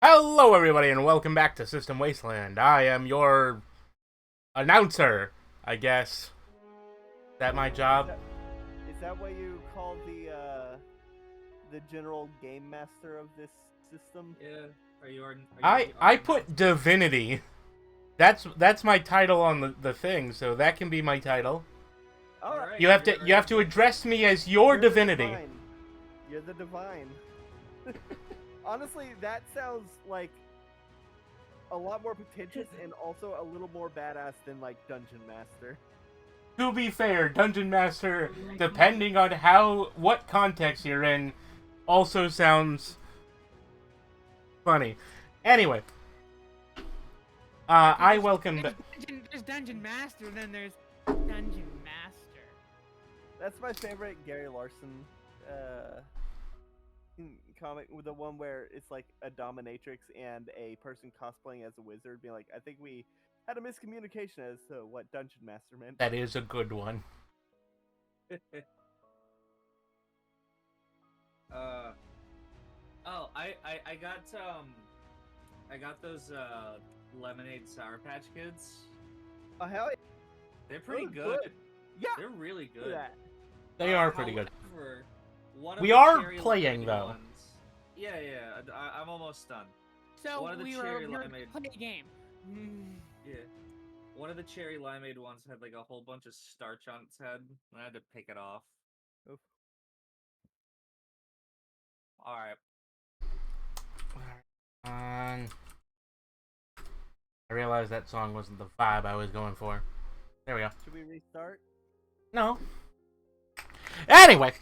Hello, everybody, and welcome back to System Wasteland. I am your announcer, I guess. Is that my job? Is that what you call the general game master of this system? Yeah. Are you? I put divinity. That's my title on the thing, so that can be my title. All right. You have to address me as your divinity. You're the divine. Honestly, that sounds like a lot more pretentious and also a little more badass than like Dungeon Master. To be fair, Dungeon Master, depending on what context you're in, also sounds funny. Anyway, I welcome. There's Dungeon Master, then there's Dungeon Master. That's my favorite Gary Larson comic, with the one where it's like a dominatrix and a person cosplaying as a wizard being like, I think we had a miscommunication as to what Dungeon Master meant. That is a good one. I got those lemonade Sour Patch Kids. Oh hell yeah! They're pretty Those good. Yeah, They're really look at good. that. They are pretty good. However, one of We the are cherry playing, limeade though. Ones, yeah. I'm almost done. So One of the we cherry were limeade. playing a game. Yeah. One of the cherry limeade ones had like a whole bunch of starch on its head, and I had to pick it off. Oof. All right. I realized that song wasn't the vibe I was going for. There we go. Should we restart? No. Anyway,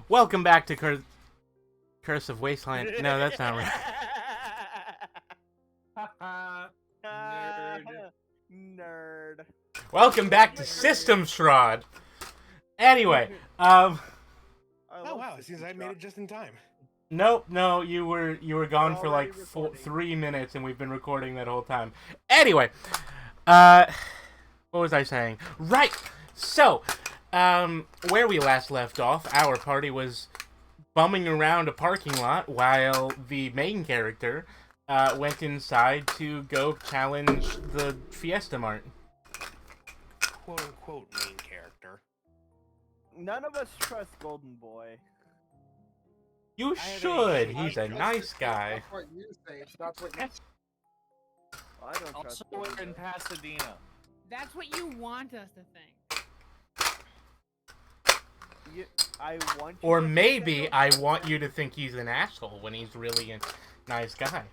welcome back to Curse of Wasteland. No, that's not right. Nerd. Nerd. Welcome back to System Shroud. Anyway, I Oh love wow! It System seems I made Shock. it just in time. no, you were gone for like already recording. 3 minutes, and we've been recording that whole time. Anyway, what was I saying? Right. So, where we last left off, our party was bumming around a parking lot while the main character went inside to go challenge the Fiesta Mart. "Quote unquote" main character. None of us trust Golden Boy. You I have should. a- He's a I- nice guy. That's what you say. It's not what you Well, I don't Also, trust we're Golden in Boy. Pasadena. That's what you want us to think. I want you Or to think maybe that, I want you to think he's an asshole when he's really a nice guy.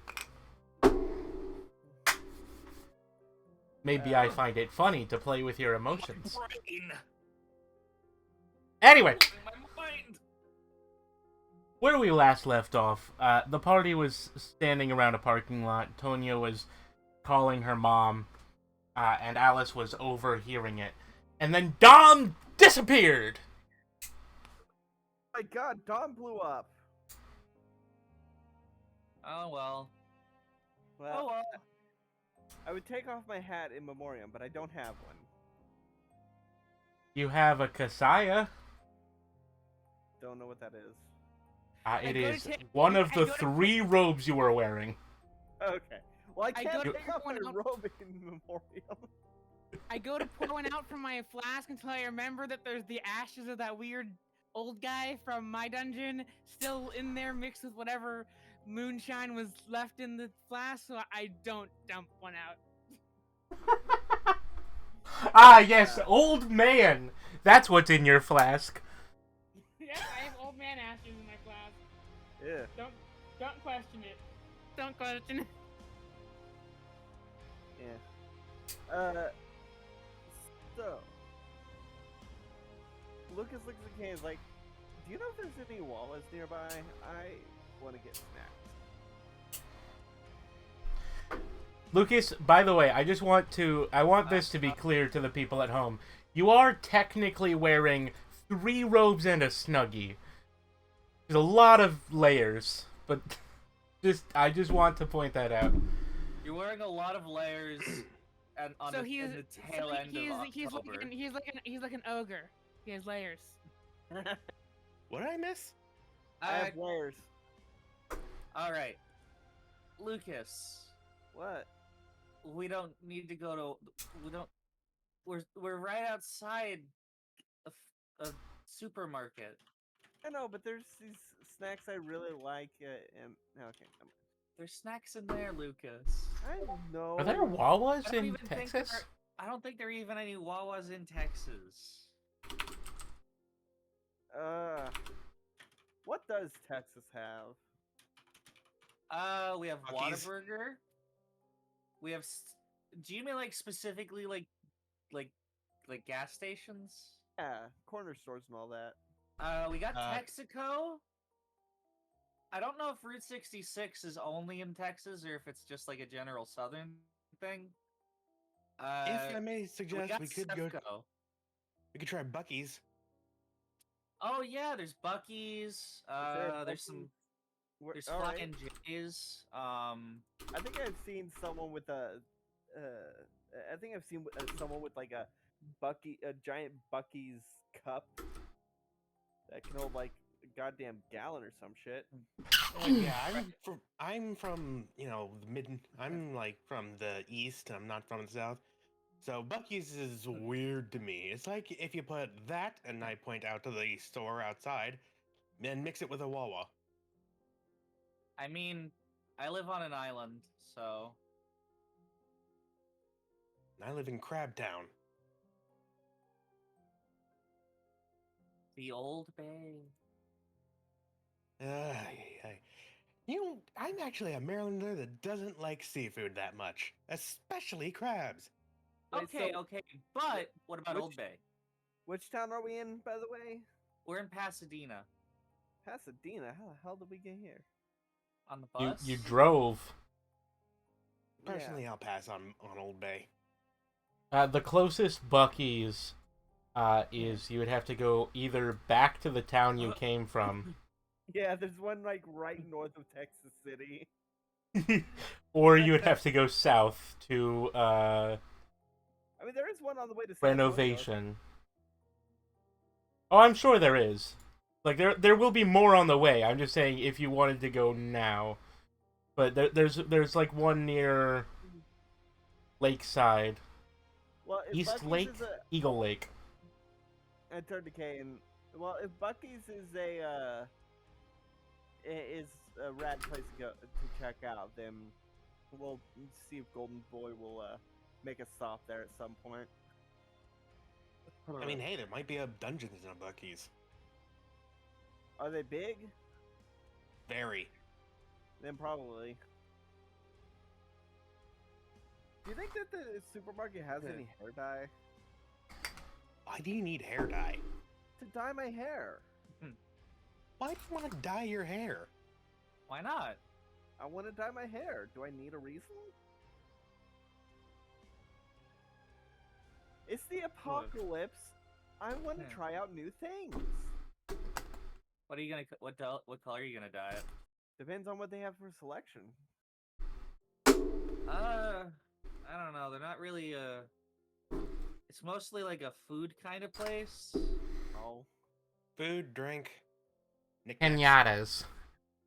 Maybe I find it funny to play with your emotions. Brain. Anyway, My mind. where we last left off, the party was standing around a parking lot. Tonya was calling her mom, and Alice was overhearing it. And then Dom disappeared! my God, Dawn blew up. Oh well. Well, Oh well. I would take off my hat in memoriam, but I don't have one. You have a Kasaya. Don't know what that is. It I go to is take- one of I the go to- 3 robes you were wearing. Okay. Well, I I can't go to take off my one out- robe in memoriam. I go to pour one out from my flask until I remember that there's the ashes of that weird old guy from my dungeon still in there mixed with whatever moonshine was left in the flask, so I don't dump one out. Ah, yes, old man. That's what's in your flask. Yeah, I have old man ashes in my flask. Yeah. Don't question it. Don't question it. Yeah. So Lucas looks at Kay and is like, do you know if there's any wallets nearby? I want to get snacks. Lucas, by the way, I want this to be clear to the people at home. You are technically wearing 3 robes and a snuggie. There's a lot of layers, but I just want to point that out. You're wearing a lot of layers, and on So the, he's in the tail end of October. he's like an ogre. He has layers. What did I miss? I have layers. All right. Lucas, What? we don't need to go to. We don't. We're right outside a supermarket. I know, but there's these snacks I really like. Okay, There's snacks in there, Lucas. I know. Are there I Wawas don't in even think Texas? I don't think there are even any Wawas in Texas. What does Texas have? We have Buc-ee's. Whataburger. We have. Do you mean like specifically like gas stations? Yeah, corner stores and all that. We got Uh, Texaco. I don't know if Route 66 is only in Texas or if it's just like a general southern thing. If I may We suggest, got we could go. Sefco. We could try Buc-ee's. Oh yeah, there's Buc-ee's. Is there a There's some. Buc-ee's? There's All right. Flying J's. I think I've seen someone with a. I think I've seen someone with like a giant Bucky's cup that can hold like a goddamn gallon or some shit. Yeah, I'm from the mid. I'm like from the east. I'm not from the south. So Buc-ee's is weird to me. It's like if you put that and I point out to the store outside, and mix it with a Wawa. I mean, I live on an island, so And I live in Crabtown. the Old Bay. Ay. I'm actually a Marylander that doesn't like seafood that much, especially crabs. Wait, Okay, so okay, but what about Old which- Bay? which town are we in, by the way? We're in Pasadena Pasadena. How the hell did we get here? on the You bus. you drove. Personally, I'll pass on Old Bay. The closest Buc-ee's is you would have to go either back to the town you came from, Yeah, there's one like right north of Texas City. or you would have to go south to I mean, there is one on the way to San Antonio. renovation. Oh, I'm sure there is. Like there will be more on the way. I'm just saying if you wanted to go now, but there's like one near Lakeside, Well, if East Buc-ee's Lake, is a, Eagle Lake. I turned to K and well, if Bucky's is a rad place to go to check out, then we'll see if Golden Boy will make a stop there at some point. I mean, hey, there might be a Dungeons in a Buc-ee's. Are they big? Very. Then probably. Do you think that the supermarket has any hair dye? Why do you need hair dye? To dye my hair. Why do you want to dye your hair? Why not? I want to dye my hair. Do I need a reason? It's the apocalypse. I want to try out new things. What are you gonna? What color are you gonna dye it? Depends on what they have for selection. I don't know. They're not really It's mostly like a food kind of place. Oh. Food, drink, knickknacks. Pinatas.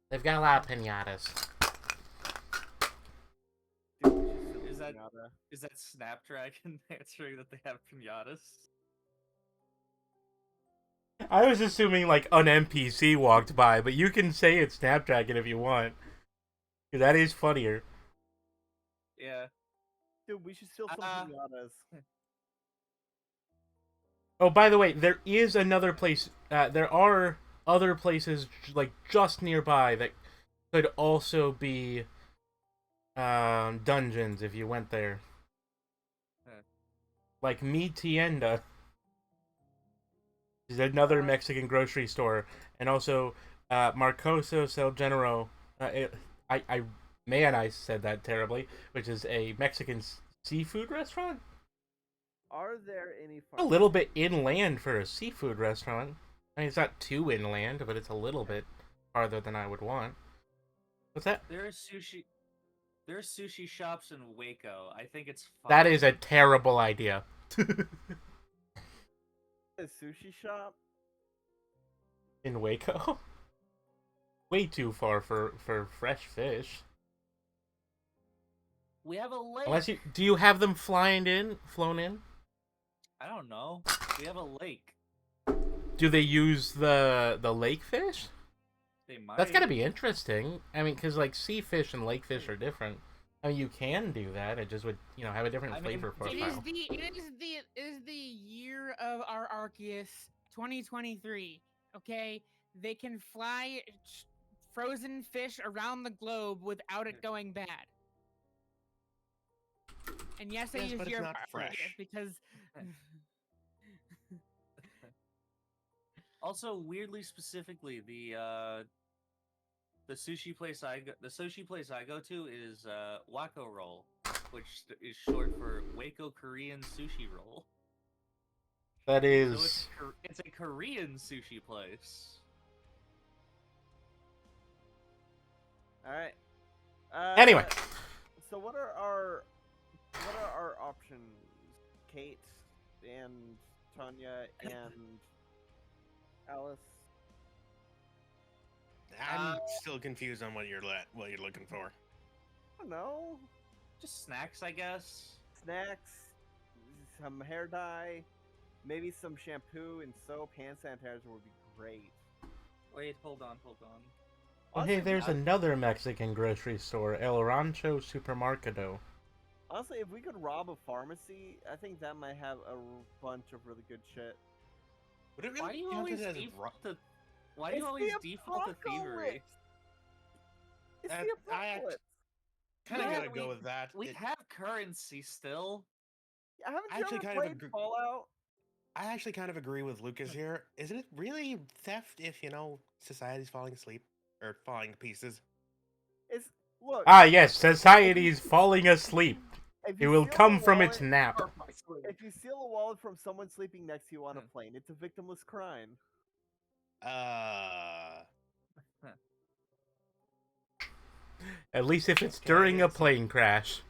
They've got a lot of pinatas. Dude, we should Is that- pinata. Is that Snapdragon answering that they have pinatas? I was assuming like an NPC walked by, but you can say it's Snapdragon if you want. 'Cause that is funnier. Yeah. Dude, we should steal some pinatas. Oh, by the way, there is another place. There are other places like just nearby that could also be dungeons if you went there. Huh. Like Mi Tienda is another Mexican grocery store, and also Marcosos El Genero. I said that terribly, which is a Mexican seafood restaurant. Are there any A little bit inland for a seafood restaurant. I mean, it's not too inland, but it's a little bit farther than I would want. What's that? There are sushi shops in Waco. I think it's fine. That is a terrible idea. a sushi shop? In Waco? Way too far for fresh fish. We have a lake. Unless do you have them flown in? I don't know. We have a lake. Do they use the lake fish? They might. That's gotta be interesting. I mean, because like sea fish and lake fish are different. I mean, you can do that. It just would, have a different flavor It is profile. the year of our Arceus 2023. Okay, they can fly frozen fish around the globe without it going bad. And yes, I Yes, use but it's year of not our fresh. Arceus because Also, weirdly specifically, the sushi place I go to is Wako Roll, which is short for Waco Korean Sushi Roll. That So is. it's a Korean sushi place. All right. Anyway. So what are our options, Kate and Tanya and Alice? I'm still confused on what you're looking for. I don't know. Just snacks, I guess. Snacks, some hair dye, maybe some shampoo and soap. Hand sanitizer would be great. Wait, hold on. Oh, hey, there's another Mexican grocery store, El Rancho Supermercado. Honestly, if we could rob a pharmacy, I think that might have a bunch of really good shit. Would it really Why do you count always it as default to? Why do It's you always the default to thievery? apocalypse! It's I the act- apocalypse! Kind of Yeah, gotta go with that. We have currency still. Haven't I you actually ever kind of played agree- Fallout? I actually kind of agree with Lucas here. Isn't it really theft if society's falling asleep or falling to pieces? It's look. Ah, yes, society's falling asleep. If It you will steal a come from its wallet- nap. If you steal a wallet from someone sleeping next to you on a plane, it's a victimless crime. At least if it's Okay, during a it's- plane crash.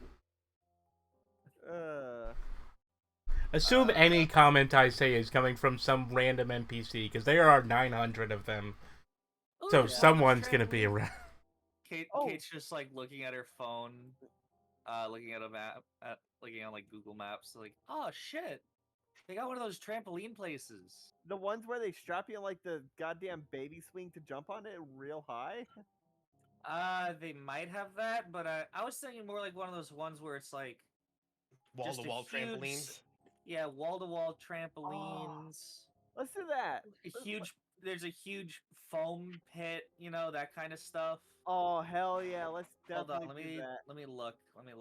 Uh, Assume any comment I say is coming from some random NPC, because there are 900 of them. Ooh, So yeah. someone's gonna be Trampoline. around. Kate's just like looking at her phone, looking at a map, looking on like Google Maps, like, oh shit, they got one of those trampoline places. the ones where they strap you on like the goddamn baby swing to jump on it real high. They might have that, but I was thinking more like one of those ones where it's like just a Wall-to-wall huge- trampolines. yeah, wall-to-wall trampolines. Let's do that. There's a huge foam pit, that kind of stuff. Oh hell yeah! Let's Hold on, definitely do that. let me look.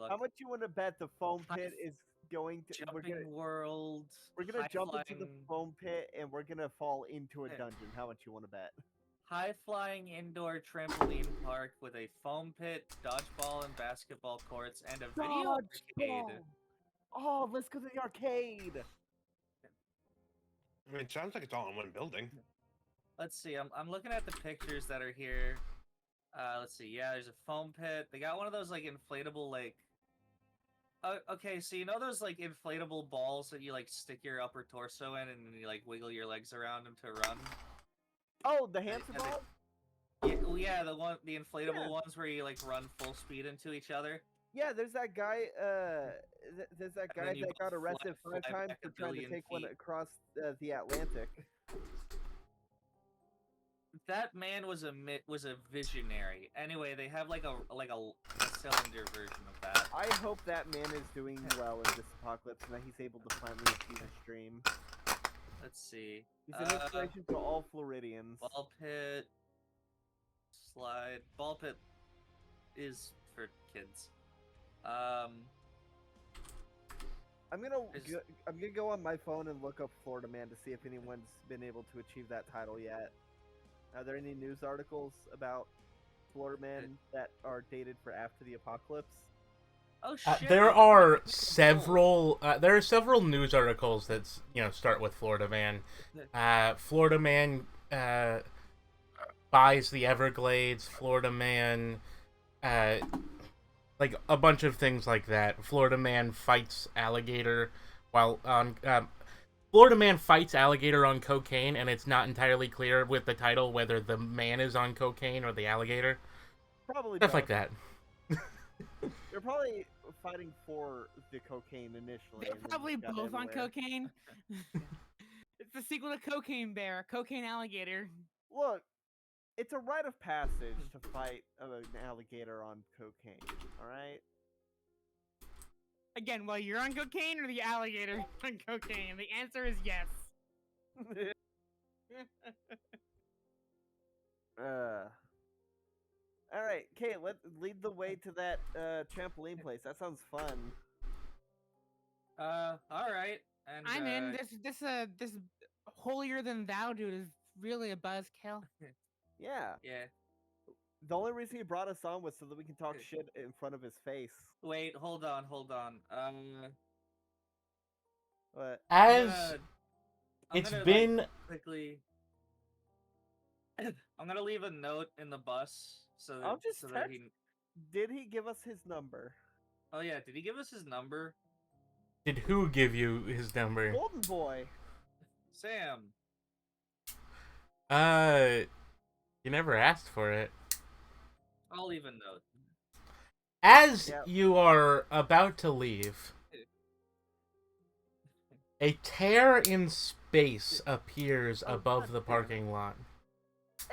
How much you want to bet the foam High pit is going to? Jumping world. We're gonna jump into the high-flying- foam pit and we're gonna fall into a Yeah. dungeon. How much you want to bet? High-flying indoor trampoline park with a foam pit, dodgeball and basketball courts, and a video arcade. Oh, let's go to the arcade. I mean, it sounds like it's all in one building. Let's see. I'm looking at the pictures that are here. Let's see. Yeah, there's a foam pit. They got one of those like inflatable like. Okay, so those like inflatable balls that you like stick your upper torso in and you like wiggle your legs around them to run. Oh, the hamster and they- ball. Yeah, the inflatable ones where you like run full speed into each other. Yeah, there's that guy. There's that And guy then you that got fly- arrested fly 5 times back for a trying to billion take one feet. across the Atlantic. That man was a visionary. Anyway, they have like a cylinder version of that. I hope that man is doing well in this apocalypse and that he's able to finally achieve his dream. Let's see. He's an inspiration to all Floridians. Ball pit. Slide. Ball pit is for kids. I'm gonna go on my phone and look up Florida Man to see if anyone's been able to achieve that title yet. Are there any news articles about Florida Man that are dated for after the apocalypse? Oh shit! There are several. There are several news articles that start with Florida Man. Florida Man buys the Everglades. Florida Man, like a bunch of things like that. Florida Man fights alligator while on. Florida Man fights alligator on cocaine, and it's not entirely clear with the title whether the man is on cocaine or the alligator. Probably Stuff both. like that. They're probably fighting for the cocaine initially. They're and then probably just got both on everywhere. cocaine. It's the sequel to Cocaine Bear, Cocaine Alligator. Look, it's a rite of passage to fight an alligator on cocaine. All right. Again, well, you're on cocaine or the alligator on cocaine? The answer is yes. All right, Kate, let lead the way to that trampoline place. That sounds fun. All right. And I'm in. This holier than thou dude is really a buzzkill. Yeah. Yeah. The only reason he brought us on was so that we can talk shit in front of his face. Wait, hold on. But As I'm it's gonna, been like, quickly. I'm gonna leave a note in the bus so that I'll just so that text. he. Did he give us his number? Oh yeah, did he give us his number? Did who give you his number? Golden Boy. Sam. You never asked for it. I'll leave a note. As Yep. you are about to leave, a tear in space appears above the parking lot.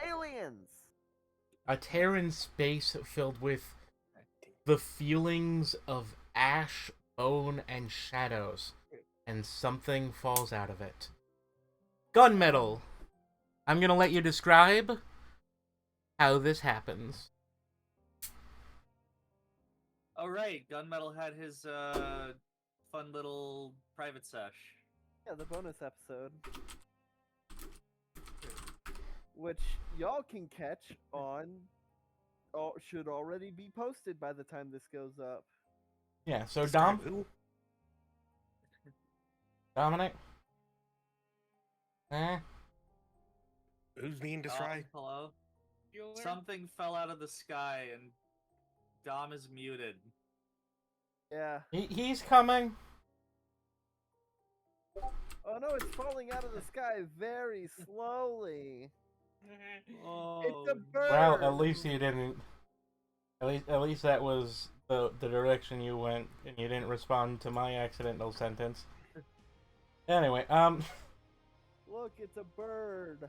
Aliens. A tear in space filled with the feelings of ash, bone, and shadows, and something falls out of it. Gunmetal. I'm gonna let you describe how this happens. All right, Gunmetal had his fun little private sesh. Yeah, the bonus episode. Which y'all can catch on. Oh, should already be posted by the time this goes up. Yeah, so Describe Dom? who? Dominic? Who's being described? Hello. Bueller? Something fell out of the sky and Dom is muted. Yeah. He's coming. Oh no, it's falling out of the sky very slowly. Oh. It's a bird. Well, at least you didn't. At least that was the direction you went, and you didn't respond to my accidental sentence. Anyway, Look, it's a bird.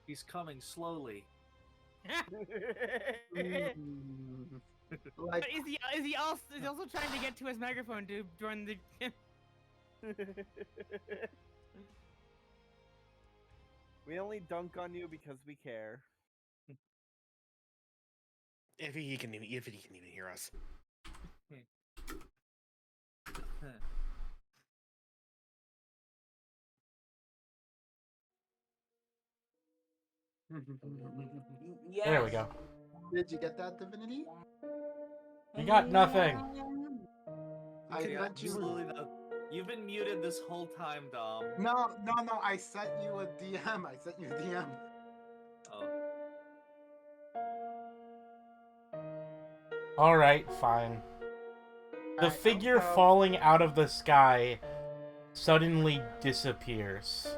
He's coming slowly. Like, Is he also trying to get to his microphone to join the? We only dunk on you because we care. If he can even hear us. there we go. did you get that, Divinity? You got nothing. I Yeah, sent you. absolutely not. You've been muted this whole time, Dom. No. I sent you a DM. I sent you a DM. Oh. Alright, fine. The Alright, figure so- falling out of the sky suddenly disappears,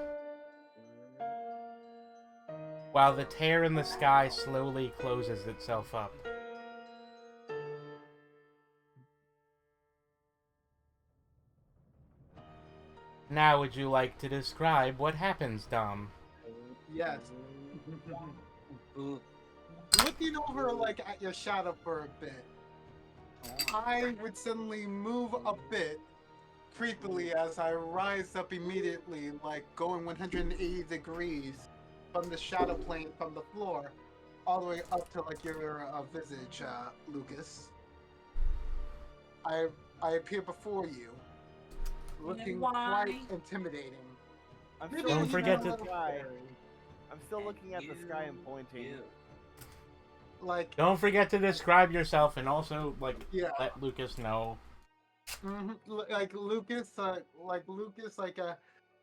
while the tear in the sky slowly closes itself up. Now would you like to describe what happens, Dom? Yes. Looking over like at your shadow for a bit, I would suddenly move a bit creepily as I rise up immediately, like going 180 degrees from the shadow plane from the floor, all the way up to like your visage, Lucas. I appear before you, looking quite intimidating. I'm Maybe still Don't looking forget at to- the sky. I'm still looking at the sky and pointing. Like, Don't forget to describe yourself and also, like, yeah. let Lucas know. Like Lucas,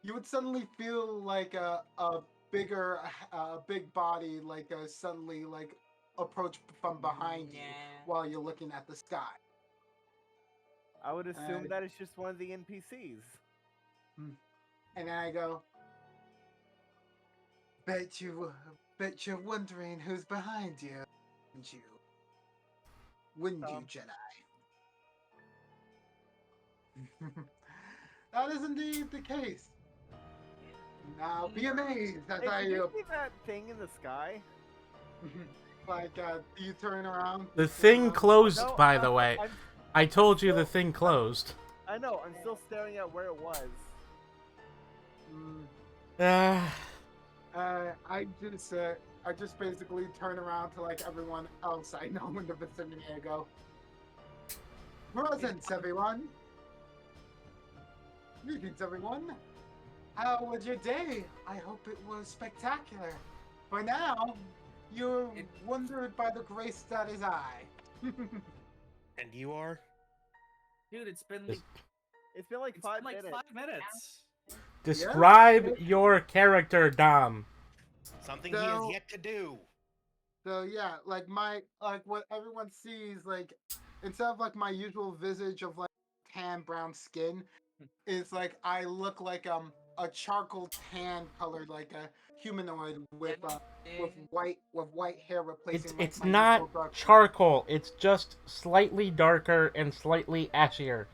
you would suddenly feel like a bigger, big body, like suddenly like approach from behind you while you're looking at the sky. I would assume that it's just one of the NPCs. And then I go, bet you're wondering who's behind you. you? Wouldn't you, Um, Jedi? That is indeed the case. Now be amazed as Hey, I did you see that thing in the sky? you turn around. The you turn thing around. closed, No, by the way. I told you the thing closed. I know. I'm still staring at where it was. Mm, Uh, I just basically turn around to like everyone else I know in the vicinity and go, "Presents, everyone. Greetings, everyone. How was your day? I hope it was spectacular. For now, you're wondered by the grace that is I." And you are? Dude, it's been Just- like It's been like 5 minutes. 5 minutes. describe your character, Dom. Something he So- has yet to do. So yeah, like what everyone sees, like instead of like my usual visage of like tan brown skin, is like I look like a charcoal tan colored like a humanoid with white hair replacing. It's my not usual dark skin. charcoal. It's just slightly darker and slightly ashier.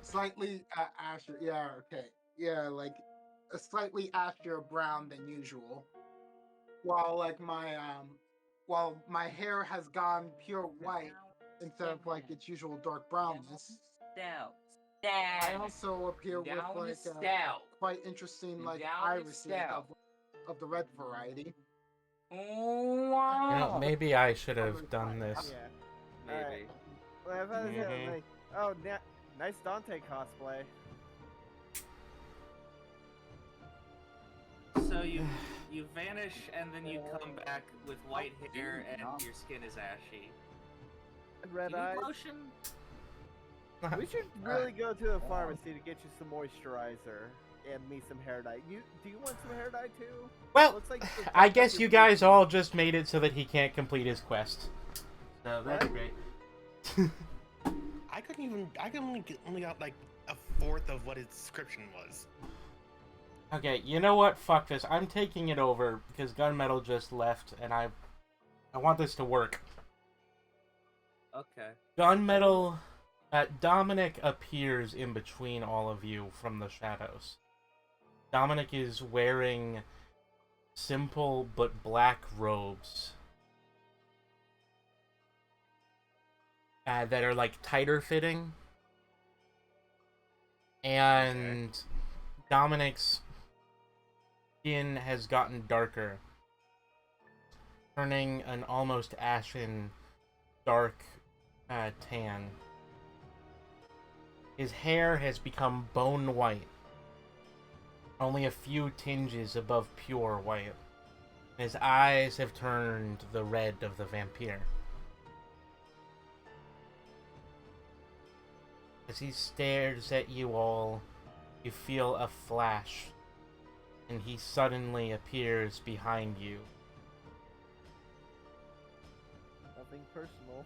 Slightly ashier. Yeah, okay. Yeah, like a slightly ashier brown than usual. While like my hair has gone pure white instead of like its usual dark brownness. I also appear with like quite interesting like irises of the red variety. You know, maybe I should have done this. Yeah. Maybe. Alright. Well, I thought it was Mhm. like, nice Dante cosplay. So you vanish and then you come back with white hair and your skin is ashy. And red You need eyes. lotion? We should really go to the pharmacy to get you some moisturizer and me some hair dye. Do you want some hair dye too? Well, Looks like the I top guess of you your guys face- all just made it so that he can't complete his quest. So that's What? great. I only got like a fourth of what his description was. Okay, you know what? Fuck this. I'm taking it over because Gunmetal just left, and I want this to work. Okay. Gunmetal, Dominic appears in between all of you from the shadows. Dominic is wearing simple but black robes that are like tighter fitting, and Dominic's skin has gotten darker, turning an almost ashen, dark tan. His hair has become bone white, only a few tinges above pure white. His eyes have turned the red of the vampire. As he stares at you all, you feel a flash, and he suddenly appears behind you. Nothing personal.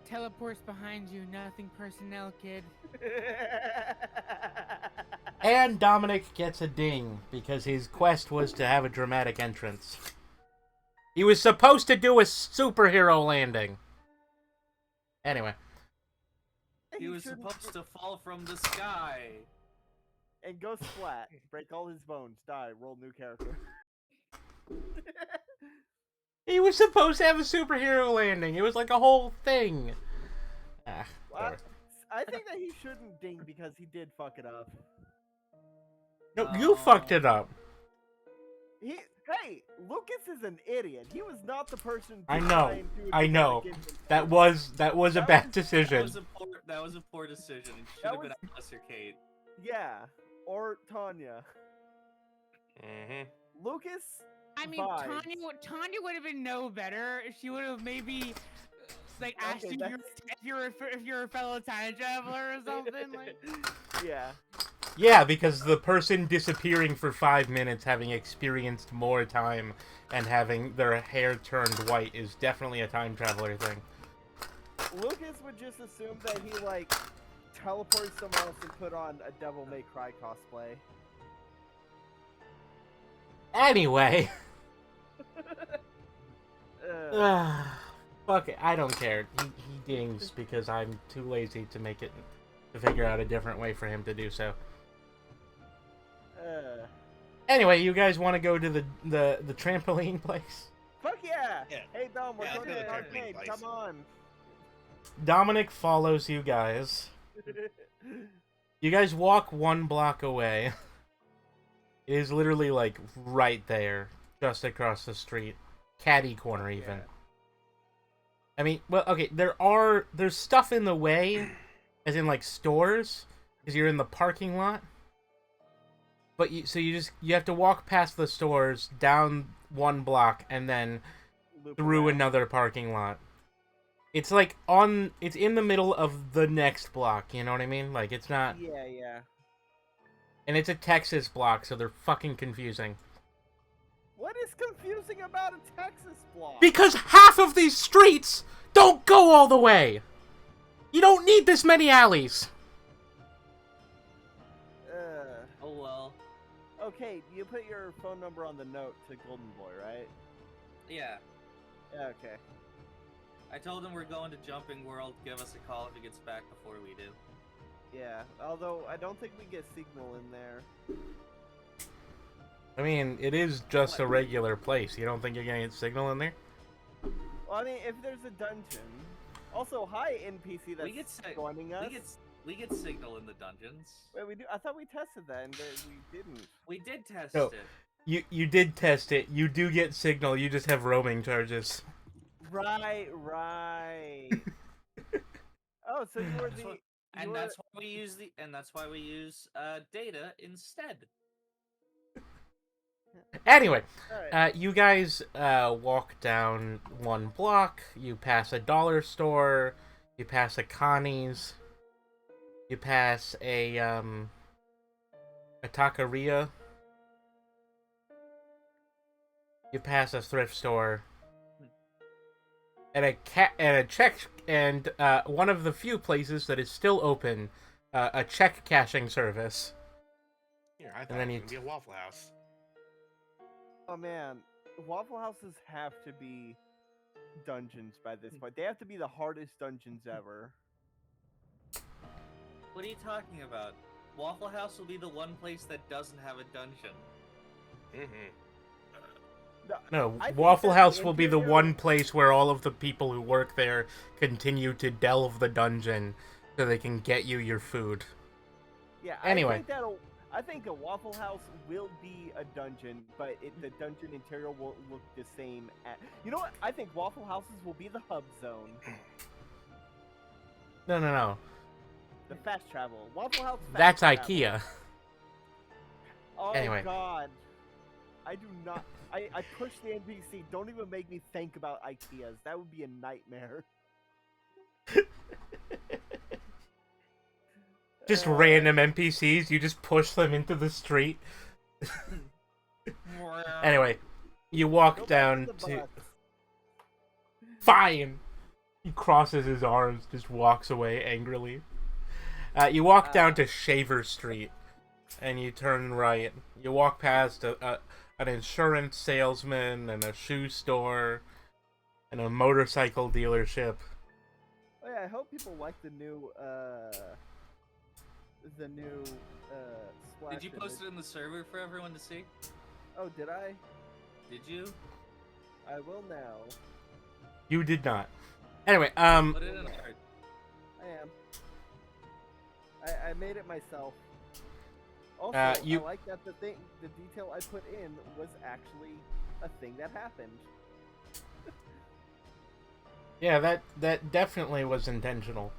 Teleports behind you, nothing personnel, kid. And Dominic gets a ding, because his quest was to have a dramatic entrance. He was supposed to do a superhero landing. Anyway. He was shouldn't- supposed to fall from the sky. and go splat, break all his bones, die, roll new character. He was supposed to have a superhero landing. It was like a whole thing. Ah, Well, whatever. I think that he shouldn't ding because he did fuck it up. No, you fucked it up. Hey, Lucas is an idiot. He was not the person. I know, designed to I know. get him- That was a bad decision. That was a poor decision. It should That have been was- Alistair Cade. Yeah, or Tanya. Mm-hmm. Lucas. I mean, vibes. Tanya would have been no better if she would have maybe like asked Okay, you if you're a fellow time traveler or something. Like, Yeah. Yeah, because the person disappearing for 5 minutes, having experienced more time and having their hair turned white, is definitely a time traveler thing. Lucas would just assume that he like teleports somewhere else and put on a Devil May Cry cosplay. Anyway. Fuck it, I don't care. He dings because I'm too lazy to figure out a different way for him to do so. Anyway, you guys want to go to the trampoline place? Fuck yeah! Yeah. Hey Dom, we're Yeah, going to let's the go to the arcade. trampoline place. Come on. Dominic follows you guys. You guys walk 1 block away. It is literally like right there, just across the street, catty corner even. Yeah. I mean, well, okay, there's stuff in the way, as in like stores, because you're in the parking lot. But you have to walk past the stores, down 1 block, and then Loop through around. another parking lot. It's like it's in the middle of the next block, you know what I mean? Like, it's not, Yeah, yeah. and it's a Texas block, so they're fucking confusing. What is confusing about a Texas block? Because half of these streets don't go all the way! You don't need this many alleys! Oh well. Okay, you put your phone number on the note to Golden Boy, right? Yeah. Yeah, okay. I told him we're going to Jumping World. Give us a call if he gets back before we do. Yeah, although I don't think we get signal in there. I mean, it is just a regular place. You don't think you're gonna get signal in there? Well, I mean, if there's a dungeon. Also, hi NPC that's We get si- joining us. We get signal in the dungeons. Wait, we do. I thought we tested that and we didn't. We did test No. it. You did test it. You do get signal. You just have roaming charges. Right. Oh, so you were That's the. what- And that's why we use data instead. Anyway, Alright. you guys walk down 1 block. You pass a dollar store. You pass a Connie's. You pass a taqueria. You pass a thrift store. And a check, and one of the few places that is still open, a check cashing service. Here, I thought then it you was gonna be a Waffle House. Oh man, Waffle Houses have to be dungeons by this point. They have to be the hardest dungeons ever. What are you talking about? Waffle House will be the one place that doesn't have a dungeon. Mm-hmm. No, I think Waffle that House the will be the interior- one place where all of the people who work there continue to delve the dungeon so they can get you your food. Yeah. Anyway. I think a Waffle House will be a dungeon, but the dungeon interior will look the same. You know what? I think Waffle Houses will be the hub zone, No. the fast travel. Waffle House. Fast That's travel. IKEA. Oh Anyway. God. I do not. I push the NPC. Don't even make me think about IKEAs. That would be a nightmare. Just random NPCs, you just push them into the street. Anyway, you walk Go back down the to... bus. Fine! He crosses his arms, just walks away angrily. You walk down to Shaver Street, and you turn right. You walk past an insurance salesman, and a shoe store, and a motorcycle dealership. Oh yeah, I hope people like the new splash. Did you post image. it in the server for everyone to see? Oh, did I? Did you? I will now. You did not. Anyway, Put it in art. I am. I made it myself. Also, Uh, I like that the detail I put in was actually a thing that happened. yeah, that definitely was intentional.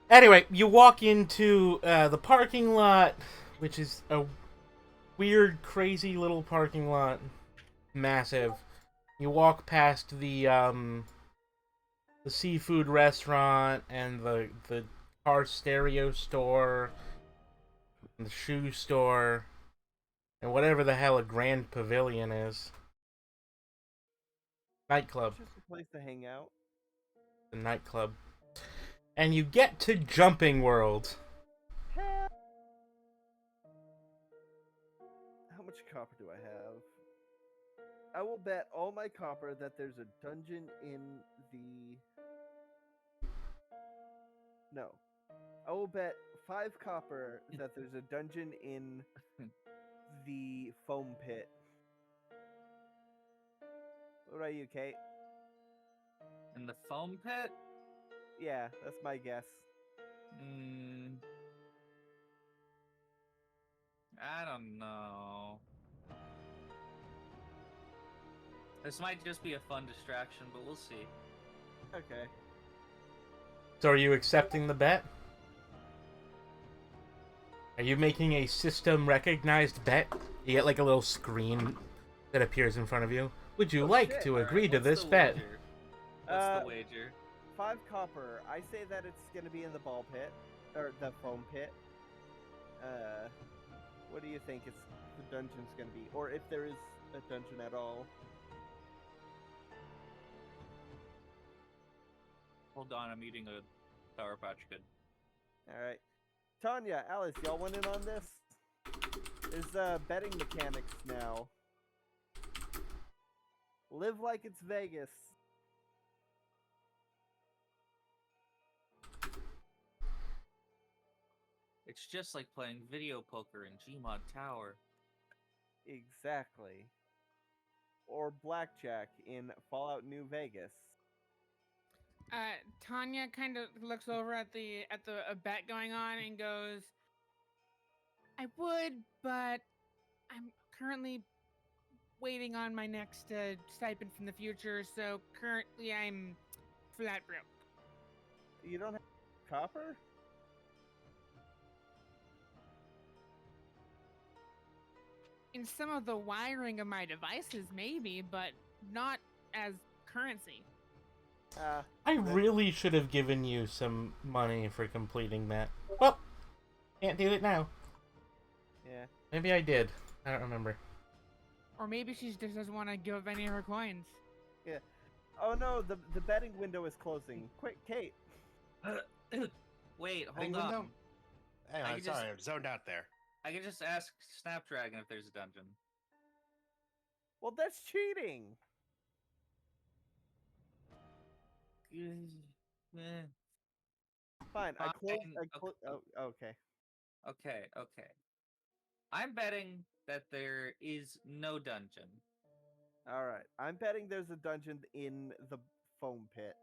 Anyway, you walk into the parking lot, which is a weird, crazy little parking lot. Massive. You walk past the seafood restaurant and the car stereo store, and the shoe store, and whatever the hell a Grand Pavilion is. Nightclub. It's just a place to hang out. The nightclub. And you get to Jumping World. How much copper do I have? I will bet all my copper that there's a dungeon in the. No. I will bet 5 copper that there's a dungeon in the foam pit. What about you, Kate? In the foam pit? Yeah, that's my guess. I don't know. This might just be a fun distraction, but we'll see. Okay. So are you accepting the bet? Are you making a system-recognized bet? You get like a little screen that appears in front of you. Would you like shit. to Alright, agree to what's this the bet? wager? What's the wager? 5 copper. I say that it's gonna be in the ball pit. Or the foam pit. What do you think it's the dungeon's gonna be? Or if there is a dungeon at all. Hold on, I'm eating a Sour Patch Kid. Alright. Tanya, Alice, y'all went in on this? There's betting mechanics now. Live like it's Vegas. It's just like playing video poker in Gmod Tower. Exactly. Or blackjack in Fallout New Vegas. Tanya kind of looks over at the bet going on and goes, "I would, but I'm currently waiting on my next stipend from the future, so currently I'm flat broke." You don't have copper? In some of the wiring of my devices, maybe, but not as currency. I really should have given you some money for completing that. Well, can't do it now. Yeah. Maybe I did. I don't remember. Or maybe she just doesn't want to give up any of her coins. Yeah. Oh no, the betting window is closing. Quick, Kate. Wait, Betting hold on. window? Hey, I I'm can sorry, I'm zoned out there. I can just ask Snapdragon if there's a dungeon. Well, that's cheating. Fine. I close. Oh, okay. Okay. I'm betting that there is no dungeon. All right. I'm betting there's a dungeon in the foam pit.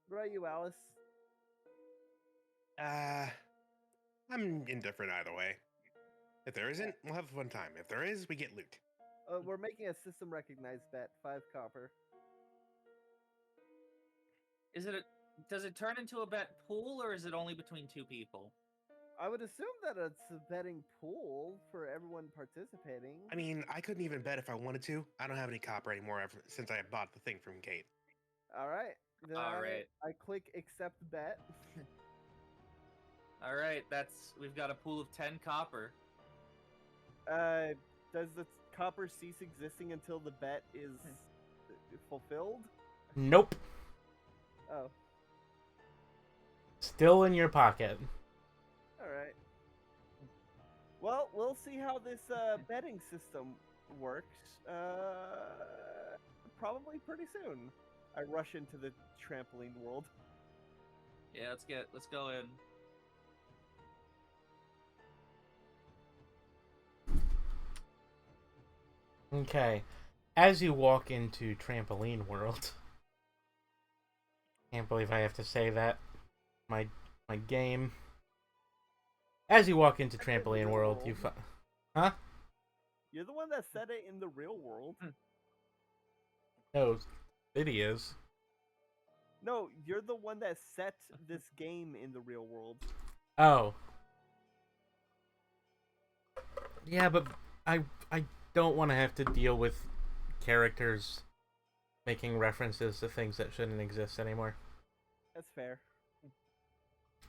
What about you, Alice? I'm indifferent either way. If there isn't, we'll have a fun time. If there is, we get loot. We're making a system recognized bet. 5 copper. Does it turn into a bet pool, or is it only between 2 people? I would assume that it's a betting pool for everyone participating. I mean, I couldn't even bet if I wanted to. I don't have any copper anymore since I bought the thing from Kate. All right. Then All right. I click accept bet. All right, we've got a pool of 10 copper. Does the copper cease existing until the bet is fulfilled? Nope. Oh. Still in your pocket. Alright. Well, we'll see how this betting system works. Probably pretty soon. I rush into the trampoline world. Yeah, let's go in. Okay. As you walk into Trampoline World... Can't believe I have to say that. My game. As you walk into Trampoline World, you find... Huh? You're the one that said it in the real world. No, it is. No, you're the one that set this game in the real world. Oh. Yeah, but I don't want to have to deal with characters making references to things that shouldn't exist anymore. That's fair.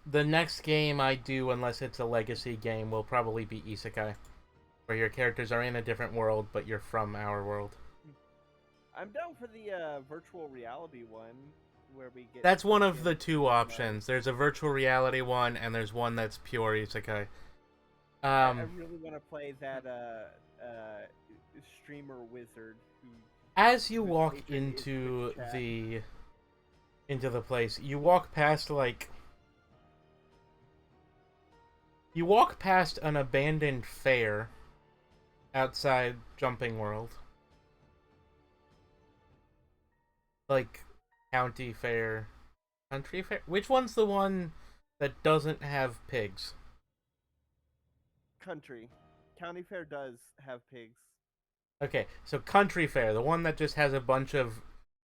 The next game I do, unless it's a legacy game, will probably be Isekai, where your characters are in a different world, but you're from our world. I'm down for the virtual reality one, where we get... That's one of the 2 options. There's a virtual reality one, and there's one that's pure Isekai. I really want to play that streamer wizard who. As you Whose walk patron is into Twitch chat. the place, you walk past you walk past an abandoned fair outside Jumping World. Like county fair, country fair. Which one's the one that doesn't have pigs? Country. County Fair does have pigs. Okay, so country fair, the one that just has a bunch of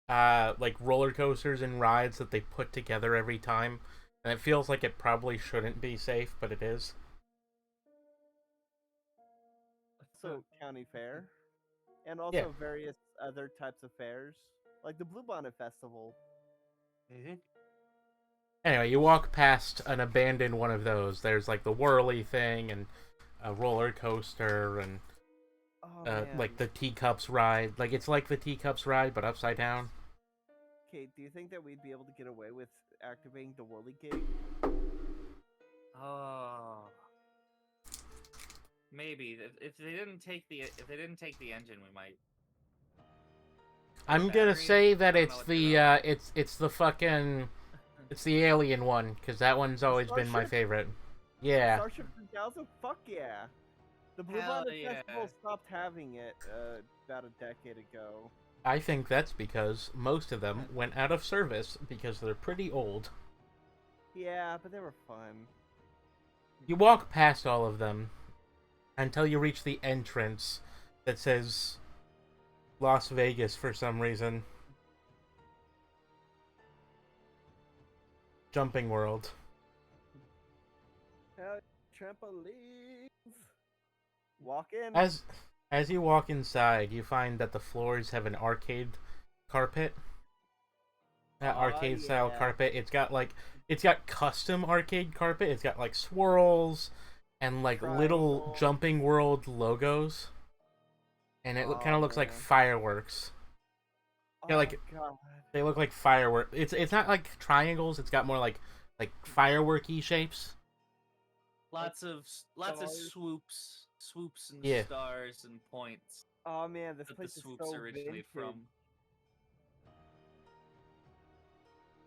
like roller coasters and rides that they put together every time, and it feels like it probably shouldn't be safe, but it is. So County Fair, and also Yeah. various other types of fairs, like the Bluebonnet Festival. Anyway, you walk past an abandoned one of those. There's like the whirly thing and a roller coaster and Oh man. like the teacups ride. Like it's like the teacups ride but upside down. Okay, do you think that we'd be able to get away with activating the whirly gig? Oh. Maybe if they didn't take the engine, we might. I'm gonna battery? say that I don't it's know what the you're it's the fucking it's the alien one because that one's always been my Starship? favorite. Yeah. Starship 3000? Fuck yeah! The Hell Bluebonnet yeah. Festival stopped having it about a decade ago. I think that's because most of them went out of service because they're pretty old. Yeah, but they were fun. You walk past all of them until you reach the entrance that says Las Vegas for some reason. Jumping World. Hell, trampolines. Walk in. As you walk inside, you find that the floors have an arcade carpet. That Aw, arcade style yeah. carpet. It's got custom arcade carpet. It's got like swirls and like little Triangle. Jumping World logos. And it Aw, kind of looks like man. fireworks. Yeah, like Oh, God. they look like fireworks. It's not like triangles. It's got more like fireworky shapes. Lots of stars. swoops and Yeah. stars and points Oh man, this that the place is swoops so originated vintage. from.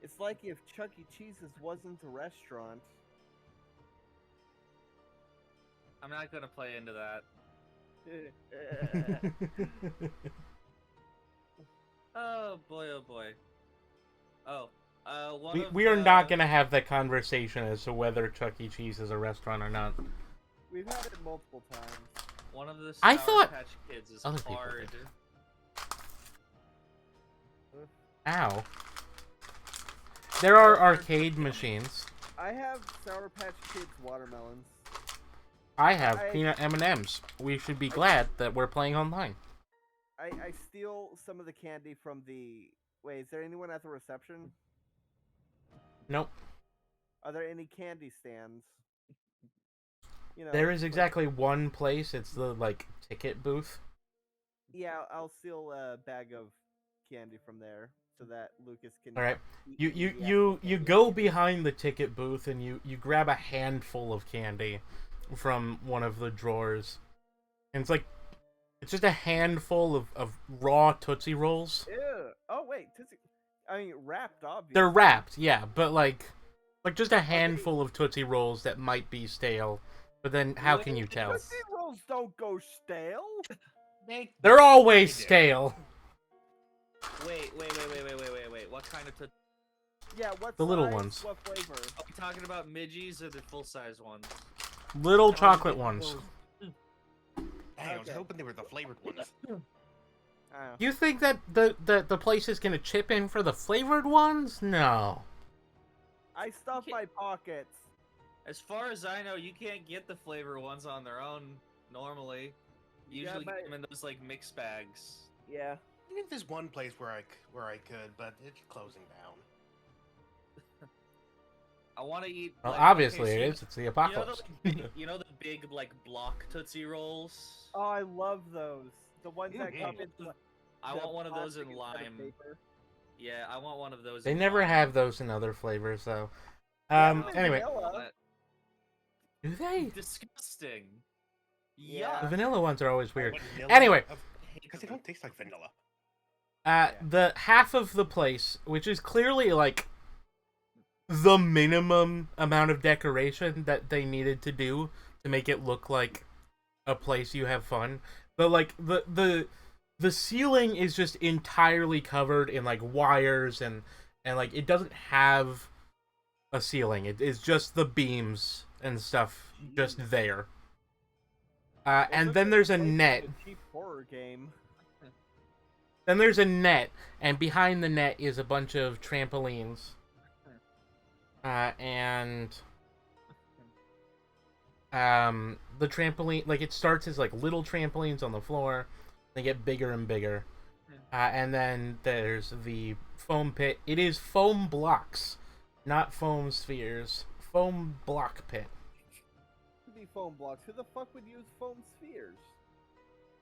It's like if Chuck E. Cheese's wasn't a restaurant. I'm not gonna play into that. Oh boy, oh boy. Oh, we are not gonna have that conversation as to whether Chuck E. Cheese is a restaurant or not. We've had it multiple times. One of the I Sour thought Patch Kids is other people hard. did. Ow. There are arcade machines. I have Sour Patch Kids watermelons. I have I- peanut M&Ms. We should be glad that we're playing online. I steal some of the candy from the. Wait, is there anyone at the reception? Nope. Are there any candy stands? You know, There is like- exactly one place. It's the like ticket booth. Yeah, I'll steal a bag of candy from there so that Lucas can. All right. eat You the you actual you you candy. go behind the ticket booth and you grab a handful of candy from one of the drawers. And it's just a handful of raw Tootsie Rolls. Ew. Oh wait, Tootsie. I mean, wrapped, obviously. They're wrapped, yeah, but like just a handful of Tootsie Rolls that might be stale. But then how can you tell? Tootsie Rolls don't go stale. They're always They do. stale. Wait. What kind of Yeah, what The little size, ones. What flavor? are we talking about midgies or the full size ones? Little chocolate ones. Dang, I was Okay. hoping they were the flavored ones. You think that the place is gonna chip in for the flavored ones? No. I stuff Okay. my pockets. As far as I know, you can't get the flavor ones on their own normally. You Yeah, usually but- get them in those like mix bags. Yeah. I think there's one place where I could, but it's closing down. I want to eat. Well, like, obviously okay, so it is. It's the You know, apocalypse. you know the big like block Tootsie Rolls. Oh, I love those. The ones that Mhm. come in. I the want one of those plastic in instead of lime. paper. Yeah, I want one of those. They in never lime. have those in other flavors, though. Yeah, Anyway, vanilla. do they? Disgusting. Yeah. The vanilla ones are always weird. Vanilla Anyway. because they don't taste like vanilla. The half of the place, which is clearly like the minimum amount of decoration that they needed to do to make it look like a place you have fun. But like the ceiling is just entirely covered in like wires and like it doesn't have a ceiling. It is just the beams and stuff just there. And then there's a net. A cheap horror game. Then there's a net, and behind the net is a bunch of trampolines. And the trampoline, like, it starts as like little trampolines on the floor. They get bigger and bigger. And then there's the foam pit. It is foam blocks, not foam spheres. Foam block pit. Could be foam blocks. Who the fuck would use foam spheres?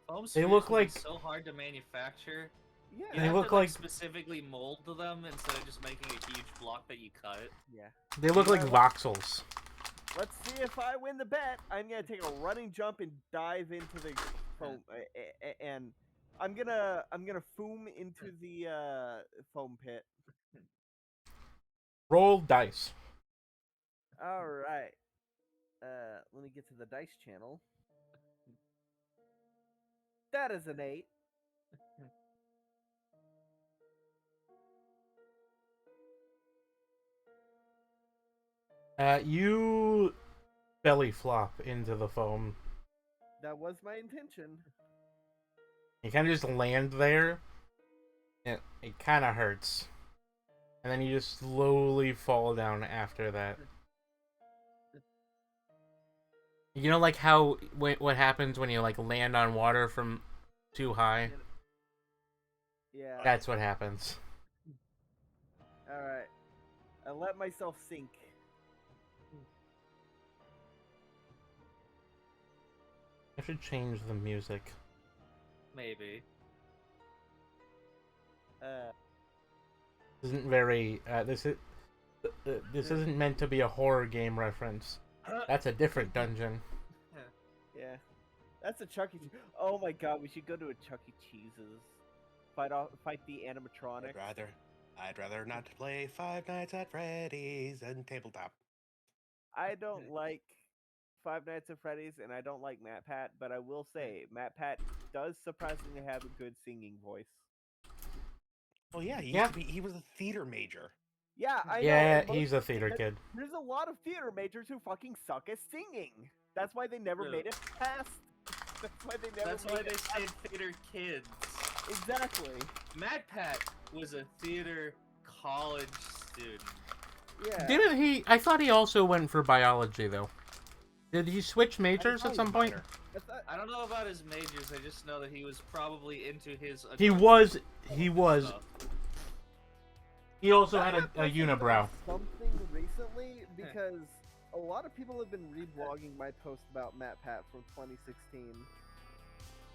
Foam They spheres look would be like- so hard to manufacture. Yeah. You They have look to, like- specifically mold them instead of just making a huge block that you cut. Yeah. They look like voxels. Let's see if I win the bet. I'm gonna take a running jump and dive into the foam, and I'm gonna foom into the foam pit. Roll dice. All right. Let me get to the dice channel. That is an 8. You belly flop into the foam. That was my intention. You kind of just land there. And it kind of hurts. And then you just slowly fall down after that. You know, like how what happens when you like land on water from too high? Yeah. That's what happens. All right. I let myself sink. I should change the music. Maybe. This isn't very. This isn't meant to be a horror game reference. That's a different dungeon. Yeah. That's a Chuck E. Cheese. Oh my god, we should go to a Chuck E. Cheese's. Fight the animatronics. I'd rather not play Five Nights at Freddy's and tabletop. I don't like Five Nights at Freddy's, and I don't like Matt Pat, but I will say Matt Pat does surprisingly have a good singing voice. Well, yeah, Yeah. he was a theater major. Yeah, I know. Yeah, and most- he's a theater kid. There's a lot of theater majors who fucking suck at singing. That's why they never True. made it past. That's why they never. That's made why it they past- say theater kids. Exactly. Matt Pat was a theater college student. Yeah. Didn't he? I thought he also went for biology though. Did he switch majors thought at he some was point? minor. That's not- I don't know about his majors. I just know that he was probably into his. He adult was. He was. stuff. He also I had have a listened to unibrow. Something recently because a lot of people have been reblogging my post about Matt Pat from 2016.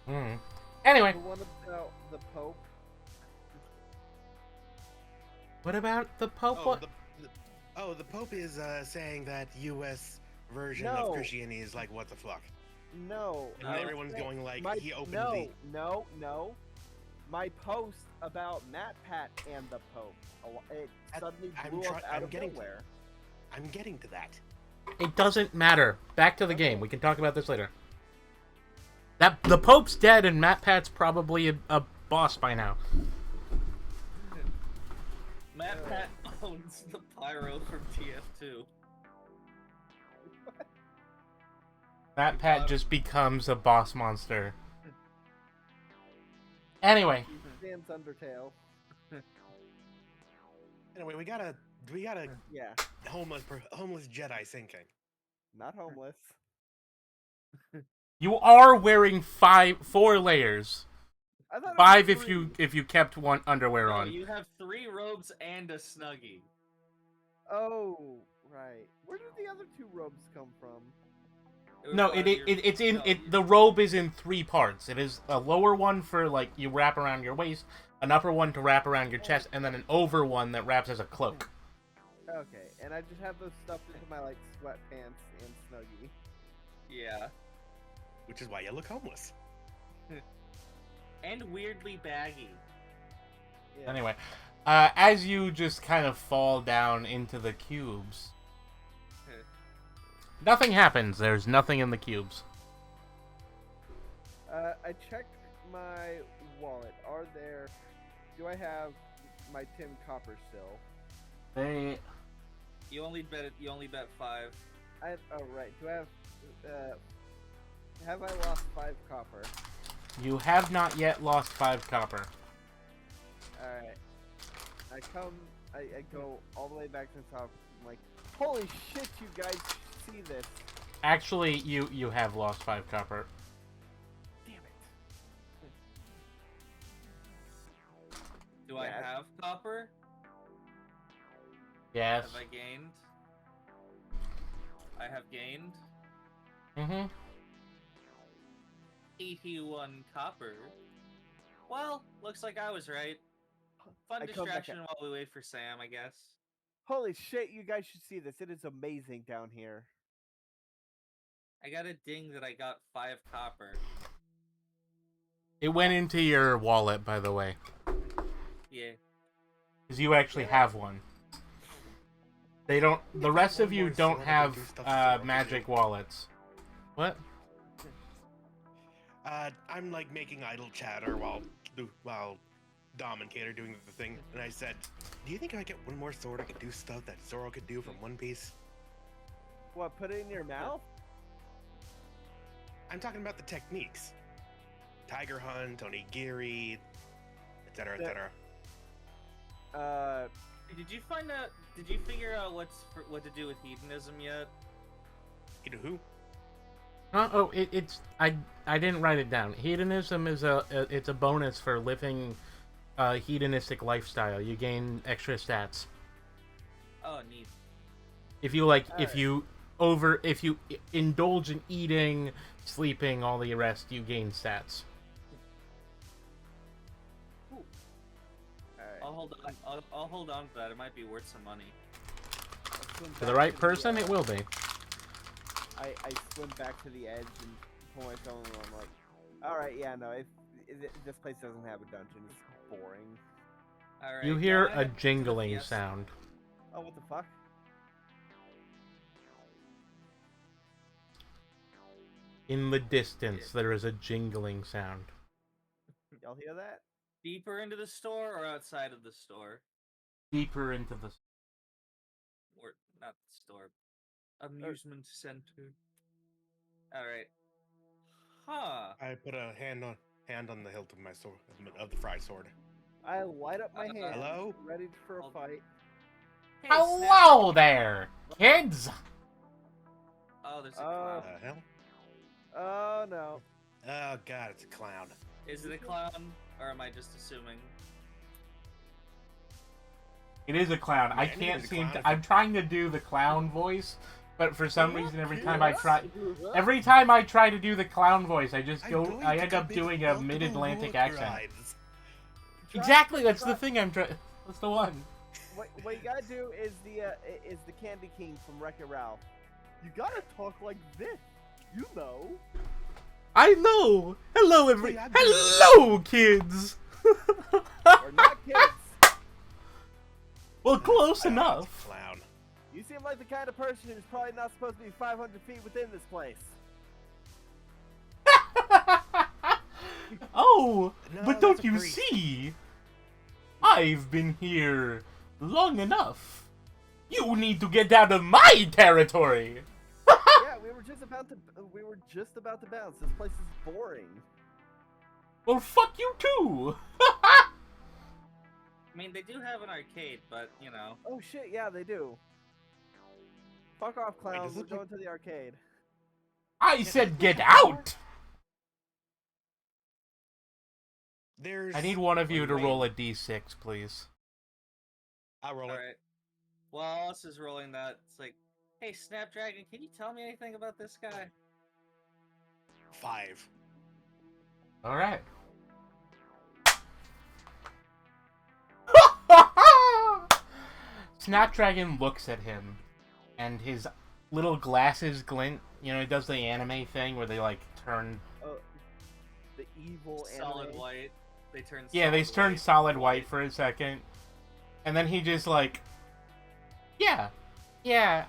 Mm. Anyway, The one about the Pope. what about the Pope? Oh, What? the Pope is saying that U.S. version No. of Christianity is like, what the fuck? No. And I was everyone's saying- going like, my, he opened no, the... no. My post about Matt Pat and the Pope. It suddenly blew up out of nowhere. I'm getting to that. It doesn't matter. Back to the game. We can talk about this later. That the Pope's dead and Matt Pat's probably a boss by now. Matt Pat owns the pyro from TF2. Matt Pat just becomes a boss monster. Anyway, Sam's Undertale. Anyway, we got a Yeah, homeless Jedi sinking. not homeless. you are wearing 4 layers. I thought it was 5 three. if you kept one underwear No, on. you have 3 robes and a snuggie. Oh, right. Where did the other 2 robes come from? was No, part it, of your- it it's in no, it. The robe is in 3 parts. It is a lower one for like you wrap around your waist, an upper one to wrap around your chest, and then an over one that wraps as a cloak. Okay, and I just have those stuffed into my like sweatpants and snuggie. Yeah. which is why you look homeless. And weirdly baggy. Yeah. Anyway, as you just kind of fall down into the cubes, nothing happens. There's nothing in the cubes. I checked my wallet. Do I have my 10 copper still? You only bet 5. Right. Do I have I lost 5 copper? You have not yet lost 5 copper. Alright. I go all the way back to the top. I'm like, holy shit, you guys see this. Actually, you have lost 5 copper. Damn it. Do I Yeah. have copper? Yes. Have I gained? I have gained Mm-hmm. 81 copper. Well, looks like I was right. Fun I come back distraction while we wait for Sam, I guess. Holy shit, you guys should see this. It is amazing down here. I got a ding that I got 5 copper. It went into your wallet, by the way. Yeah. Because you actually have one. They don't. The rest of you don't have magic wallets. What? I'm like making idle chatter while Dom and Kate are doing the thing, and I said, "Do you think if I get one more sword, I could do stuff that Zoro could do from One Piece?" What, put it in your mouth? I'm talking about the techniques. Tiger Hunt, Onigiri, etc., etc. Did you figure out what to do with hedonism yet? You know who? I didn't write it down. Hedonism is it's a bonus for living a hedonistic lifestyle. You gain extra stats. Oh, neat. If you if you indulge in eating, sleeping, all the rest, you gain stats. Alright. I'll hold on to that. It might be worth some money. For the right person, it will be. I swim back to the edge and pull my phone and I'm like, alright, yeah, no, this place doesn't have a dungeon. It's boring. All right. You hear go a ahead. jingling Yes. sound. Oh, what the fuck? In the distance, there is a jingling sound. Y'all hear that? Deeper into the store or outside of the store? Deeper into the... Or not the store. Amusement center. All right. Huh. I put a hand on the hilt of my sword, of the fry sword. I light up my hand, Hello? ready for a Hold- fight. Hey, Hello there, kids! Oh, there's a Oh. clown. The hell? Oh no. Oh god, it's a clown. Is it a clown, or am I just assuming? It is a clown. I Yeah, I knew it can't was a seem clown to... if I'm trying to do the clown voice, but for some reason every time I try to do the clown voice, I end up doing a mid-Atlantic accent. Exactly, that's the thing I'm trying... That's the one. What you gotta do is the Candy King from Wreck-It Ralph. You gotta talk like this. You know. I know! Hello, Hey, I'm Hello, kids! We're not kids. Well, close It's a enough. clown. You seem like the kind of person who's probably not supposed to be 500 feet within this place. Oh, No, but that's don't a you priest. see? I've been here long enough. You need to get out of my territory. Yeah, we were just about to bounce. This place is boring. Well, fuck you too. I mean, they do have an arcade, but you know. Oh shit, yeah, they do. Fuck off, clowns. does We're it look- going to the arcade. I said get out. There's. I need one of you to Wait. roll a d6, please. I'll roll All it. right. While Alice is rolling that, it's like, hey, Snapdragon, can you tell me anything about this guy? 5. All right. Snapdragon looks at him, and his little glasses glint you know, it does the anime thing where they like turn. The evil Solid anime. white. They turn. Yeah, they solid turn white. solid white for a second, and then he just like, yeah,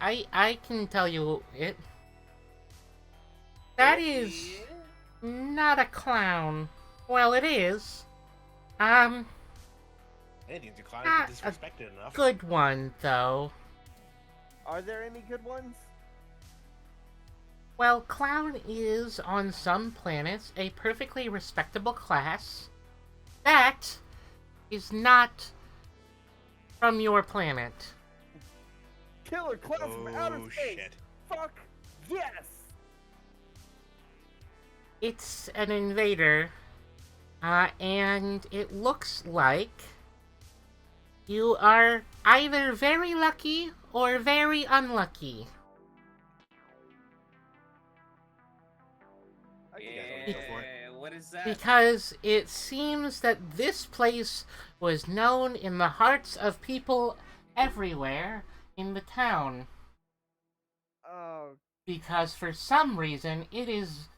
I can tell you it. That is not a clown. Well, it is. Anything's a clown Not if a you disrespect it enough. good one though. Are there any good ones? Well, clown is, on some planets, a perfectly respectable class. That is not from your planet. Killer clowns from outer Oh space. shit. Fuck yes. It's an invader, and it looks like you are either very lucky or very unlucky. I think that's what we go for. Yeah, what is that? Because it seems that this place was known in the hearts of people everywhere in the town. Oh, Because for some reason it is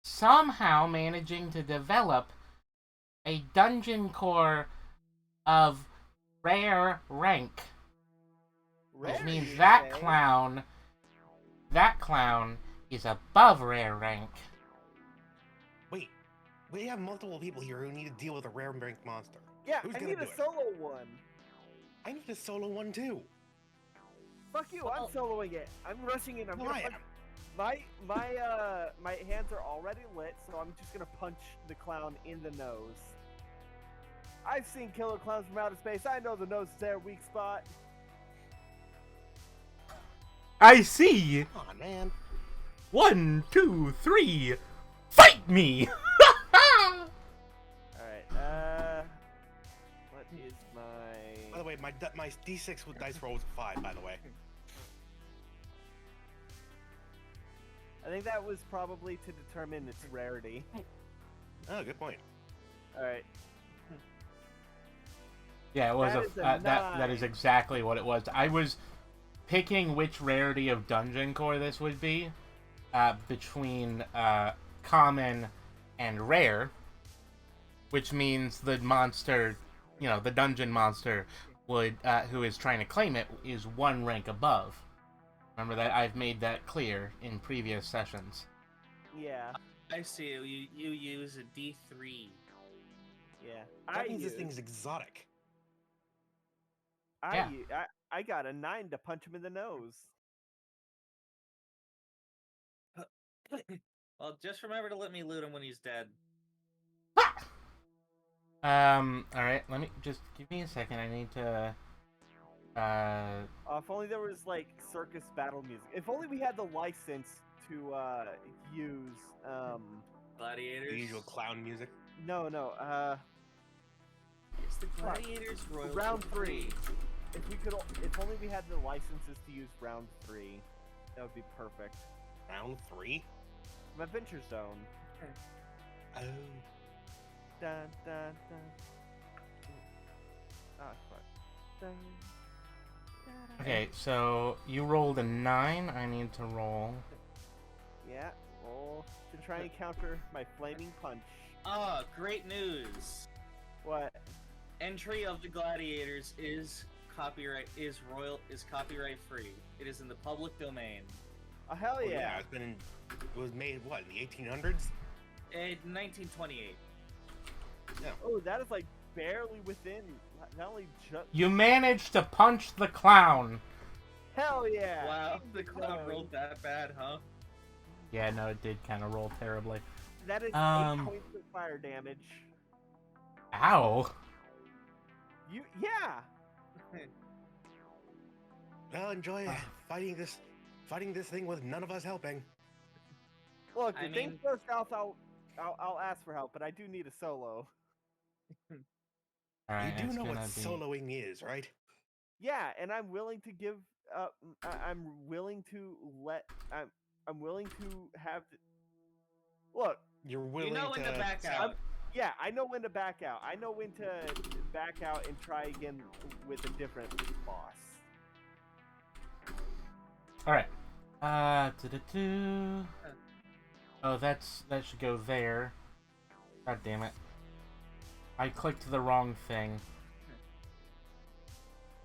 somehow managing to develop a dungeon core of rare rank. Which rare, means you that say? clown is above rare rank. Wait, we have multiple people here who need to deal with a rare rank monster. Yeah, Who's I gonna need do a it? solo one. I need a solo one too. Fuck you, Well- I'm soloing it. I'm rushing in. I'm No, gonna I punch. am. My hands are already lit, so I'm just gonna punch the clown in the nose. I've seen killer clowns from outer space. I know the nose is their weak spot. I see! Come on, man. 1, 2, 3, fight me! Alright, what is my... By the way, my D6 with dice roll was a 5, by the way. I think that was probably to determine its rarity. Oh, good point. Alright. Yeah, it was That is a that is 9. exactly what it was. I was picking which rarity of dungeon core this would be between common and rare, which means the monster, you know, the dungeon monster would who is trying to claim it is one rank above. Remember that I've made that clear in previous sessions. Yeah, I see. You use a D3. yeah. That means this thing's exotic. Yeah. I got a 9 to punch him in the nose. Well, just remember to let me loot him when he's dead. Alright, let me just give me a second. I need to If only there was like circus battle music. If only we had the license to use Gladiators. The usual clown music. no It's the Gladiators Royal. round 3. If only we had the licenses to use round 3, that would be perfect. Round 3? From Adventure Zone. Oh. Dun dun dun. Ah, fuck. Dun, dun, dun. Okay, so you rolled a 9. I need to roll. Yeah, roll to try and counter my flaming punch. Ah, great news. What? Entry of the Gladiators is copyright free. It is in the public domain. Oh hell Oh, yeah! it was made, what, in the 1800s? In 1928. Oh, that is like barely within. Not only just. You managed to punch the clown. Hell yeah! Wow, the In clown nose. rolled that bad, huh? Yeah, no, it did kind of roll terribly. That is 8 points of fire damage. Ow. Yeah. Well, enjoy fighting this thing with none of us helping. Look, I if things mean- go south, I'll ask for help, but I do need a solo. Alright, You do it's know what gonna be... soloing is, right? Yeah, and I'm willing to give. I'm willing to let. I'm willing to have. You're willing You know when to back I'm- out. Yeah, I know when to back out. I know when to back out and try again with a different boss. Alright. Do-do-do. Oh, that should go there. God damn it. I clicked the wrong thing.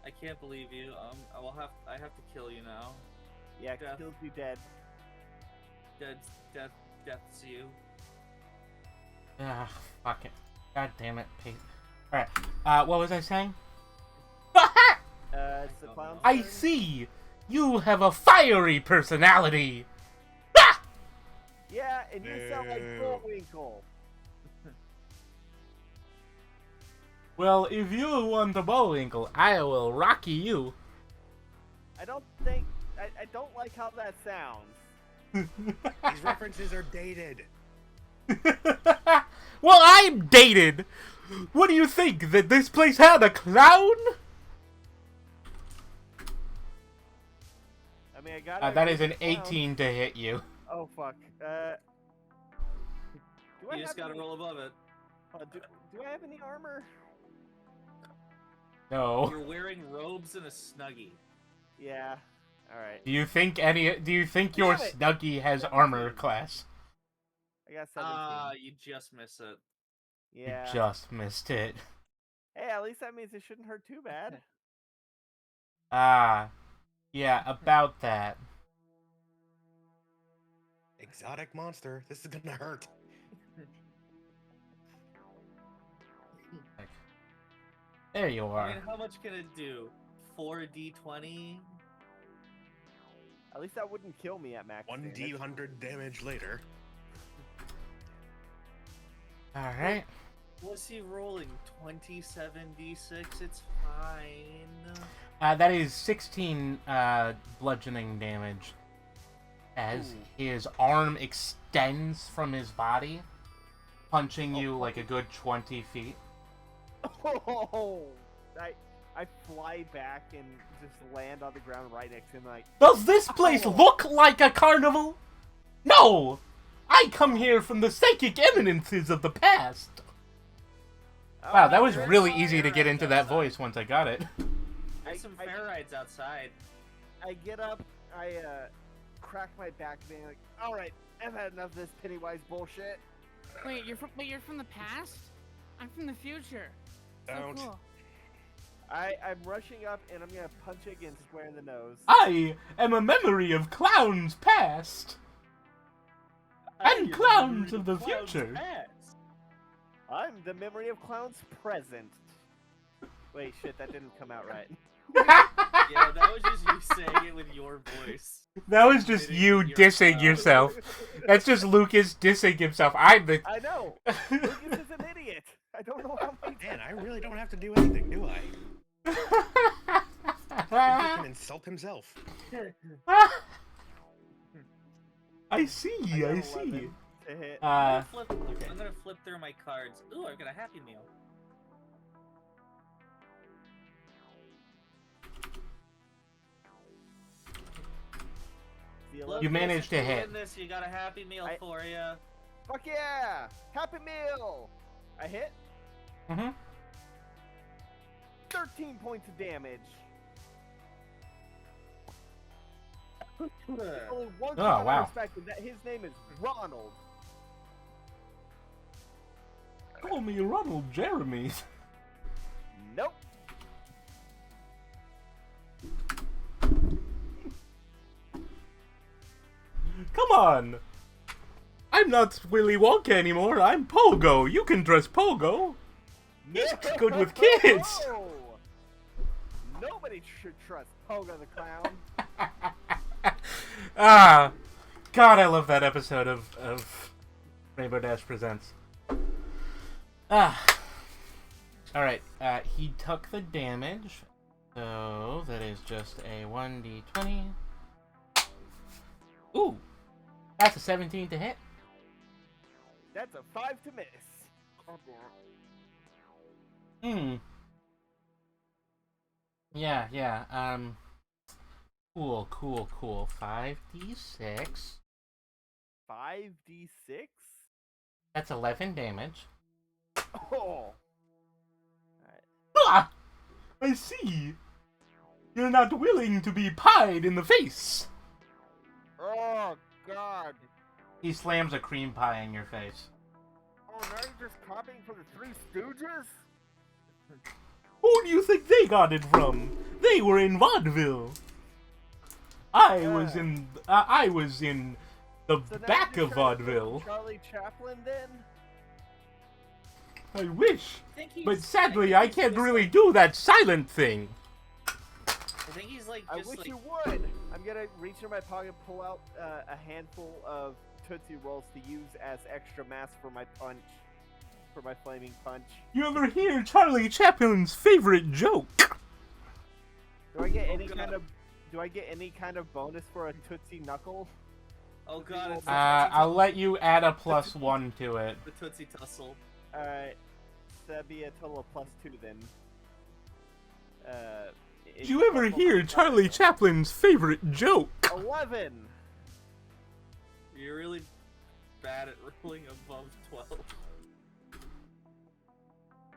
I can't believe you. I have to kill you now. Yeah, Death. kills you dead. Death's you. Ah, fuck it. God damn it. Alright, what was I saying? It's the clown's I turn. see! You have a fiery personality! Yeah, and you sound like No. Bullwinkle. Well, if you want a Bullwinkle, I will rocky you. I don't like how that sounds. These references are dated. Well, I'm dated! What do you think, that this place had a clown? I mean, I got That is an 18 to hit you. Oh fuck. Do I You just have gotta any, roll above it. do I have any armor? No. You're wearing robes and a snuggie. Yeah. All right. Do you think your Damn it. Snuggie has armor class? I got 17. You just miss it. Yeah. You just missed it. Hey, at least that means it shouldn't hurt too bad. Ah. Yeah, about that. Exotic monster. This is gonna hurt. There you I are. mean, how much can it do? 4d20? At least that wouldn't kill me at max. 1d damage. 100 damage later. Alright. Was he rolling 27d6? It's fine. That is 16 bludgeoning damage. As Ooh. his arm extends from his body, punching you like a good 20 feet. Oh, I fly back and just land on the ground right next to him, like. Does this place look like a carnival? No! I come here from the psychic eminences of the past. Oh, Wow, that was there really are easy to get fair into rides that outside. voice once I got it. There's some fair rides outside. I get up, I crack my back, being like, "All right, I've had enough of this Pennywise bullshit." Wait, you're from the past? I'm from the future. So Don't. cool. I'm rushing up and I'm gonna punch it again square in the nose. I am a memory of clowns past. And clowns of the future. I'm the memory of clowns present. Wait, shit, that didn't come out right. Yeah, that was just you saying it with your voice. That was just you dissing yourself. That's just Lucas dissing himself. I'm the... I know. Lucas is an idiot. I don't know how many. Man, I really don't have to do anything, do I? He can insult himself. I see, I I got see. 11 to hit. I'm gonna flip through my cards. Ooh, I've got a Happy Meal. The Look, 11 You Chris, managed if to you hit. win this, you got a Happy Meal for you. Fuck yeah! Happy Meal! I hit Mm-hmm. 13 points of damage. There's only one Oh, clown I wow. respect, and that his name is Ronald. Call me Ronald Jeremy. Nope. Come on. I'm not Willy Wonka anymore. I'm Pogo. You can dress Pogo. He's good with kids. No! Nobody should trust Pogo the Clown. Ah, God, I love that episode of Rainbow Dash Presents. Ah. Alright, he took the damage, so that is just a 1d20. Ooh, that's a 17 to hit. That's a 5 to miss. God damn it. Yeah, cool. 5d6. 5d6? That's 11 damage. Oh! Ah! I see. You're not willing to be pied in the face. God. He slams a cream pie in your face. Oh, now you're just copying from the Three Stooges? Who do you think they got it from? They were in vaudeville. I was in the So now back you're of trying to do vaudeville. Charlie Chaplin, then? I wish, I think he's, but I sadly think I he's can't just, really like- do that silent thing. I think he's like I just wish like you would. I'm gonna reach in my pocket, pull out a handful of Tootsie Rolls to use as extra mass for my punch. For my flaming punch. You ever hear Charlie Chaplin's favorite joke? Do I get Oh, any God. kind of? Do I get any kind of bonus for a Tootsie Knuckle? oh god, it's the I'll let you add a +1 to it. the Tootsie Tussle. Alright. So that'd be a total of +2 then. Did you ever hear Charlie Chaplin's favorite joke? 11! You're really bad at rolling above 12.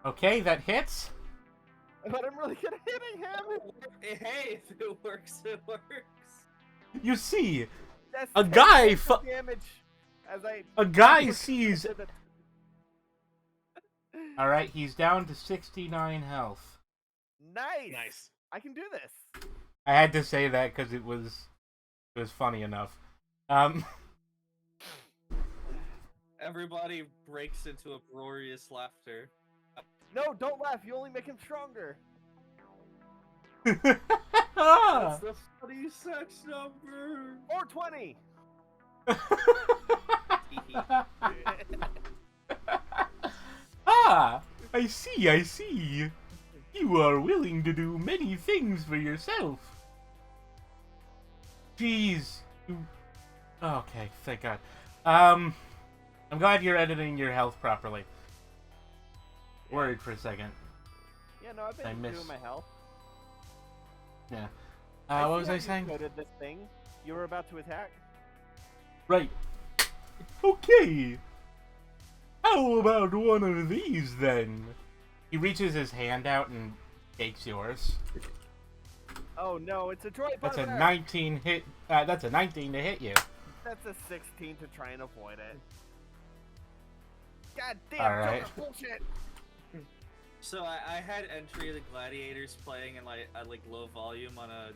Okay, that hits. But I'm really good at hitting him! Hey, if it works, it works. You see, That's A 10 guy points of damage as I... a guy sees. Alright, he's down to 69 health. Nice! Nice. I can do this! I had to say that because it was funny enough. Everybody breaks into uproarious laughter. No, don't laugh, you only make him stronger! That's the funny sex number. 420! Ah, I see. You are willing to do many things for yourself. Jeez. Okay, thank God. I'm glad you're editing your health properly. Worried for a second. Yeah, no, I've I been miss- doing my health. Yeah. I What see was how I you saying? coded this thing. You were about to attack? Right. Okay. How about one of these then? He reaches his hand out and takes yours. Oh no, it's a droid That's a butterbear! 19 hit. That's a 19 to hit you. That's a 16 to try and avoid it. God damn, Alright. Joker, bullshit! So I had Entry of the Gladiators playing in like at like low volume on a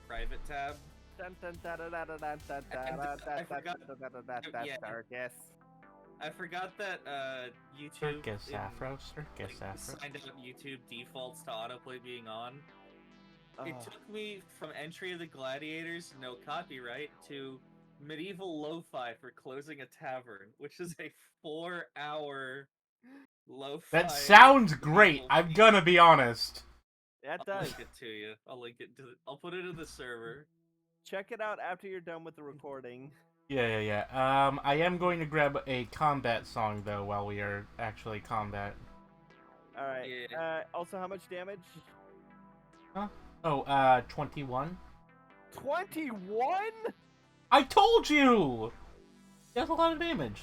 private tab. Dun dun da da da da da da da da I forgot- yeah. circus. I forgot that YouTube Circus in, Afro, Circus like, Afro. signed up YouTube defaults to autoplay being on. It Oh. took me from Entry of the Gladiators, no copyright, to Medieval Lo-Fi for Closing a Tavern, which is a 4-hour lo-fi. That sounds great. medieval I'm theme. gonna be honest. That I'll does. link it to you. I'll link it to. I'll put it in the server. Check it out after you're done with the recording. Yeah. I am going to grab a combat song though while we are actually combat. Alright. Yeah. Also, how much damage? Oh, 21. 21? I told you. That's a lot of damage.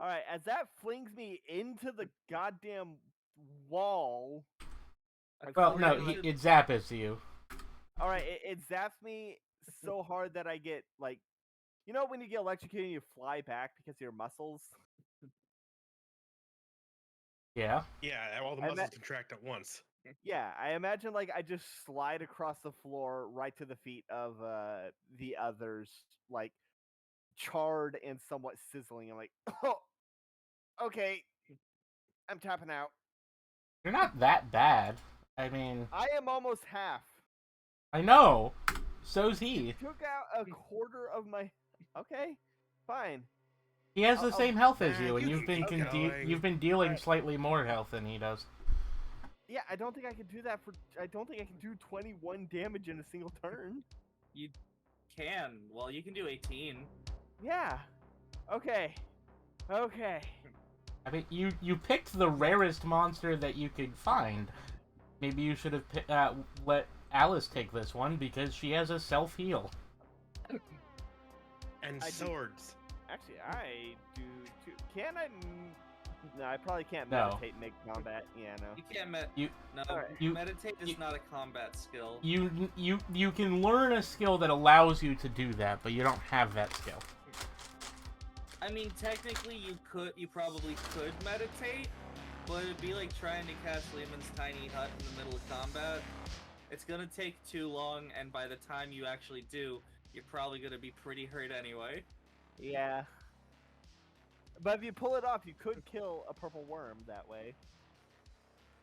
Alright, as that flings me into the goddamn wall. Well, no, According to- it zappes you. Alright, it zaps me so hard that I get, like... You know when you get electrocuted and you fly back because of your muscles? Yeah. Yeah, all the I muscles bet- contract at once. Yeah, I imagine, like, I just slide across the floor right to the feet of the others, like, charred and somewhat sizzling. I'm like, oh, okay, I'm tapping out. You're not that bad. I mean, I am almost half. I know. So's he. Took out a quarter of my. Okay, fine. He has the I'll- same health as Man, you, and you you've been keep going. you've been dealing Alright. slightly more health than he does. Yeah, I don't think I can do that for. I don't think I can do 21 damage in a single turn. You can. Well, you can do 18. Yeah. Okay. Okay. I mean, you picked the rarest monster that you could find. Maybe you should have let Alice take this one because she has a self heal. And I do- swords. Actually, I do too. Can I? No, I probably can't No. meditate mid-combat. Yeah, no. You can't no, Alright. meditate is not a combat skill. You can learn a skill that allows you to do that, but you don't have that skill. I mean, technically, you probably could meditate, but it'd be like trying to cast Lehman's Tiny Hut in the middle of combat. It's gonna take too long, and by the time you actually do, you're probably gonna be pretty hurt anyway. Yeah. But if you pull it off, you could kill a purple worm that way.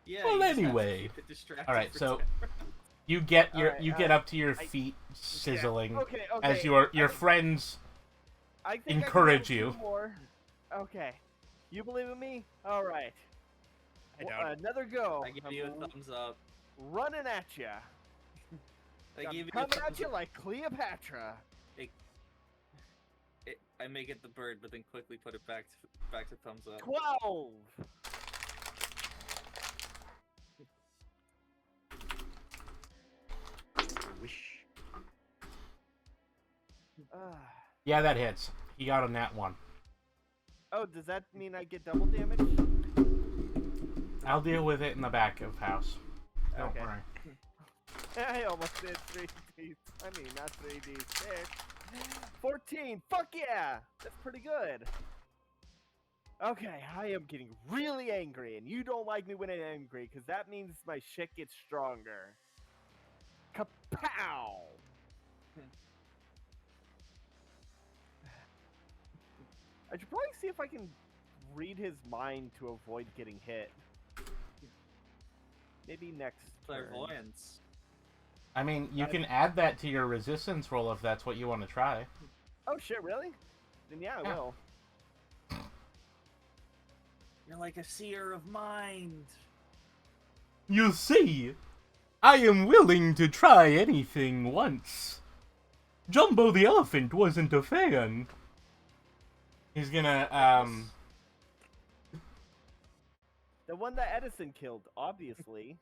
Yeah. Well, you just have to anyway. keep it distracted All right, for so 10 you get Alright, get up to your I- feet sizzling Okay. as your I- friends I think I can encourage go you. 2 more. Okay. You believe in me? All right. I don't. Another go. I give you a thumbs up. Running at ya. I give you a Coming at thumbs you up. like Cleopatra. I make it the bird, but then quickly put it back to thumbs up. 12. Wish. Yeah, that hits. He got a nat 1. Oh, does that mean I get double damage? I'll deal with it in the back of house. Don't Okay. worry. I almost did 3D. I mean, not 3D6. 14. Fuck yeah! That's pretty good. Okay, I am getting really angry, and you don't like me when I'm angry, because that means my shit gets stronger. Kapow! I should probably see if I can read his mind to avoid getting hit. Maybe next turn. Clairvoyance. I mean, you can add that to your resistance roll if that's what you want to try. Oh shit, really? Then yeah, I Yeah. will. You're like a seer of mind. You see, I am willing to try anything once. Jumbo the elephant wasn't a fan. He's gonna, The one that Edison killed, obviously.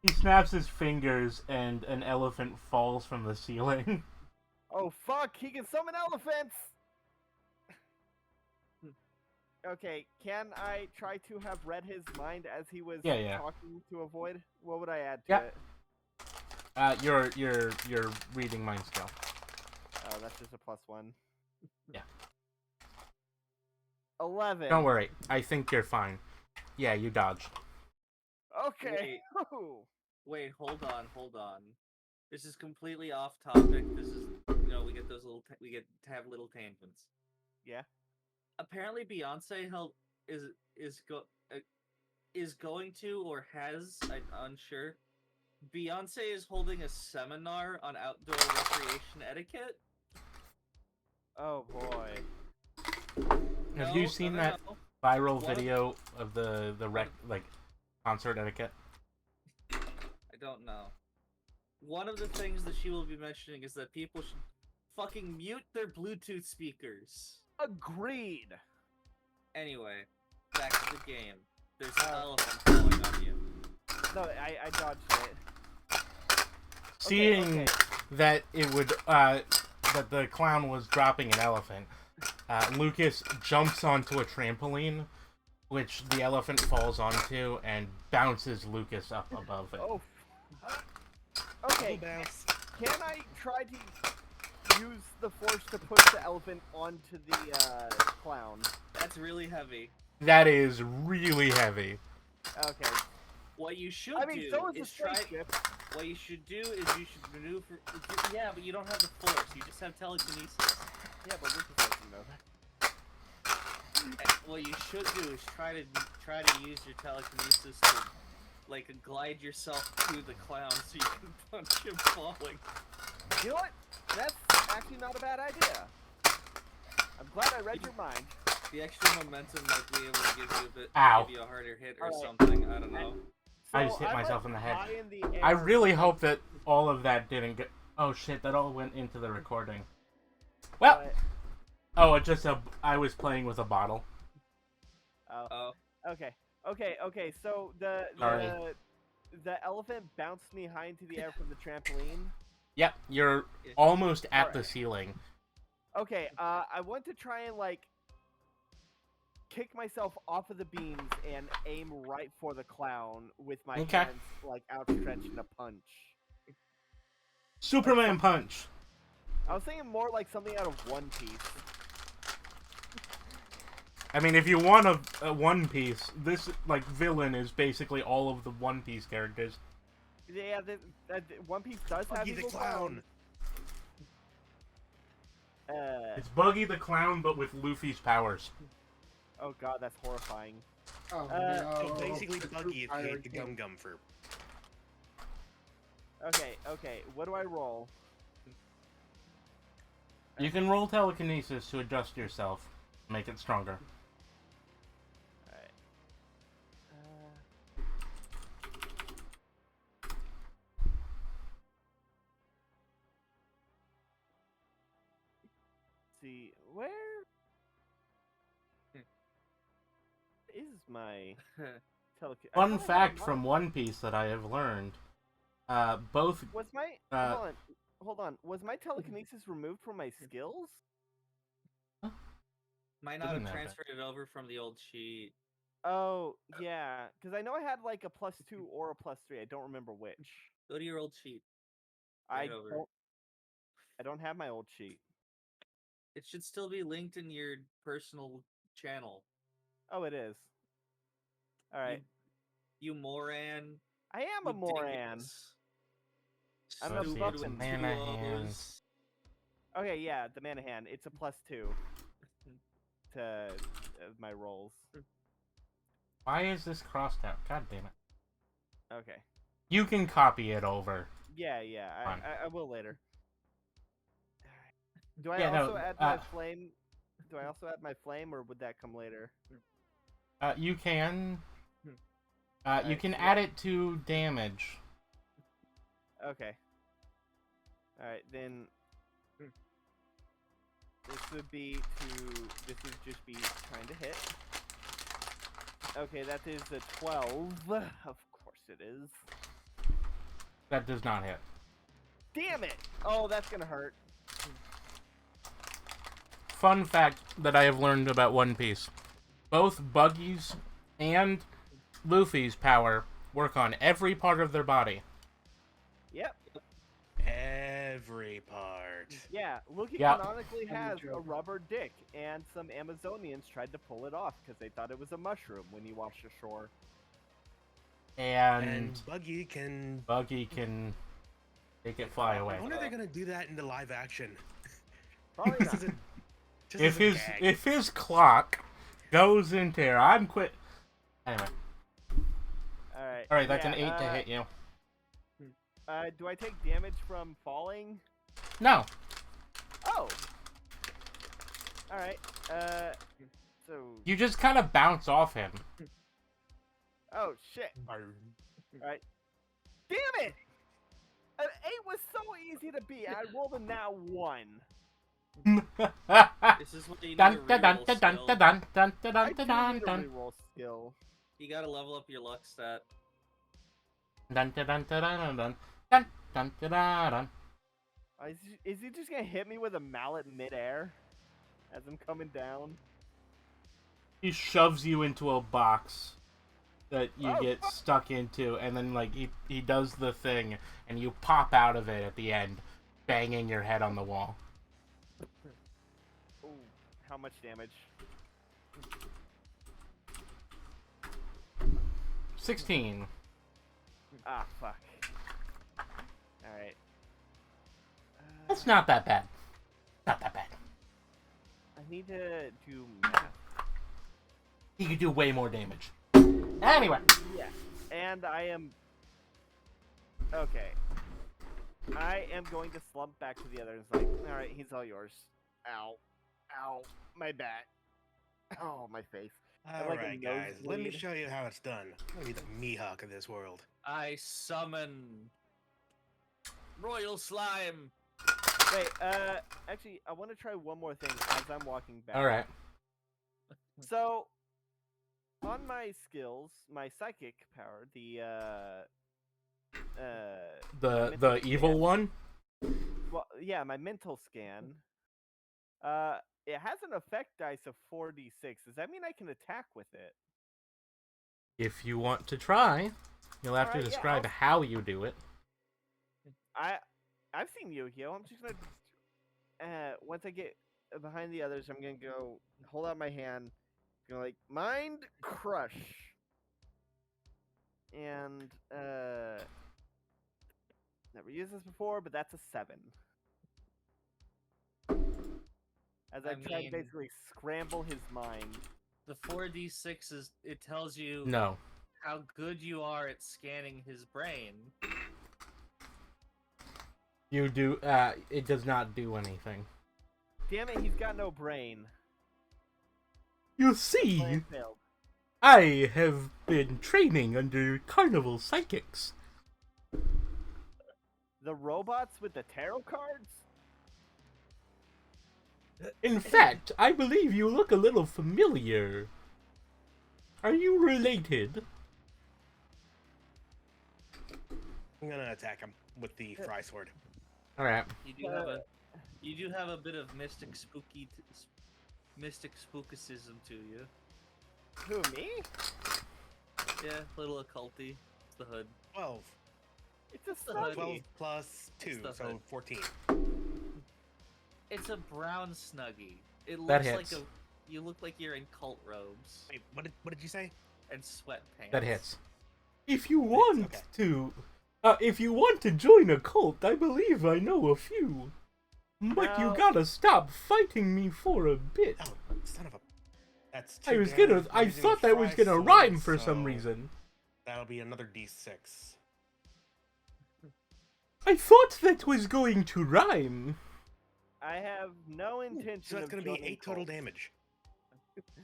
he snaps his fingers and an elephant falls from the ceiling. Oh fuck, he can summon elephants! Okay, can I try to have read his mind as he was Yeah. talking to avoid? What would I add to Yep. it? Your reading mind skill. Oh, that's just a +1. Yeah. 11. Don't worry, I think you're fine. Yeah, you dodged. Okay. Wait, hold on. This is completely off topic. This is, we get those we get to have little tangents. Yeah. Apparently, Beyonce is going to or has, I'm unsure. Beyonce is holding a seminar on outdoor recreation etiquette. Oh boy. Have you seen that no. viral What? video of the concert etiquette? I don't know. One of the things that she will be mentioning is that people should fucking mute their Bluetooth speakers. Agreed. Anyway, back to the game. There's an elephant falling on you. No, I dodged it. Seeing okay. that it would that the clown was dropping an elephant, Lucas jumps onto a trampoline, which the elephant falls onto and bounces Lucas up above it. Oh. Okay. Bounce. Can I try to use the force to push the elephant onto the clown? That's really heavy. That is really heavy. Okay. What you should I mean, do so is the is try. spaceship. What you should do is you should maneuver. Yeah, but you don't have the force. You just have telekinesis. Yeah, but Lucas doesn't know that. And what you should do is try to use your telekinesis to glide yourself to the clown so you can punch him falling. You know what? That's actually not a bad idea. I'm glad I read your mind. The extra momentum might be able to give Ow. you a harder hit or Alright. something. I don't know. I just hit I'm myself up in the head. high in the I air. really hope that all of that didn't get. Oh shit! That all went into the recording. Well, But- it just I was playing with a bottle. Oh, Okay. So Sorry. the elephant bounced me high into the air from the trampoline. Yep, you're almost at the ceiling. Okay. I want to try and kick myself off of the beams and aim right for the clown with my Okay. hands like outstretched in a punch. Superman punch. I was thinking more like something out of One Piece. I mean, if you want a One Piece, this like villain is basically all of the One Piece characters. Yeah, One Piece does have Buggy the evil clown. It's Buggy the Clown, but with Luffy's powers. Oh god, that's horrifying. Oh, So no. basically, It's Buggy if Fire you ate the King. Gum Gum fruit. Okay, what do I roll? You can roll telekinesis to adjust yourself, make it stronger. Alright. See, where is my telekinesis? Fun fact from One Piece that I have learned: both Was my Uh, hold on. Was my telekinesis removed from my skills? Might not Doesn't have matter. transferred it over from the old sheet. Oh yeah, because I know I had like a +2 or a +3. I don't remember which. Go to your old sheet. I Right over. don't. I don't have my old sheet. It should still be linked in your personal channel. Oh, it is. All right. You moran. I am a you Moran. dingus. I'm a Stupid Buffin. with Man two of hand. O's. Okay, yeah, the man of hand. It's a +2 to my rolls. Why is this crossed out? God damn it! Okay. You can copy it over. Yeah, Fine. I will later. Do I Yeah, no, also add my flame? Do I also add my flame, or would that come later? You can. You Alright, can so add it to damage. Okay. All right, then. This would just be trying to hit. Okay, that is a 12. Of course it is. That does not hit. Damn it! Oh, that's gonna hurt. Fun fact that I have learned about One Piece: both Buggy's and Luffy's power work on every part of their body. Yep. Every part. Yeah, Luffy Yep. canonically I'm has a joking. rubber dick, and some Amazonians tried to pull it off because they thought it was a mushroom when he washed ashore. And Buggy can. Buggy can make it fly I away. wonder if they're gonna do that into live action. Probably Just not. as a- just as a gag. If his clock goes into here, I'm quit. Anyway, All all right, that's yeah, an 8 to hit you. Do I take damage from falling? No, Oh. All right. So. you just kind of bounce off him. Oh shit! All right. Damn it! An 8 was so easy to beat. I rolled a now 1. This is what you need Dun to dun dun reroll dun skill. dun dun dun I dun do dun need a dun reroll skill. You gotta level up your luck stat. dun dun dun dun dun dun dun dun dun dun. Is he just gonna hit me with a mallet midair as I'm coming down? He shoves you into a box that you get stuck into, and then like he does the thing, and you pop out of it at the end, banging your head on the wall. Ooh, how much damage? 16. Ah, fuck. Alright. That's not that bad. Not that bad. I need to do math. He could do way more damage. Anyway. Yeah. And I am... Okay. I am going to slump back to the others like, alright, he's all yours. Ow. Ow. My back. Oh, my face. Alright, like a guys, let me nosebleed. show you how it's done. Let me be the Mihawk of this world. I summon Royal Slime. Wait, actually, I want to try one more thing as I'm walking back. Alright. So, on my skills, my psychic power, The evil one? well, yeah, my mental scan, It has an effect dice of 4d6. Does that mean I can attack with it? If you want to try, you'll have to Alright, yeah, describe how you do it. I've seen Yu-Gi-Oh! I'm just gonna once I get behind the others, I'm gonna go hold out my hand, go like Mind Crush, and never used this before, but that's a 7. As I try to mean- basically scramble his mind. The 4d6 is it tells you No. how good you are at scanning his brain. You do, it does not do anything. Damn it, he's got no brain. You see, Plan failed. I have been training under carnival psychics. The robots with the tarot cards? In fact, I believe you look a little familiar. Are you related? I'm gonna attack him with the fry sword. Alright. You do have a bit of mystic spookicism to you. Who, me? Yeah, little occulty. It's the hood. 12. It's a the hood. 12 snuggie. plus 2, the so hood. 14. It's a brown snuggie. It looks That like hits. you look like you're in cult robes Wait, what did you say? and sweatpants. That hits. If you want okay. to, if you want to join a cult, I believe I know a few. But you No. gotta stop fighting me for a bit. Oh, son of a... That's I 2 was damage. gonna, I Using thought the that was fry gonna sword, rhyme for some so reason. That'll be another d6. I thought that was going to rhyme. I have no intention So that's of gonna be joining 8 total cults. damage.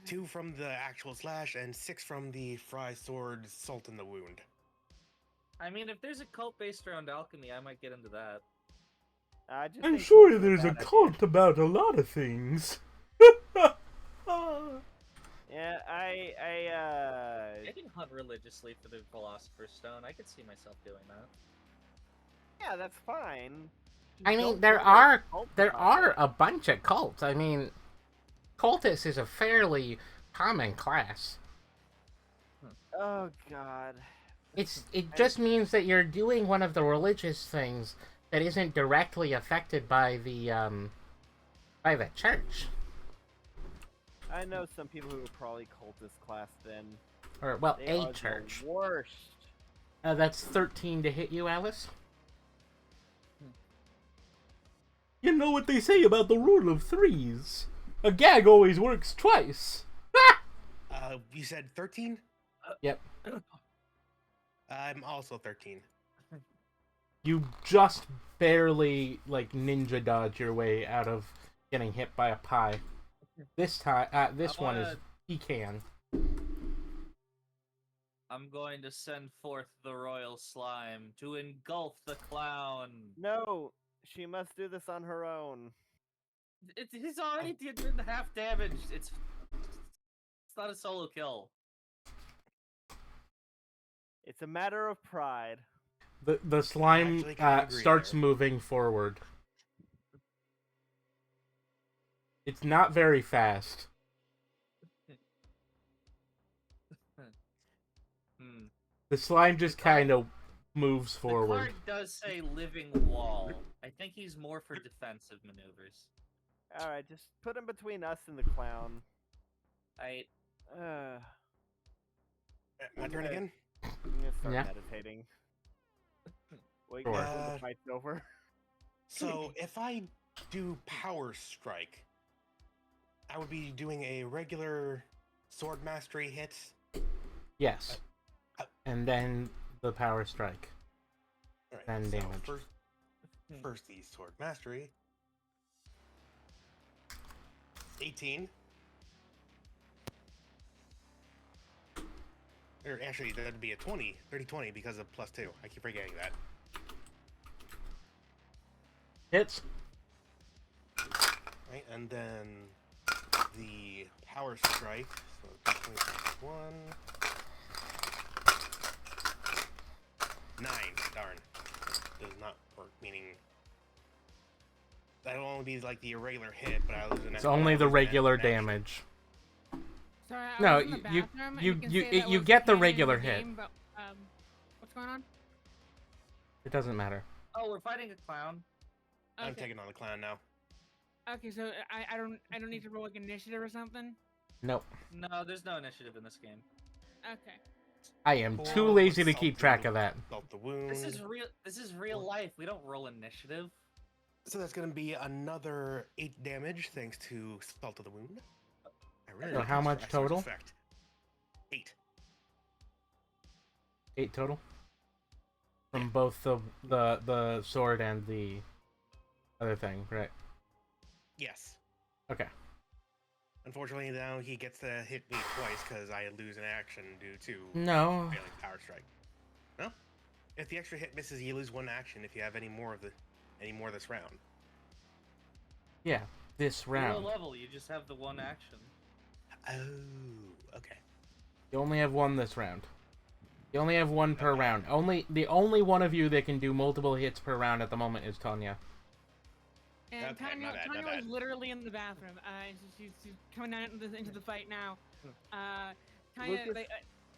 2 from the actual slash, and 6 from the fry sword salt in the wound. I mean, if there's a cult based around alchemy, I might get into that. I just I'm think sure cults are there's a bad idea. cult about a lot of things. Yeah, I can hunt religiously for the Philosopher's Stone. I could see myself doing that. yeah, that's fine. I Just mean, don't there join a are cult there about are it. a bunch of cults. I mean, cultists is a fairly common class. Oh God. It just means that you're doing one of the religious things that isn't directly affected by the church. I know some people who are probably cultist class then. Or well, They are a church. the worst. That's 13 to hit you, Alice. You know what they say about the rule of threes. A gag always works twice. You said 13? Yep. I'm also 13. You just barely, like, ninja dodge your way out of getting hit by a pie. This time, this one is pecan. I'm going to send forth the royal slime to engulf the clown. No, she must do this on her own. He's already did half damage. It's not a solo kill. It's a matter of pride. The slime Actually, can agree starts there. moving forward. It's not very fast. Hmm. The slime just kind of moves The forward. card does say living wall. I think he's more for defensive maneuvers. All right, just put him between us and the clown. I My turn again? I'm gonna start Yeah. meditating. Wait Sure. until the fight's over. So, if I do Power Strike, I would be doing a regular Sword Mastery hit. Yes. And then the power strike. Alright, And so damage. First the Sword Mastery. 18. Or actually, that'd be a 20. 30-20 because of +2. I keep forgetting that. Hits. Right, and then the Power Strike. So 1. 9. Darn. Does not work, meaning that'll only be like the irregular hit, but I lose an. It's only the regular damage. Sorry, I No, was in the bathroom, and you can you say that you was get the canon in regular the hit. game, but, what's going on? It doesn't matter. Oh, we're fighting a clown. I'm Okay. taking on the clown now. Okay, so I don't need to roll like initiative or something. Nope. No, there's no initiative in this game. Okay. I am too Or lazy to salt keep to track the- of that. Salt the wound. This is real. This is real life. We don't roll initiative. So that's gonna be another 8 damage thanks to salt of the wound. I really So like how this much dry source total? Effect. 8. 8 total. From both the sword and the other thing, right? Yes. Okay. Unfortunately, now he gets to hit me twice because I lose an action due to No. failing power strike. No. If the extra hit misses, you lose 1 action. If you have any more this round. Yeah, this Real round. level. You just have the one action. Oh, okay. You only have one this round. You only have one per round. The only one of you that can do multiple hits per round at the moment is Tanya. And Okay, my Tanya, bad, my Tanya was bad. literally in the bathroom. She's coming down into the fight now. Tanya,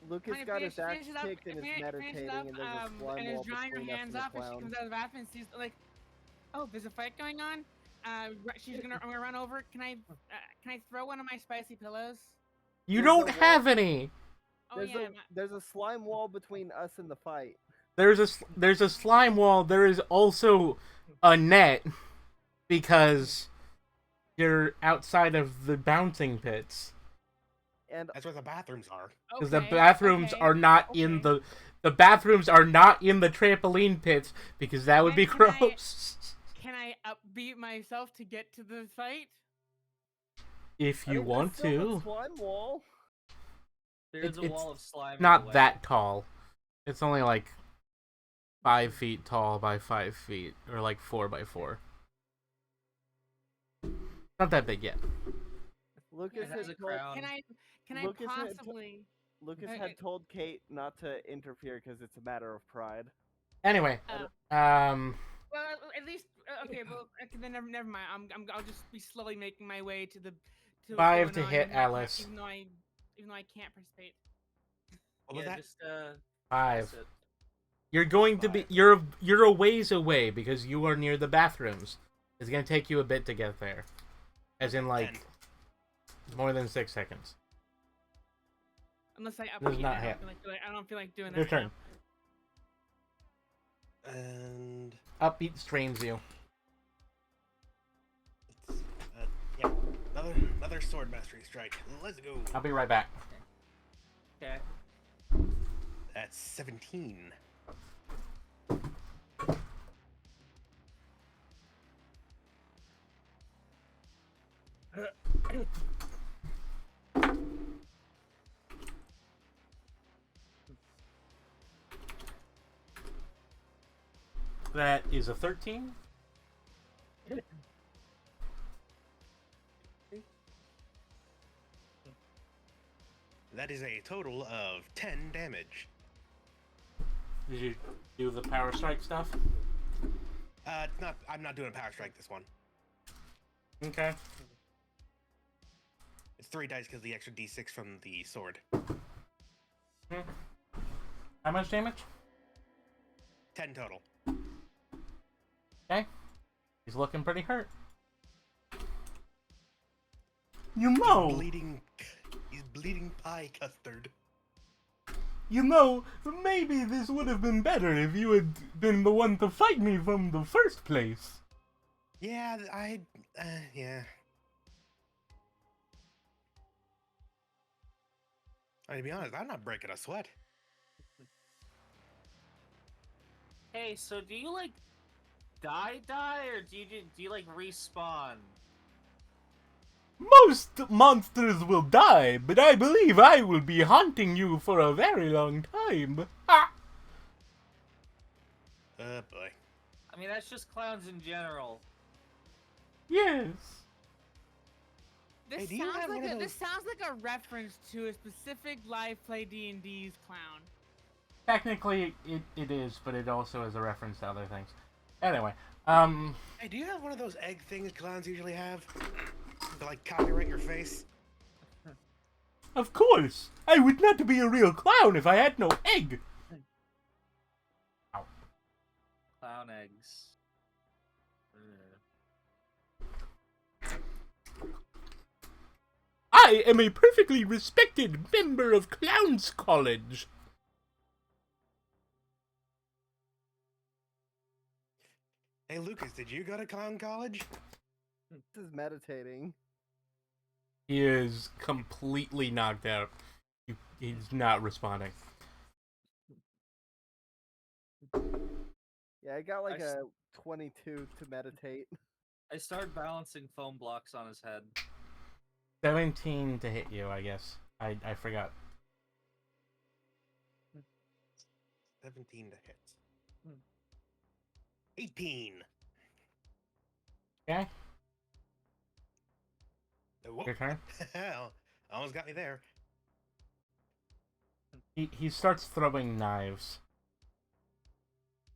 Lucas Tanya got his ass finishes up, kicked and is finishes meditating, up, and there's a slime and wall is drying her between us hands and the off, and she clown. comes out of the bathroom and sees like, oh, there's a fight going on. I'm gonna run over. Can I throw one of my spicy pillows? You There's don't no have any. Oh yeah. There's a slime wall between us and the fight. There's a slime wall. There is also a net because you're outside of the bouncing pits. And That's where the bathrooms are. Because the bathrooms are not in the bathrooms are not in the trampoline pits because that would be Then can I- gross. Can I upbeat myself to get to the fight? If I you think want there's still to. a slime wall. There's a It's wall of slime. in the Not way. that tall. It's only like 5 feet tall by 5 feet, or like 4 by 4. Not that big yet. Lucas It has had a told, crown. Can I Lucas had to- possibly? Lucas Okay. had told Kate not to interfere because it's a matter of pride. Anyway, Well, at least okay. Well, okay, then never mind. I'll just be slowly making my way to the. To what's 5 to going on, hit even though I can't- Alice. Even though I can't participate. What was Yeah, that? just 5. that's it. You're going to be 5. you're a ways away because you are near the bathrooms. It's gonna take you a bit to get there, as in like 10. more than 6 seconds. Unless I Does upbeat, not I hit. don't feel like doing that. Your right turn. now. And Upbeat strains you. it's, yeah, another sword mastery strike. Let's go. I'll be right back. Okay. That's 17. That is a 13. That is a total of 10 damage. Did you do the power strike stuff? It's not. I'm not doing a power strike this one. Okay. It's 3 dice because the extra d6 from the sword. How much damage? 10 total. Okay. He's looking pretty hurt. You know, He's bleeding pie custard. Maybe this would have been better if you had been the one to fight me from the first place. Yeah, yeah. To be honest, I'm not breaking a sweat. Hey, so do you like die, or do you like respawn? Most monsters will die, but I believe I will be haunting you for a very long time. Ah! Oh boy. I mean, that's just clowns in general. Yes. Hey, This do you sounds have like one of this sounds like a reference to a specific live play D&D's clown. Technically, it is, but it also is a reference to other things. Anyway, Hey, do you have one of those egg things clowns usually have? To, like, copyright your face? Of course! I would not be a real clown if I had no egg! Ow. Clown eggs. I am a perfectly respected member of Clowns College! Hey, Lucas, did you go to clown college? This is meditating. He is completely knocked out. He's not responding. Yeah, I got like I s- a 22 to meditate. I start balancing foam blocks on his head. 17 to hit you, I guess. I forgot. 17 to hit. 18. Okay, Whoa. your turn. Almost got me there. He starts throwing knives.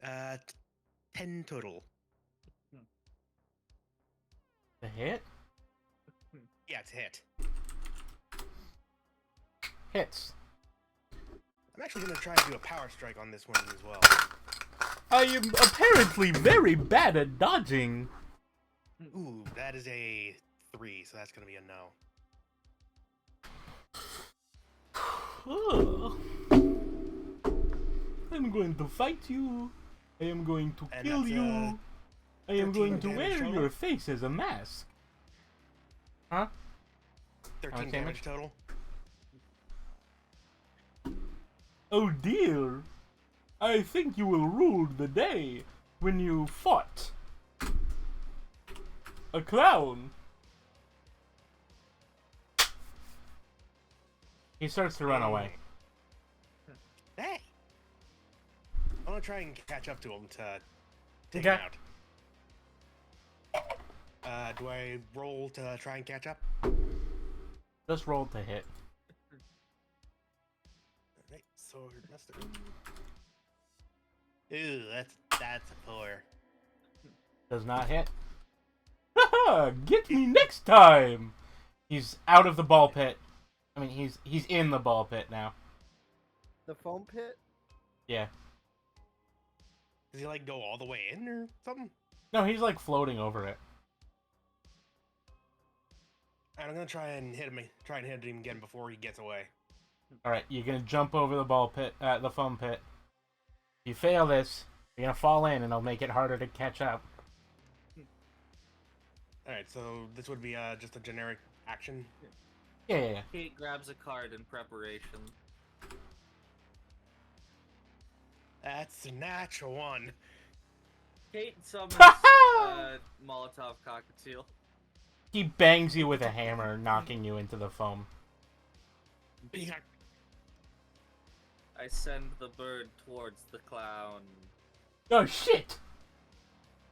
10 total. The hit? Yeah, it's a hit. Hits. I'm actually gonna try and do a power strike on this one as well. I am apparently very bad at dodging. Ooh, that is a 3, so that's gonna be a no. I'm going to fight you. I am going to And kill that's, you. I am 13 going to damage wear total? your face as a mask. Huh? 13 damage? damage total. Oh dear. I think you will rule the day when you fought a clown. He starts to run away. Hey! I'm gonna try and catch up to him to take him Okay. out. Do I roll to try and catch up? Just roll to hit. Alright, sword master. Ooh, that's a 4. Does not hit. Haha! Get me next time! He's out of the ball pit. I mean, he's in the ball pit now. The foam pit? Yeah. Does he like go all the way in or something? No, he's like floating over it. And I'm gonna try and hit him again before he gets away. Alright, you're gonna jump over the ball pit, the foam pit. If you fail this, you're gonna fall in and it'll make it harder to catch up. Alright, so this would be just a generic action. Yeah. Kate grabs a card in preparation. That's a natural 1. Kate summons Molotov Cockatiel. He bangs you with a hammer, knocking you into the foam. I send the bird towards the clown. Oh shit!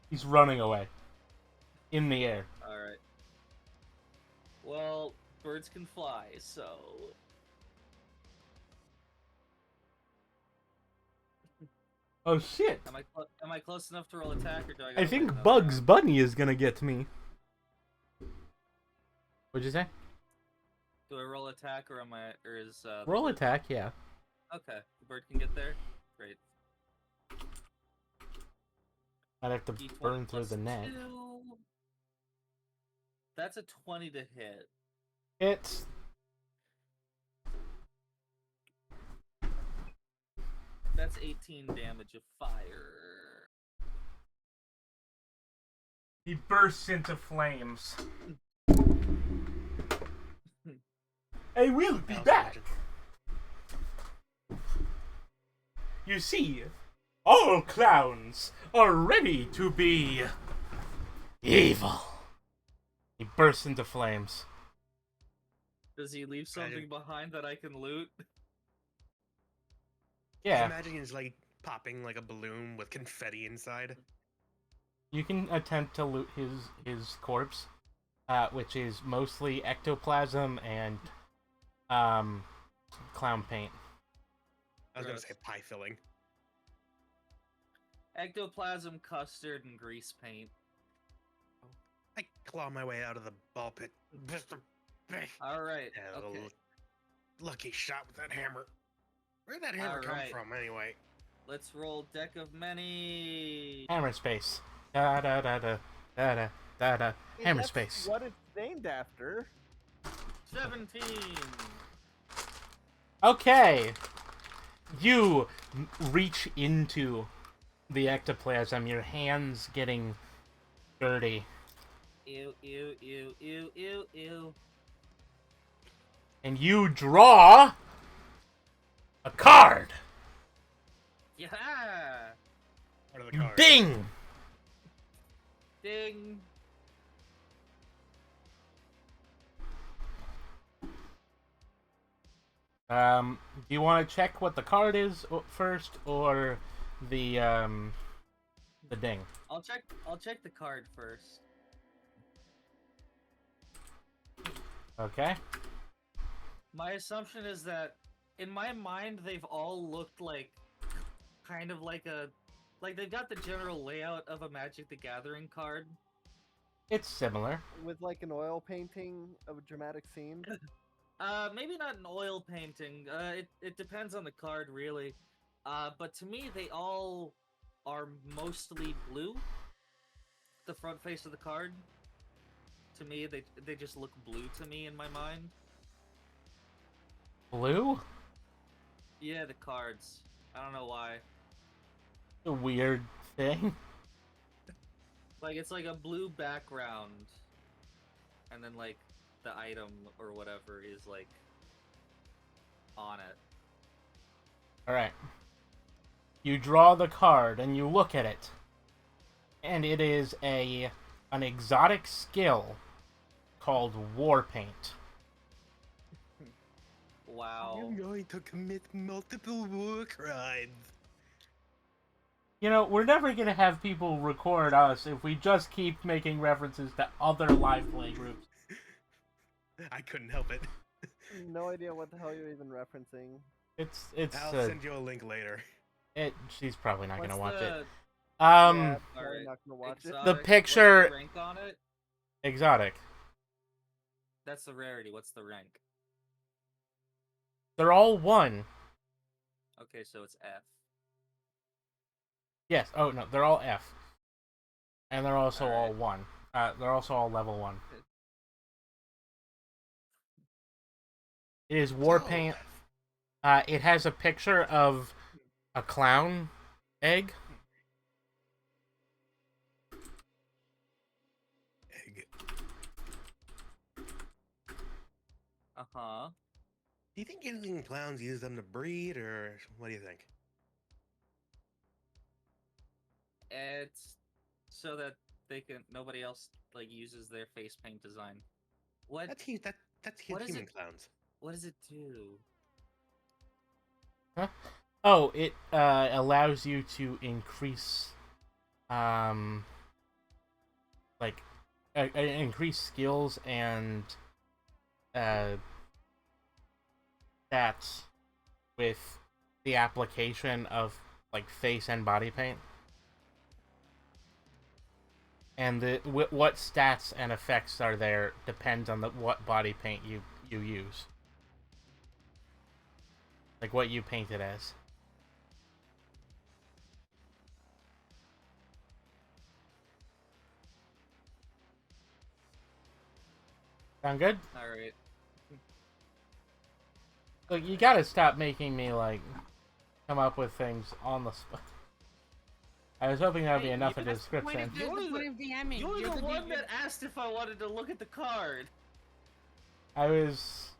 He's running away. In the air. Alright. Well, birds can fly, so... Oh shit! Am I close enough to roll attack, or do I? I gotta wait think another Bugs round? Bunny is gonna get me. What'd you say? Do I roll attack, or am I? Or is the Roll bird- attack, yeah. Okay, the bird can get there. Great. I'd have to D20 burn through plus the net. 2. That's a 20 to hit. It's That's 18 damage of fire. He bursts into flames. I will be I'll back. imagine. You see, all clowns are ready to be evil. He bursts into flames. Does he leave something behind that I can loot? I Yeah, imagine he's like popping like a balloon with confetti inside. you can attempt to loot his corpse, which is mostly ectoplasm and clown paint. I was gonna Gross. say pie filling. Ectoplasm, custard, and grease paint. I claw my way out of the ball pit. All right. Yeah, Okay. Lucky shot with that hammer. Where'd that hammer come Alright. from, anyway? Let's roll deck of many. Hammer space. Da da da da da da da da. Hey, Hammer that's space. What it's named after. 17. Okay. You reach into the ectoplasm, your hands getting dirty, Ew, ew, ew, ew, ew, ew. and you draw a card. Yeah. What are the cards? Ding! Ding. Do you want to check what the card is first, or the ding? I'll check the card first. Okay. My assumption is that in my mind they've all looked like kind of like they've got the general layout of a Magic the Gathering card. It's similar. With like an oil painting of a dramatic scene. Maybe not an oil painting. It depends on the card, really. But to me, they all are mostly blue. The front face of the card. To me, they just look blue to me in my mind. Blue? Yeah, the cards. I don't know why. A weird thing. Like, it's like a blue background. And then, like, the item or whatever is, like, on it. Alright. You draw the card and you look at it. And it is an exotic skill called War Paint. Wow. I'm going to commit multiple war crimes. You know, we're never going to have people record us if we just keep making references to other live play groups. I couldn't help it. No idea what the hell you're even referencing. It's I'll send you a link later. she's probably not going to watch it. Yeah, probably Alright. not gonna watch it. Exotic. The What's picture- the rank on it? Exotic. That's the rarity. What's the rank? They're all 1. Okay, so it's F. Yes. Oh, no, they're all F. And they're also all Alright. 1. They're also all level 1. It is War So- Paint. It has a picture of a clown egg. Egg. Uh-huh. Do you think anything clowns use them to breed, or what do you think? It's so that nobody else, like, uses their face paint design. What That's What is human it? clowns. What does it do? Oh, it allows you to increase, increase skills and stats with the application of like face and body paint. And what stats and effects are there depends on what body paint you use. Like what you paint it as. Sound good? Alright. Look, you gotta stop making me, like, come up with things on the spot. I was hoping that would be Hey, enough of a that's the point description. of- that's the point of DMing. You're You have the to be one good- that asked if I wanted to look at the card. I was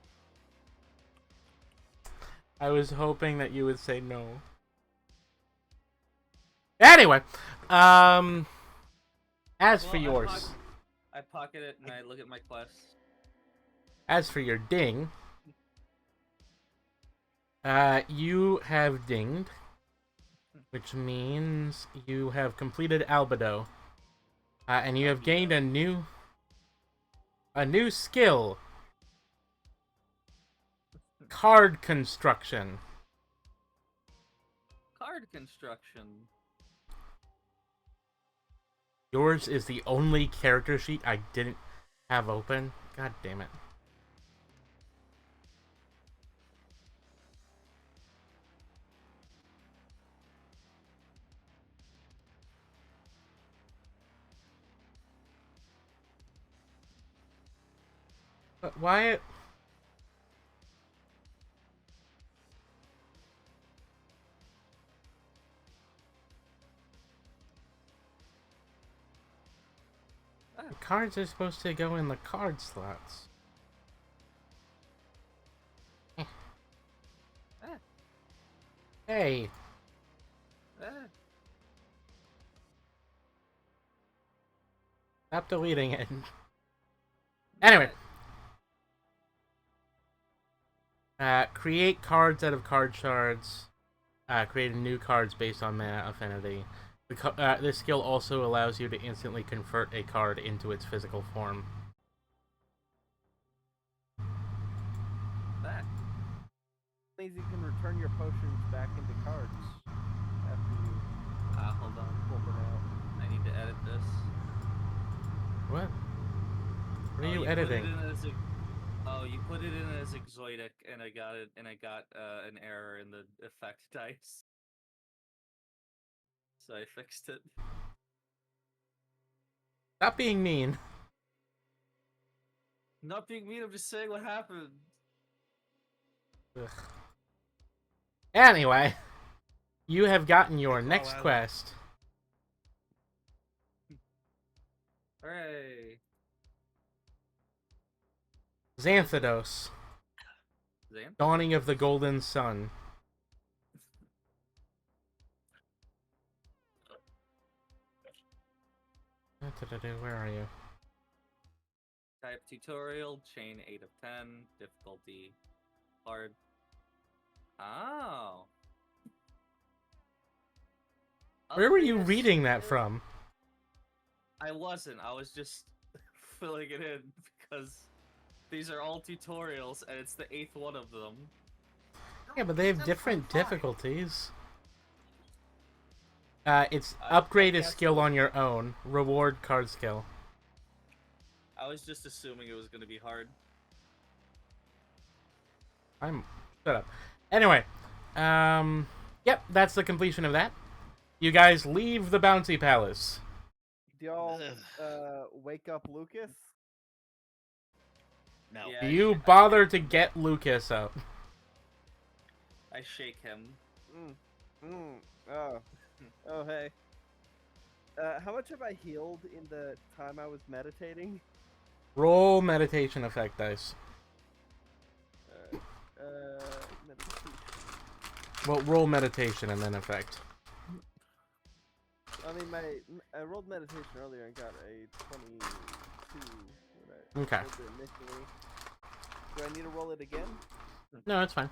hoping that you would say no. Anyway, as for Well, yours, I pocket it and I look at my quests. as for your ding, you have dinged, which means you have completed albedo, and you have gained a new skill. Card construction. Card construction. Yours is the only character sheet I didn't have open. God damn it. But Wyatt... The cards are supposed to go in the card slots. Hey, stop deleting it. Anyway. Create cards out of card shards. Create new cards based on mana affinity. This skill also allows you to instantly convert a card into its physical form. That. Means you can return your potions back into cards after you Hold on. pull them out. I need to edit this. What? What are Oh, you put it editing? in as oh, you put it in as exotic, and I got it, and I got an error in the effect dice. So I fixed it. Stop being mean. Not being mean, I'm just saying what happened. Ugh. Anyway, you have gotten your Hey, next Carlisle. quest. Hooray! Xanthidos, Zan? Dawning of the Golden Sun. Where are you? Type tutorial, chain 8 of 10, difficulty hard. Oh. Where were you Upgrade a reading that skill- from? I wasn't. I was just filling it in because these are all tutorials and it's the 8th one of them. Yeah, but they have Sounds different fine. difficulties. It's I upgrade a guess- skill on your own. Reward card skill. I was just assuming it was going to be hard. Shut up. Anyway, yep, that's the completion of that. You guys leave the bouncy palace. Do y'all Ugh. wake up Lucas? No. Yeah. Do you bother to get Lucas up? I shake him. Oh. Oh, hey. How much have I healed in the time I was meditating? Roll meditation effect dice. Meditation. Well, roll meditation and then effect. I mean, I rolled meditation earlier and got a 22. When I Okay. rolled it initially. Do I need to roll it again? No, it's fine.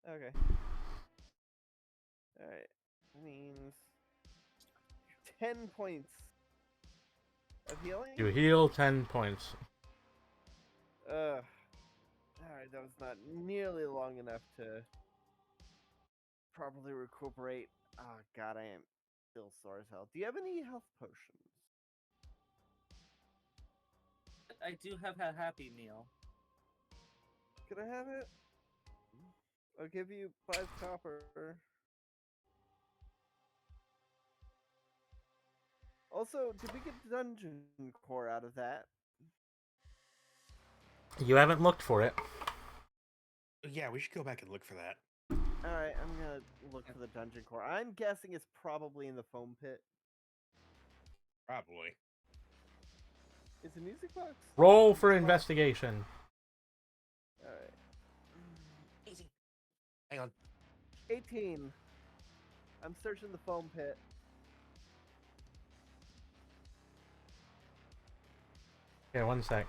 Okay. Alright. Means 10 points of healing? You heal 10 points. Alright, that was not nearly long enough to properly recuperate. Oh god, I am still sore as hell. Do you have any health potions? I do have a happy meal. Could I have it? I'll give you 5 copper. Also, did we get dungeon core out of that? You haven't looked for it. Yeah, we should go back and look for that. Alright, I'm gonna look for the dungeon core. I'm guessing it's probably in the foam pit. Probably. Is the music box? Roll for investigation. Alright. Easy. Hang on. 18. I'm searching the foam pit. Okay, one sec.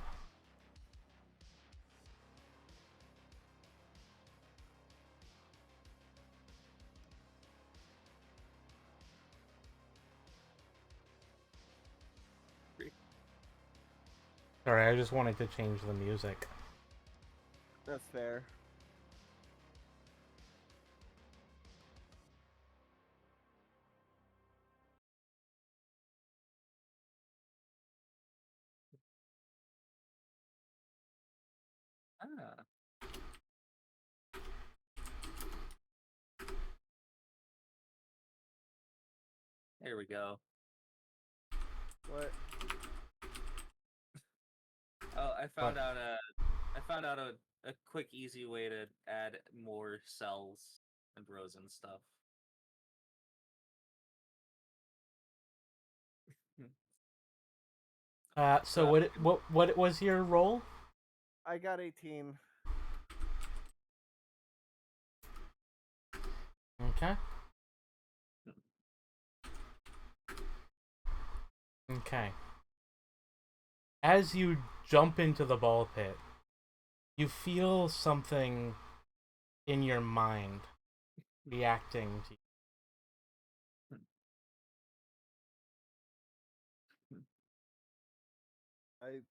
Sorry, I just wanted to change the music. That's fair. Here we go. What? Oh, I found out a quick, easy way to add more cells and rows and stuff. So what was your role? I got 18. Okay. Okay. As you jump into the ball pit, you feel something in your mind reacting to you. I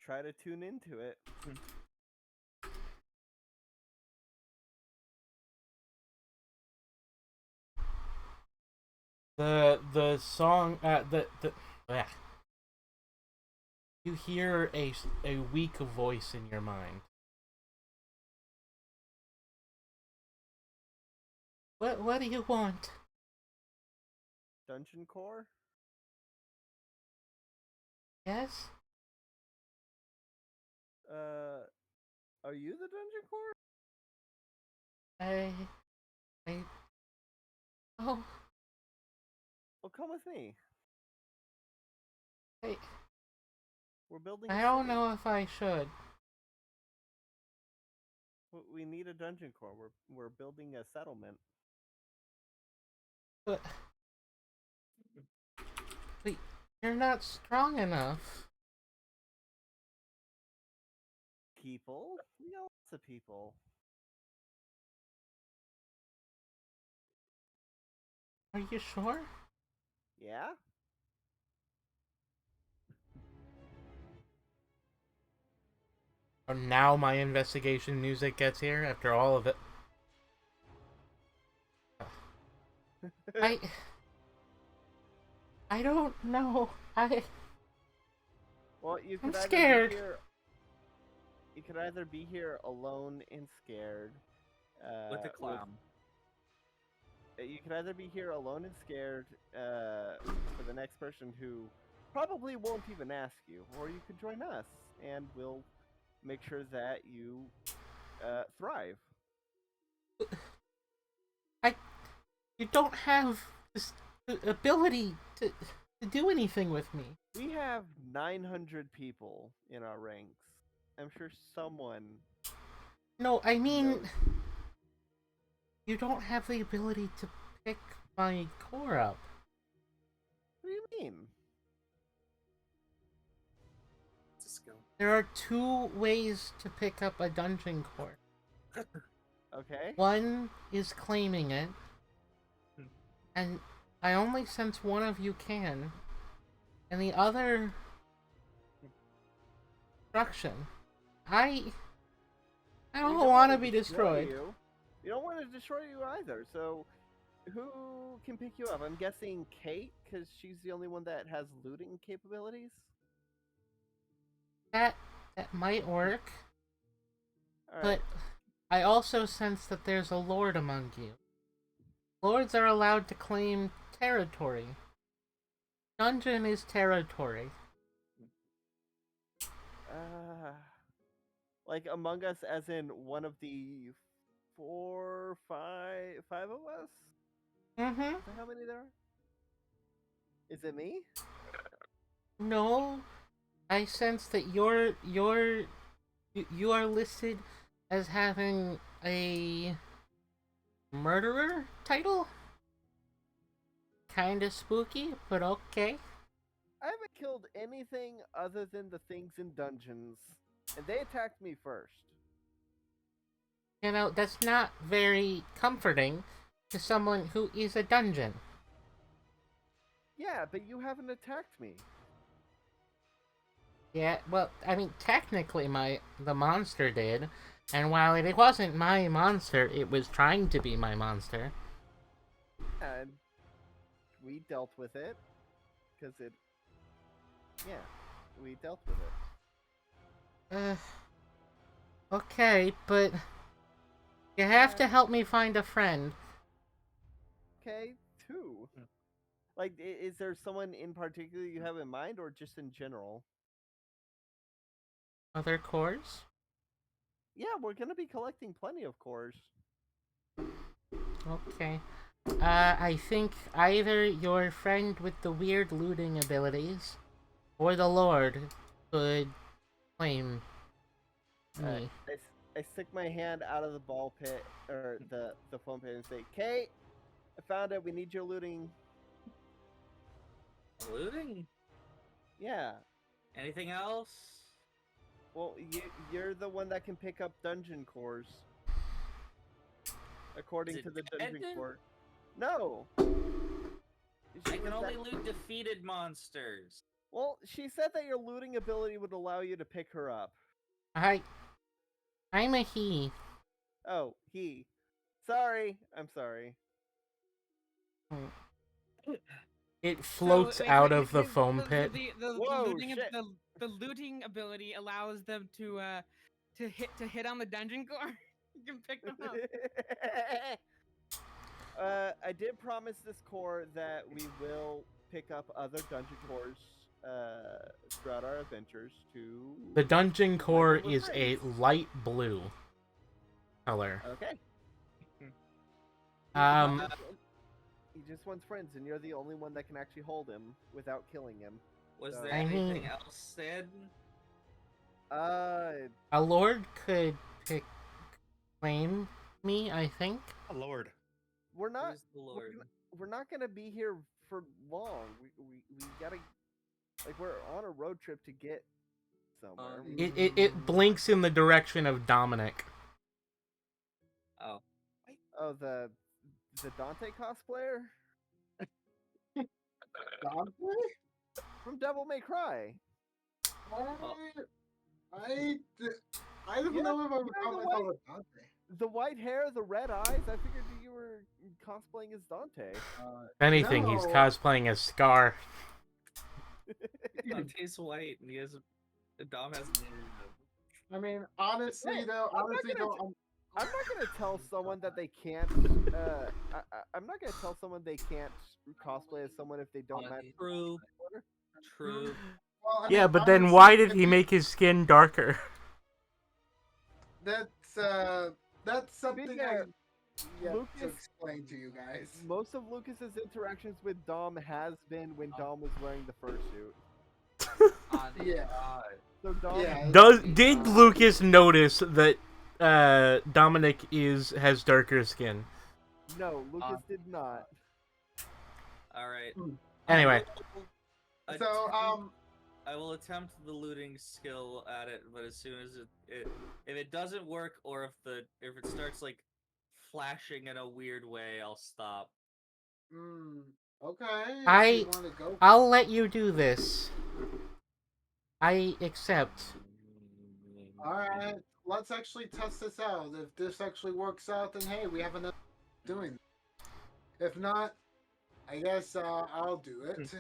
try to tune into it. The song bleh. You hear a weak voice in your mind. What do you want? Dungeon core? Yes? Are you the dungeon core? I oh, Well, come with me. I We're building a I don't city. know if I should. We need a dungeon core. We're building a settlement. But wait, you're not strong enough. People? We got lots of people. Are you sure? Yeah? Or now my investigation music gets here after all of it. I don't know. Well, you could I'm either scared. Be here, you could either be here alone and scared. With the clown. You could either be here alone and scared for the next person who probably won't even ask you, or you could join us and we'll make sure that you thrive. You don't have this ability to do anything with me. We have 900 people in our ranks. I'm sure someone. No, I mean, knows. you don't have the ability to pick my core up. What do you mean? It's a skill. There are two ways to pick up a dungeon core. Okay. One is claiming it, and I only sense one of you can, and the other destruction. I don't want to be destroyed. You. You don't want to destroy you either. So, who can pick you up? I'm guessing Kate, because she's the only one that has looting capabilities. That might work, All right. but I also sense that there's a lord among you. Lords are allowed to claim territory. Dungeon is territory. Like Among Us, as in one of the five of us. Mm-hmm. Is that how many there are? Is it me? No, I sense that you are listed as having a murderer title. Kinda spooky, but okay. I haven't killed anything other than the things in dungeons, and they attacked me first. You know, that's not very comforting to someone who is a dungeon. Yeah, but you haven't attacked me. Yeah, well, I mean, technically the monster did, and while it wasn't my monster, it was trying to be my monster. And we dealt with it, because we dealt with it. Okay, but you have to help me find a friend. Okay, two. Like, is there someone in particular you have in mind, or just in general? Other cores? Yeah, we're gonna be collecting plenty of cores. Okay. I think either your friend with the weird looting abilities or the Lord could claim me. I stick my hand out of the ball pit or the foam pit and say, "Kate, I found it. We need your looting." Looting? Yeah. Anything else? Well, you're the one that can pick up dungeon cores, according Is it to the dungeon dead? core. No. I She can was only that- loot defeated monsters. Well, she said that your looting ability would allow you to pick her up. I'm a he. Oh, he. Sorry, I'm sorry. It floats So, out it's of the foam the, pit. The Whoa, looting, shit. the looting ability allows them to hit on the dungeon core. You can pick them up. I did promise this core that we will pick up other dungeon cores throughout our adventures to... The dungeon core Like is a friends. light blue color. Okay. He just wants friends, and you're the only one that can actually hold him without killing him. Was So- there I mean- anything else said? A Lord could claim me, I think. Oh, Lord. We're not. Who's the Lord? We're not gonna be here for long. We gotta, like, we're on a road trip to get somewhere. It blinks in the direction of Dominic. Oh. Oh, the Dante cosplayer Dante? from Devil May Cry. I don't Yeah, know if I would yeah, call the myself a Dante. The white hair, the red eyes. I figured you were cosplaying as Dante. If anything, he's No. cosplaying as Scar. Dante's white, and he has a Dom has. I mean, honestly, Hey, though, I'm not gonna I'm not gonna tell someone that they can't. I'm not gonna tell someone they can't cosplay as someone if they don't match. True. True. well, I Yeah, mean, but then honestly, why did he make his skin darker? That's something I fair, yet to Lucas- explain to you guys. Most of Lucas's interactions with Dom has been when Dom was wearing the fursuit. Yeah. So Dom. Yeah. Did Lucas notice that Dominic has darker skin? No, Lucas did not. All right. Anyway, I will attempt the looting skill at it, but as soon as if it doesn't work, or if it starts like flashing in a weird way, I'll stop. Okay. if I- you wanna go. I'll let you do this. I accept. All right. Let's actually test this out. If this actually works out, then hey, we have enough doing. If not, I guess I'll do it.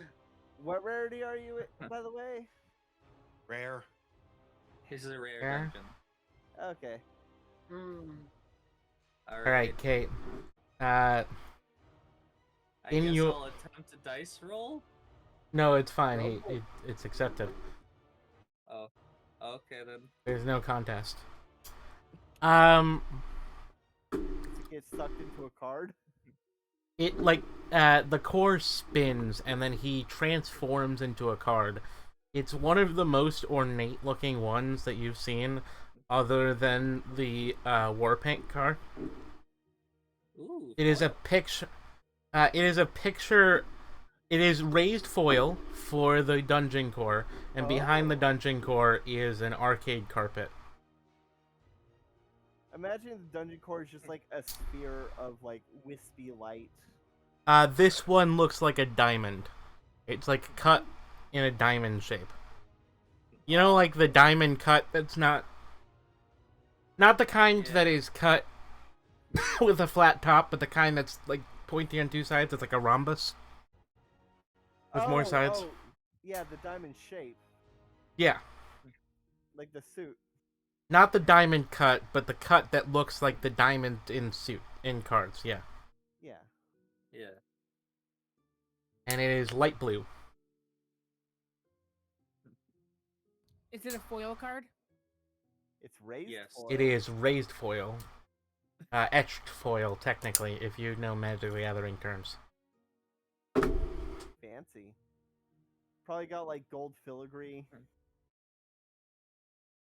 What rarity are you, by the way? Rare. This is a rare Yeah. dungeon. Okay. All Alright, Kate. I in guess your- I'll attempt a dice roll. No, it's fine. It's accepted. Oh, okay then. There's no contest. Does it get sucked into a card? It the core spins and then he transforms into a card. It's one of the most ornate looking ones that you've seen, other than the Warpaint card. Ooh. It is a picture. It is raised foil for the dungeon core, and behind the Oh. dungeon core is an arcade carpet. Imagine the dungeon core is just like a sphere of like wispy light. This one looks like a diamond. It's like cut in a diamond shape. You know, like the diamond cut that's not the kind that is cut with a flat top, but the kind that's like pointy on two sides. It's like a rhombus with more sides. Yeah, the diamond shape, Yeah, like the suit. not the diamond cut, but the cut that looks like the diamond in cards. Yeah. Yeah. Yeah. and it is light blue. Is it a foil card? It's raised Yes. foil. It is raised foil. Etched foil, technically, if you know Magic the Gathering terms. Fancy. Probably got like gold filigree.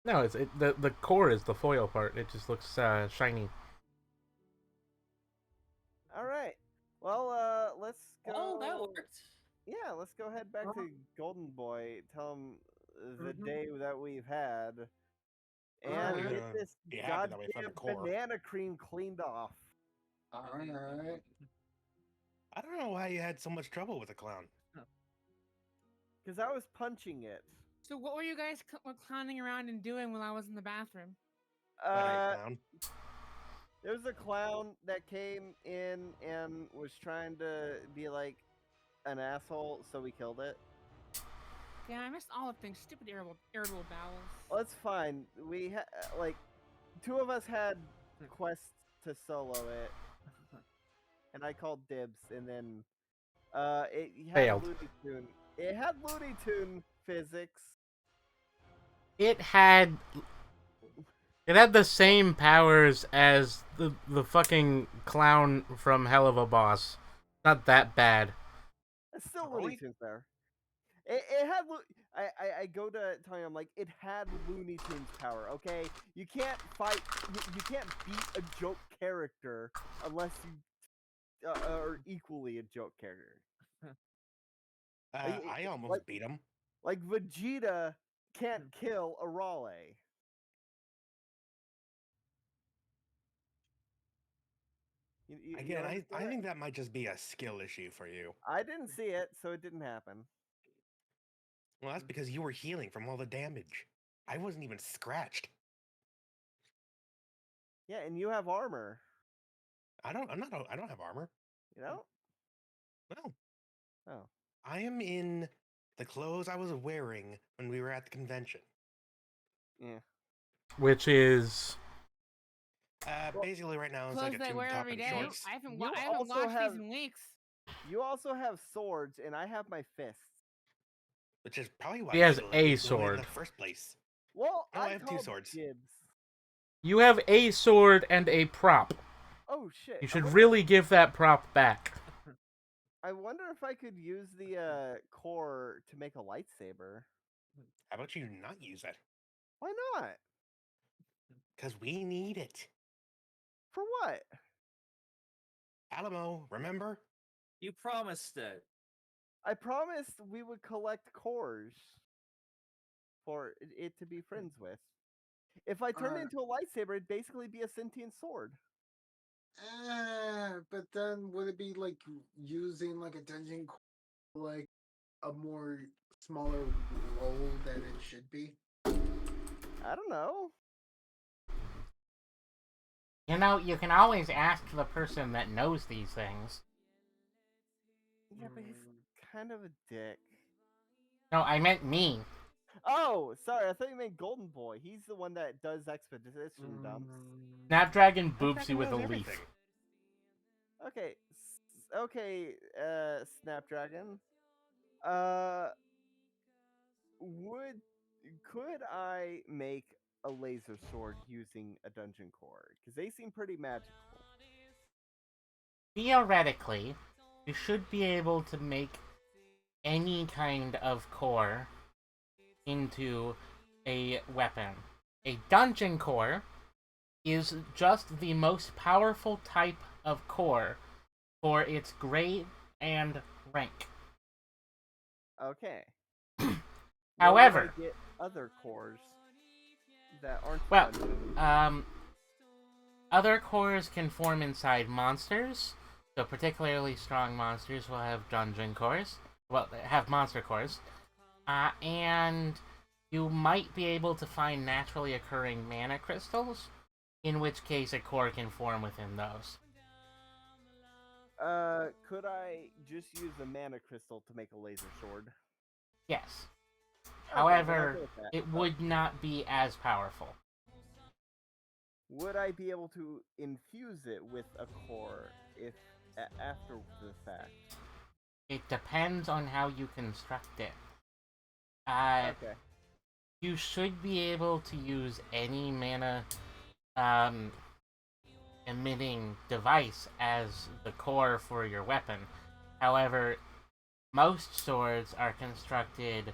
No, the core is the foil part. It just looks shiny. All right. Well, let's go. Oh, that worked. Yeah, let's go head back to Golden Boy. Tell him the day that we've had, and Alright. get this Be happy that we found goddamn a core. banana cream cleaned off. Alright. I don't know why you had so much trouble with the clown. Because I was punching it. So what were you guys clowning around and doing while I was in the bathroom? Alright, clown. There was a clown that came in and was trying to be like an asshole, so we killed it. Yeah, I missed all of things. Stupid irritable bowels. Well, it's fine. We like 2 of us had quests to solo it, and I called dibs, and then it had Failed. Looney Tune. It had Looney Tune physics. It had the same powers as the fucking clown from Hell of a Boss. Not that bad. It's still Really? Looney Tunes there. It had. I go to tell you, I'm like, it had Looney Tunes power. Okay, you can't fight. You can't beat a joke character unless you are equally a joke character. I almost like- beat him. Like Vegeta can't kill a Raleigh. Again, I understand? think that might just be a skill issue for you. I didn't see it, so it didn't happen. Well, that's because you were healing from all the damage. I wasn't even scratched. Yeah, and you have armor. I don't have armor. You know? No. Oh. I am in the clothes I was wearing when we were at the convention. Yeah. Which is Basically, right now it's Clothes like a that I tube wear top every and day. shorts. I haven't, You I haven't also washed have- these in weeks. You also have swords, and I have my fists. Which is probably why He has you let a me go in sword. the first place. Well, No, I have 2 called swords. dibs. you have a sword and a prop. Oh shit! You I should wonder- really give that prop back. I wonder if I could use the core to make a lightsaber. How about you not use it? Why not? Because we need it. For what? Alamo, remember? You promised it. I promised we would collect cores for it to be friends with. If I turned it into a lightsaber, it'd basically be a sentient sword. But then would it be like using like a dungeon like a more smaller role than it should be? I don't know. You know, you can always ask the person that knows these things. Yeah, but he's kind of a dick. No, I meant me. Oh, sorry. I thought you meant Golden Boy. He's the one that does expedition dumps. Snapdragon boops you Snapdragon with a knows leaf. everything. Okay. Okay, Snapdragon. Could I make a laser sword using a dungeon core? Because they seem pretty magical. Theoretically, you should be able to make any kind of core into a weapon. A dungeon core is just the most powerful type of core for its grade and rank. Okay. However- Where would I get other cores that aren't Well, dungeon? Other cores can form inside monsters, so particularly strong monsters will have dungeon cores. Well, they have monster cores. And you might be able to find naturally occurring mana crystals, in which case a core can form within those. Could I just use a mana crystal to make a laser sword? Yes. Okay, then I'll However, go with that. it would not be as powerful. Would I be able to infuse it with a core if after the fact? It depends on how you construct it. Uh, Okay. you should be able to use any mana um, emitting device as the core for your weapon. However, most swords are constructed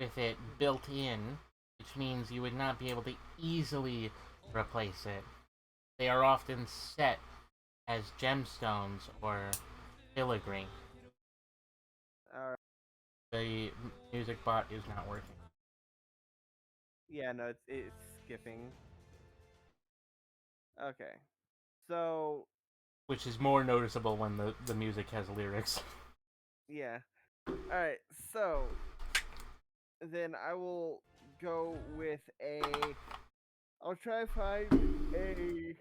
with it built in, which means you would not be able to easily replace it. They are often set as gemstones or filigree. All right. The music bot is not working. Yeah, no, it's skipping. Okay. So Which is more noticeable when the music has lyrics. yeah. All right. So then I will go with a. I'll try to find a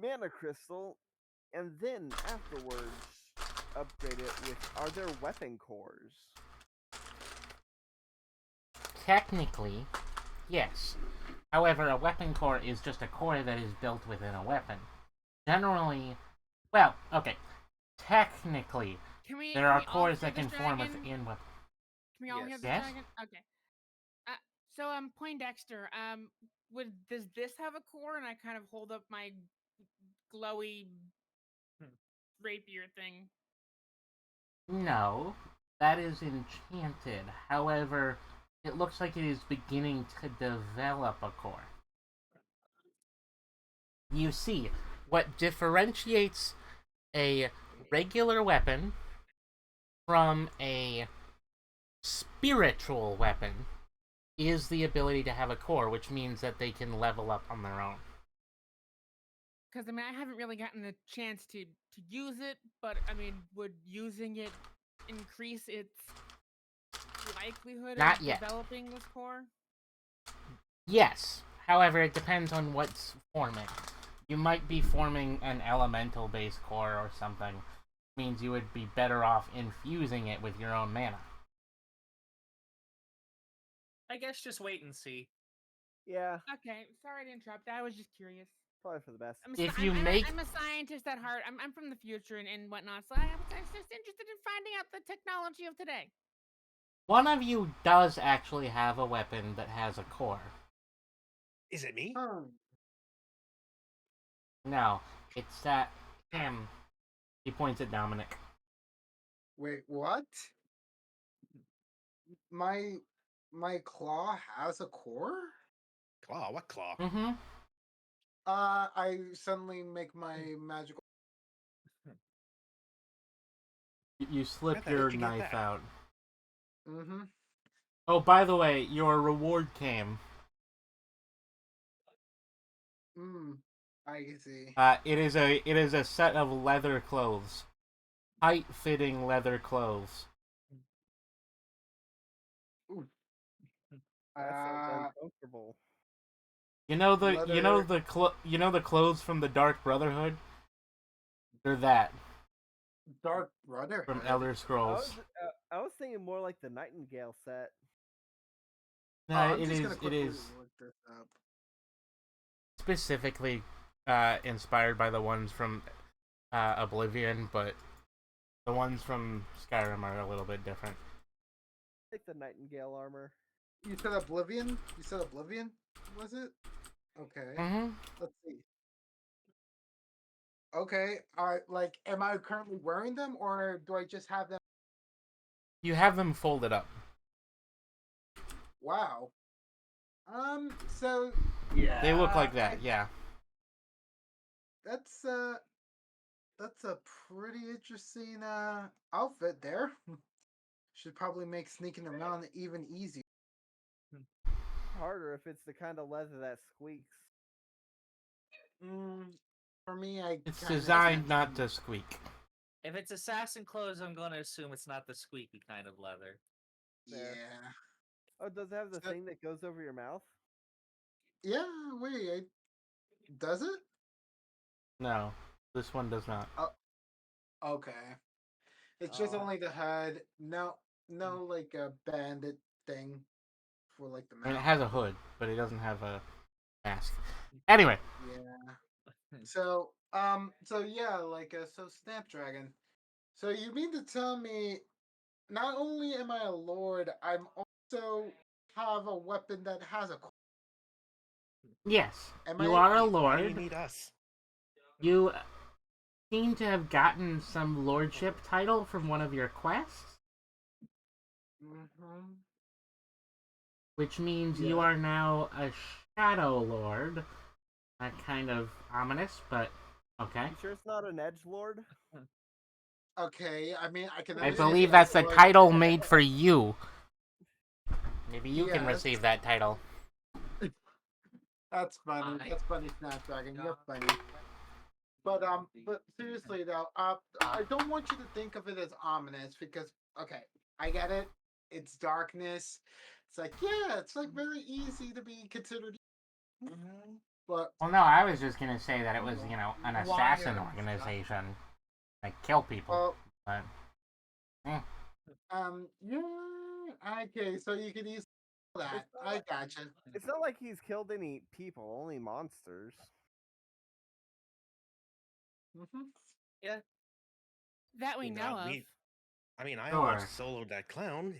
mana crystal, and then afterwards upgrade it with. Are there weapon cores? Technically, yes. However, a weapon core is just a core that is built within a weapon. Generally, well, okay. Technically, Can we? there can are we all cores hear that this can form dragon? within weapons. Can we all hear Yes. this Yes? dragon? Okay. So Poindexter, does this have a core? And I kind of hold up my glowy rapier thing. No, that is enchanted. However, it looks like it is beginning to develop a core. You see, what differentiates a regular weapon from a spiritual weapon is the ability to have a core, which means that they can level up on their own. Because I mean, I haven't really gotten the chance to use it, but I mean, would using it increase its likelihood Not of yet. developing this core? Yes, however, it depends on what's forming. You might be forming an elemental base core or something. Means you would be better off infusing it with your own mana. I guess just wait and see. Yeah, Okay, sorry to interrupt. I was just curious. probably for the best. If you make- I'm a scientist at heart. I'm from the future and whatnot, so I was just interested in finding out the technology of today. One of you does actually have a weapon that has a core. Is it me? No, it's that him. He points at Dominic. Wait, what? My claw has a core? Claw? What claw? Mm-hmm. I suddenly make my magical. You slip Where the heck your did you get knife that? out. Mm-hmm. Oh, by the way, your reward came. I see. It is a set of leather clothes, tight-fitting leather clothes. Ooh. That sounds uncomfortable. You know the Leather. the clothes from the Dark Brotherhood. They're that Dark Brotherhood. from Elder Scrolls. I was thinking more like the Nightingale set. No, I'm it just is gonna quickly is look this up. specifically inspired by the ones from Oblivion, but the ones from Skyrim are a little bit different. Like the Nightingale armor. You said Oblivion? You said Oblivion? Was it? Okay. Mm-hmm. Let's see. Okay. Like, am I currently wearing them, or do I just have them? You have them folded up. Wow. So They look like I- that, yeah. that's a pretty interesting outfit there. Should probably make sneaking around even easier. Harder if it's the kind of leather that squeaks. For me, I It's kinda designed can't not see. to squeak. If it's assassin clothes, I'm going to assume it's not the squeaky kind of leather. There. Yeah. Oh, does it have the So- thing that goes over your mouth? Yeah. Wait. Does it? No, this one does not. Okay. It's just Oh. only the HUD. No, like a bandit thing for like the I mean, it mouth. has a hood, but it doesn't have a mask. Anyway, Yeah. So yeah, like so Snapdragon. So you mean to tell me, not only am I a lord, I'm also have a weapon that has a. Yes, Am you I? are a Why do you lord. need us? You seem to have gotten some lordship title from one of your quests, Mm-hmm. which means you Yeah. are now a shadow lord. Kind of ominous, but okay. You sure it's not an edge lord? Okay. I mean, I can I understand believe the that's the Lord. title made for you. Maybe you can Yes. receive that title. That's funny. That's funny, Snapdragon. You're funny. But seriously though, I don't want you to think of it as ominous because okay, I get it. It's darkness. It's like yeah, it's like very easy to be considered. But Well, no, I was just gonna say that it was, an assassin Liars. organization that kill people. well, But yeah. Okay, so you can use that. It's not I like, gotcha. it's not like he's killed any people, only monsters. Mm-hmm. Yeah. That we You know know, of. I mean, I Sure. almost soloed that clown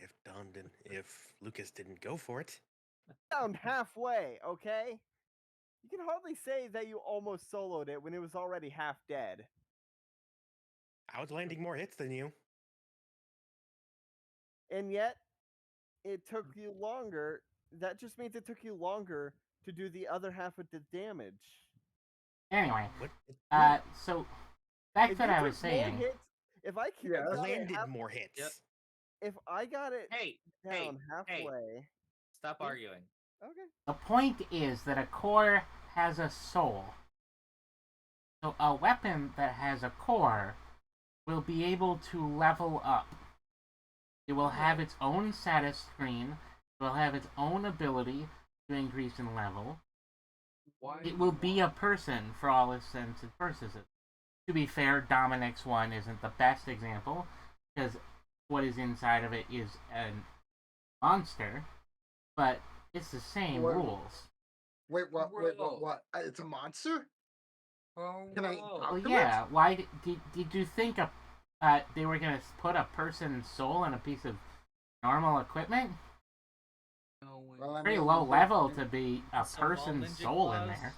if Lucas didn't go for it. Down halfway, okay? You can hardly say that you almost soloed it when it was already half dead. I was landing more hits than you. And yet, it took you longer. That just means it took you longer to do the other half of the damage. anyway, What? so back If to what you I was took more saying. hits, if I Yeah. got it Landed half, more hits. Yep. if I got it Hey, down hey, halfway, stop Yeah. arguing. okay. The point is that a core has a soul. So a weapon that has a core will be able to level up. It will have its own status screen. It will have its own ability to increase in level. It will be a person for all intents and purposes. To be fair, Dominic's one isn't the best example because what is inside of it is a monster, but it's the same What? rules. Wait, what? Wait, what? It's a monster? Can I talk Well, to yeah. Why did you think they were gonna put a person's soul in a piece of normal equipment? Well, I Pretty mean, low level to be a Some wall person's ninja soul in claws. there.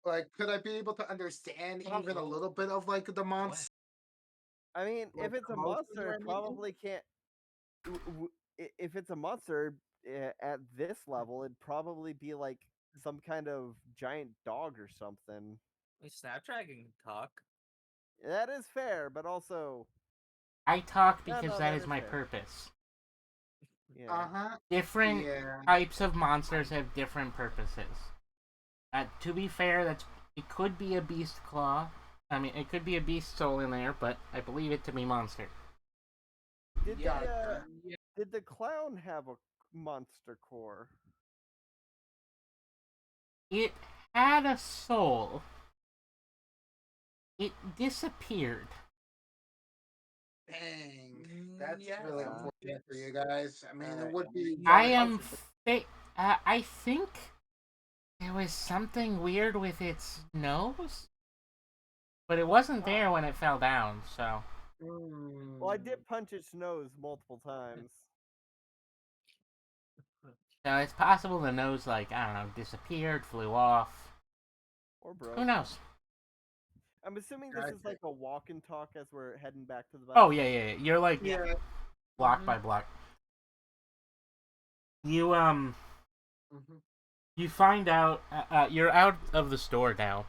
like, could I be able to understand even a little bit of like the monster? I mean, if Like it's a emotions monster, or it anything? probably can't. If it's a monster at this level, it'd probably be like some kind of giant dog or something. Snapdragon can talk. That is fair, but also, I talk No, because no, that that is is my fair. purpose. yeah. Uh-huh. Different Yeah. types of monsters have different purposes. To be fair, it could be a beast claw. I mean, it could be a beast soul in there, but I believe it to be monster. Did the clown have a monster core? It had a soul. It disappeared. Dang. That's Yeah. really unfortunate for you guys. I mean, it Alright. would be. I am. I think there was something weird with its nose, but it wasn't there when it fell down. So Well, I did punch its nose multiple times. it's possible the nose, I don't know, disappeared, flew off. Or broke. Who knows? I'm assuming this is like a walk and talk as we're heading back to the bus. Oh yeah. You're like Yeah. block by block. You you find out you're out of the store now.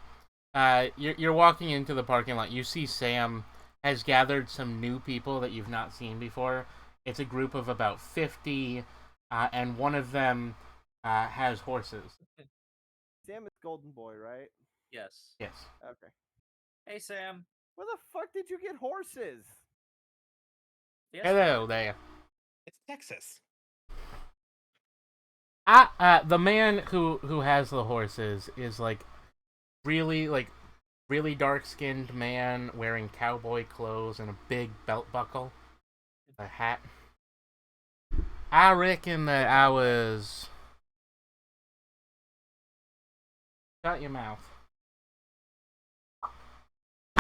You're walking into the parking lot. You see Sam has gathered some new people that you've not seen before. It's a group of about 50, and one of them has horses. Sam is Golden Boy, right? Yes. Yes. Okay. Hey, Sam. Where the fuck did you get horses? Yes. Hello there. It's Texas. The man who has the horses is really dark skinned man wearing cowboy clothes and a big belt buckle, a hat. I reckon that I was. Shut your mouth.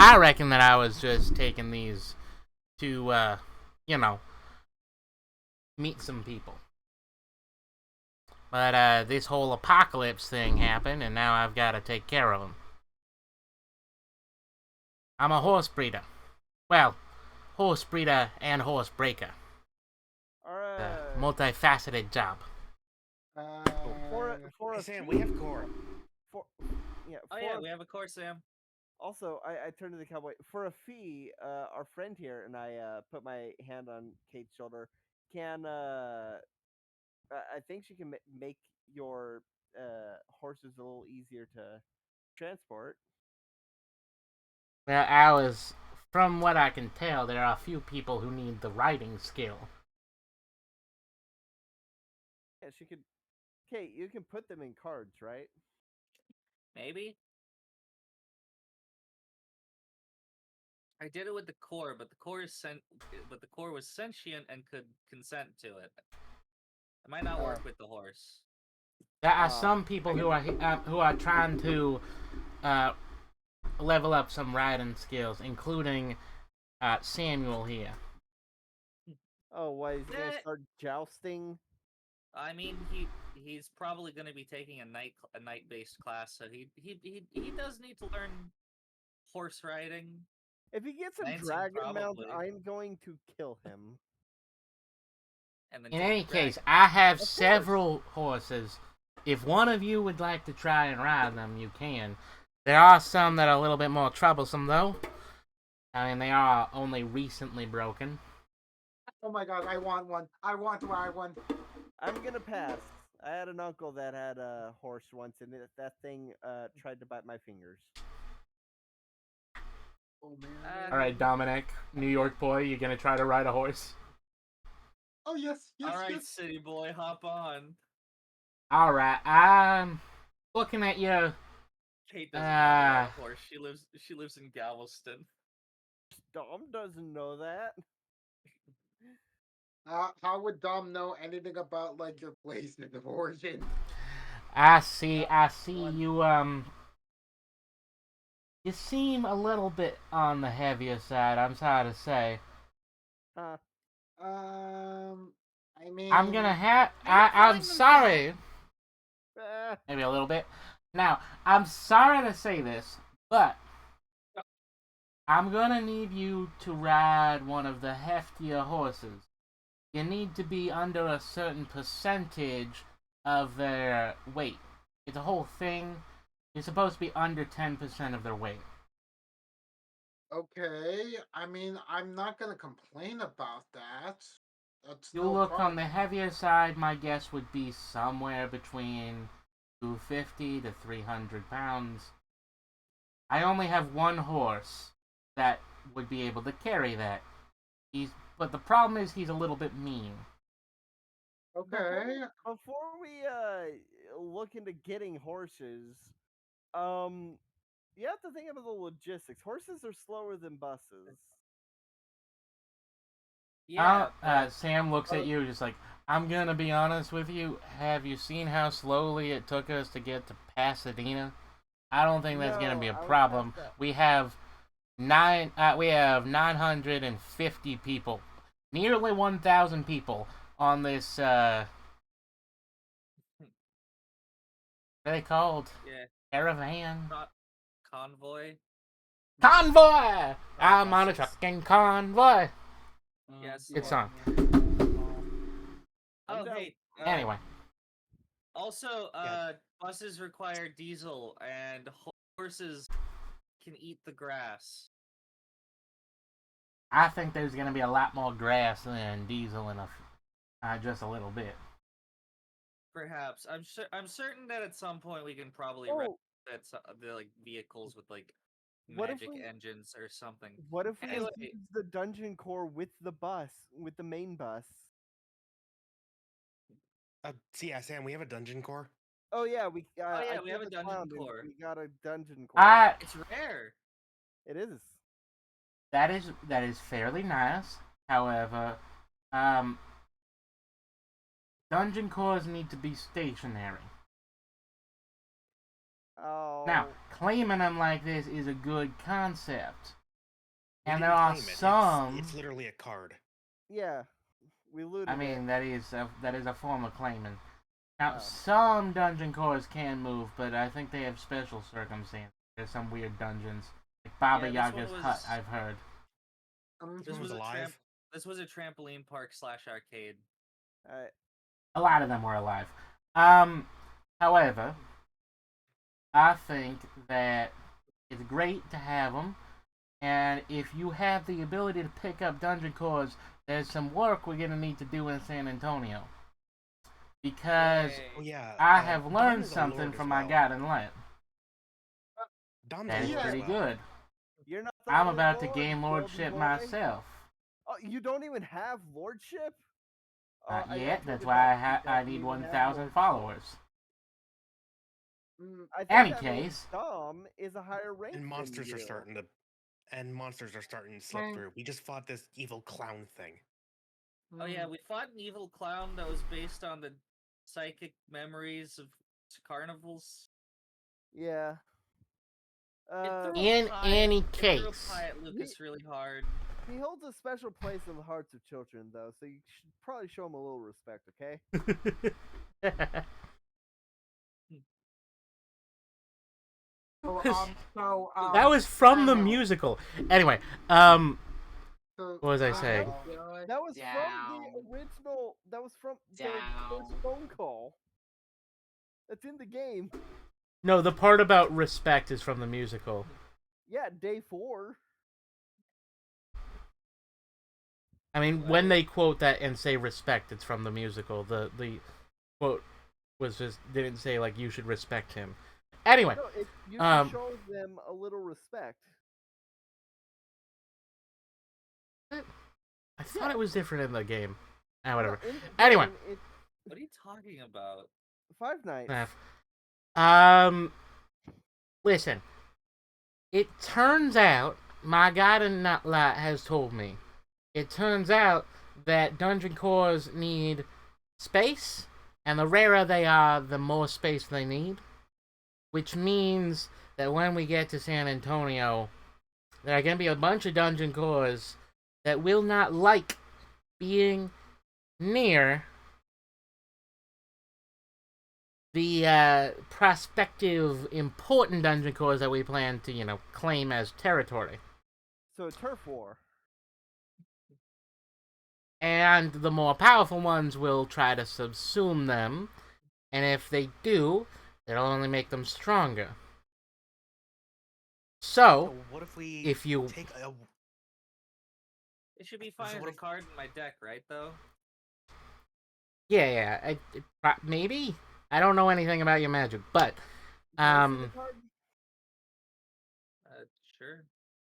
I reckon that I was just taking these to, meet some people. But this whole apocalypse thing happened, and now I've got to take care of them. I'm a horse breeder. Well, horse breeder and horse breaker. All right. Multifaceted job. For Hey, a Sam, fee, we have Cora. for yeah. Oh For yeah, a we have a course, Sam. Also, I turned to the cowboy. For a fee, our friend here and I put my hand on Kate's shoulder. Can I think she can make your horses a little easier to transport. Well, from what I can tell, there are a few people who need the riding skill. Yeah, she could. Kate, you can put them in cards, right? Maybe. I did it with the core, but the core was sentient and could consent to it. It might not work with the horse. There are some people who are trying to level up some riding skills, including Samuel here. Oh, why is he gonna Eh. start jousting? I mean, he's probably going to be taking a night based class, so he does need to learn horse riding. If he gets a Lansing, dragon mount, probably. I'm going to kill him. And then In take any the dragon. case, I have course. several horses. If one of you would like to try and ride them, you can. There are some that are a little bit more troublesome, though. I mean, they are only recently broken. Oh my god, I want one. I want to ride one. I'm gonna pass. I had an uncle that had a horse once, and that thing tried to bite my fingers. Oh man. All right, Dominic, New York boy, you gonna try to ride a horse? Oh yes, yes, All right, yes. city boy, hop on. All right, I'm looking at you. Kate doesn't know how to ride Ah. a horse. She lives in Galveston. Dom doesn't know that. How would Dom know anything about like your place of origin? I see One. you. You seem a little bit on the heavier side. I'm sorry to say. Huh. I mean, I'm gonna have. Are you I'm calling them sorry. Ah, Maybe a little bit. Now, I'm sorry to say this, but I'm gonna need you to ride one of the heftier horses. You need to be under a certain percentage of their weight. It's a whole thing. You're supposed to be under 10% of their weight. okay. I mean, I'm not gonna complain about that. That's You no look problem. on the heavier side, my guess would be somewhere between 250 to 300 pounds. I only have one horse that would be able to carry that. But the problem is he's a little bit mean. Okay. Before we look into getting horses, you have to think about the logistics. Horses are slower than buses. Yeah, but Sam looks at you just like, I'm gonna be honest with you. Have you seen how slowly it took us to get to Pasadena? I don't think that's gonna No, be a I was problem. past that. We have 950 people, nearly 1,000 people on this. What are they called? yeah, Caravan. convoy. Convoy. I'm on a buses. trucking convoy. Yes. Good song. Oh, down. hey. Anyway, Also, buses require diesel, and horses can eat the grass. I think there's gonna be a lot more grass than diesel in just a little bit. Perhaps I'm certain that at some point we can probably Oh, the like vehicles with like What if magic we- engines or something. what if we Anyway. use the dungeon core with the bus, with the main bus? Yeah, Sam, we have a dungeon core. Oh yeah, we. Oh, yeah, I we have a just dungeon found it. core. We got a dungeon core. It's rare. It is. That is fairly nice. However, dungeon cores need to be stationary. Oh. Now, claiming them like this is a good concept. We And didn't there are claim it. some. It's literally a card. Yeah. We looted I mean, it. that is a form of claiming. Now, Oh. some dungeon cores can move, but I think they have special circumstances. There's some weird dungeons, like Baba Yeah, this one Yaga's was- hut. I've heard. This was was a alive. This was a trampoline park / arcade. Alright. A lot of them were alive. However, I think that it's great to have them, and if you have the ability to pick up dungeon cores, there's some work we're gonna need to do in San Antonio. Because Yay. Oh yeah. I have Dom learned is a something lord as from my well. God in Light. Dom's That a is lord as pretty well. good. You're not the I'm only about to lord, gain golden lordship boy. myself. Oh, you don't even have lordship? Not I yet. told That's you why that I you need don't even have 1,000 lordship. followers. I think Any that means case. Dom is a higher rank And than monsters are you. starting to slip Hmm. through. We just fought this evil clown thing. Oh yeah, we fought an evil clown that was based on the psychic memories of carnivals. Yeah. It threw In a pie- any it threw a case. pie at Lucas really hard. He holds a special place in the hearts of children, though, so you should probably show him a little respect, okay? That was from the musical. Anyway, what was I saying? That was from the original. That was from the first phone call. That's in the game. No, the part about respect is from the musical. Yeah, day 4. I mean, when they quote that and say respect, it's from the musical. The quote was just didn't say like you should respect him. Anyway, No, you should show them a little respect. I thought it was different in the game. Ah, whatever. No, in the Anyway. game, it's What are you talking about? Five Nights. Listen. It turns out, my God in Nutlight has told me, it turns out that dungeon cores need space, and the rarer they are, the more space they need. Which means that when we get to San Antonio, there are going to be a bunch of dungeon cores that will not like being near the prospective important dungeon cores that we plan to, claim as territory. So a turf war. And the more powerful ones will try to subsume them, and if they do, it'll only make them stronger. So, what if we if you take a It should be fine as a card in my deck, right? Though. yeah, maybe I don't know anything about your magic, but Sure.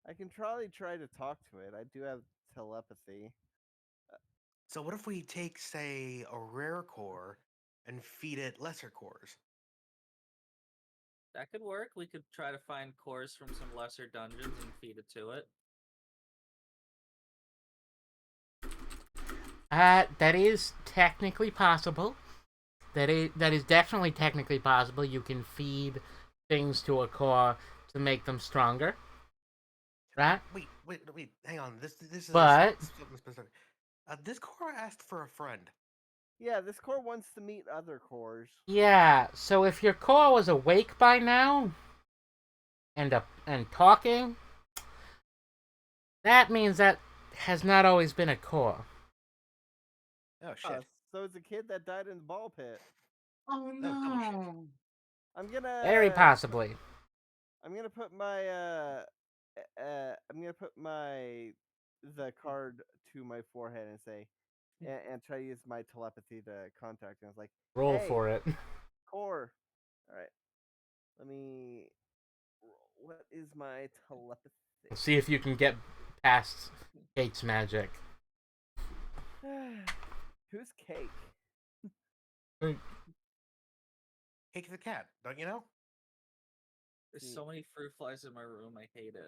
I can probably try to talk to it. I do have telepathy. So what if we take, say, a rare core and feed it lesser cores? That could work. We could try to find cores from some lesser dungeons and feed it to it. That is technically possible. That is definitely technically possible. You can feed things to a core to make them stronger, right? Wait, hang on. This is But something specific. This core asked for a friend. Yeah, this core wants to meet other cores. yeah, so if your core was awake by now and talking, that means that has not always been a core. Oh shit. So it's a kid that died in the ball pit. Oh no. I'm gonna Very possibly. I'm gonna put my the card to my forehead and say and try to use my telepathy to contact him. It's like Roll hey, for it. core. All right. Let me. What is my telepathy? See if you can get past Kate's magic. Who's Cake? Cake the cat, don't you know? There's so many fruit flies in my room. I hate it.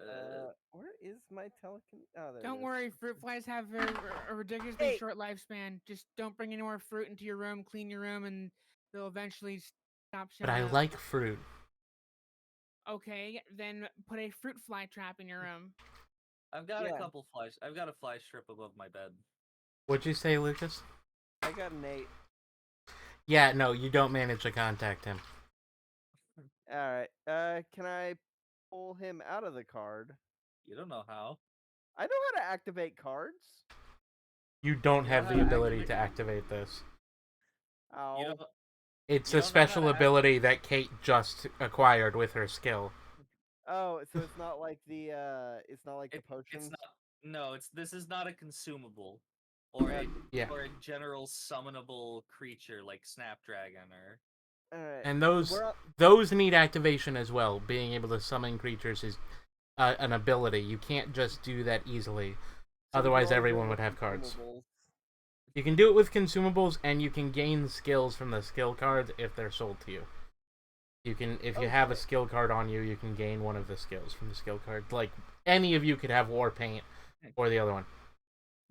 Where is my telekinesis? Oh, there. Don't it is. worry, fruit flies have a ridiculously short lifespan. Just don't bring any more fruit into your room, clean your room, and they'll eventually stop showing But I up. like fruit. Okay, then put a fruit fly trap in your room. I've got Yeah. a couple flies. I've got a fly strip above my bed. What'd you say, Lucas? I got an 8. Yeah, no, you don't manage to contact him. All right. Can I pull him out of the card? You don't know how. I know how to activate cards. You don't You have know the how to ability activate- to activate this. Oh. You don't. It's You a don't know how special to ability that Kate just acquired with her skill. Oh, so it's not like the it's not like the It's potions. not. No, this is not a consumable, or a Yeah. or a general summonable creature like Snapdragon or. All right. And those We're on- those need activation as well. Being able to summon creatures is an ability. You can't just do that easily. so we can Otherwise, only do everyone it would with have cards. consumables. You can do it with consumables, and you can gain skills from the skill cards if they're sold to you. You can, if you have a Okay. skill card on you, you can gain one of the skills from the skill card. Like any of you could have War Paint or the other one.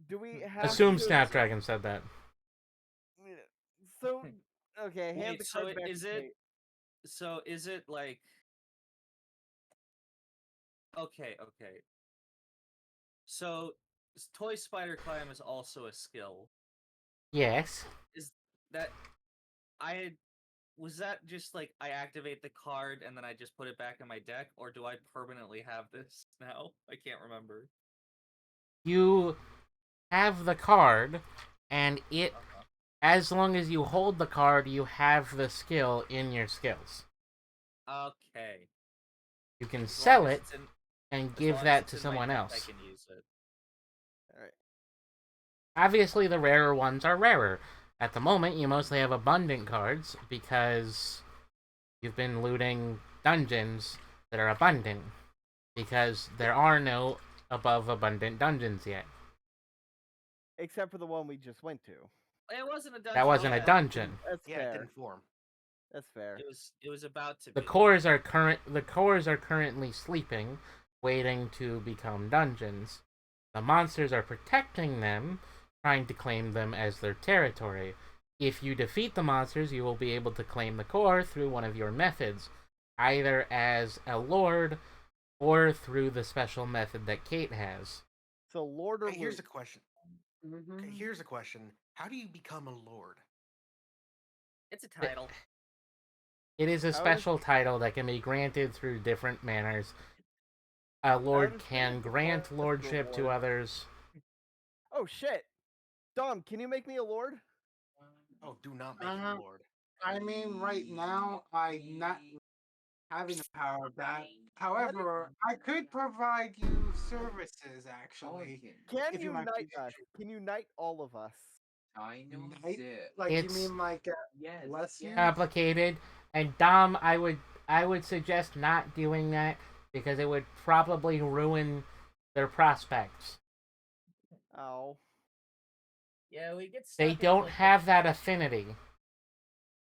Do we have Assume to- Snapdragon said that. So okay, hand Wait, the so card back is to it- Kate. So is it like? Okay. So, Toy Spider Climb is also a skill. Yes. Is that was that just like I activate the card and then I just put it back in my deck, or do I permanently have this now? I can't remember. You have the card, and it, as long as you hold the card, you have the skill in your skills. Okay. You can As sell long as it it's in- and as give long as that it's to in my someone deck, else. I can use it. All right. Obviously, the rarer ones are rarer. At the moment, you mostly have abundant cards because you've been looting dungeons that are abundant. Because there are no above abundant dungeons yet. Except for the one we just went to. It wasn't a dungeon. That wasn't a yet. dungeon. That's Yeah, it fair. didn't form. That's fair. It was about to The be. cores are currently sleeping, waiting to become dungeons. The monsters are protecting them, trying to claim them as their territory. If you defeat the monsters, you will be able to claim the core through one of your methods, either as a lord or through the special method that Kate has. So Lord or Okay, here's a Luke? question. Mhm. Okay, here's a question. How do you become a lord? It's a title. It is a was- special title that can be granted through different manners. A lord understand can it's a grant quest lordship to reward. others. Oh shit! Dom, can you make me a lord? Oh, do not make him a lord. I mean, right now, I'm not having the power of that. However, I could provide you services, actually. Can If you you might knight be us? Can you knight all of us? Knight? Like, you It's- mean like bless you? Complicated, and Dom, I would suggest not doing that because it would probably ruin their prospects. Oh. Yeah, we get. Stuck They into, don't like, have that affinity.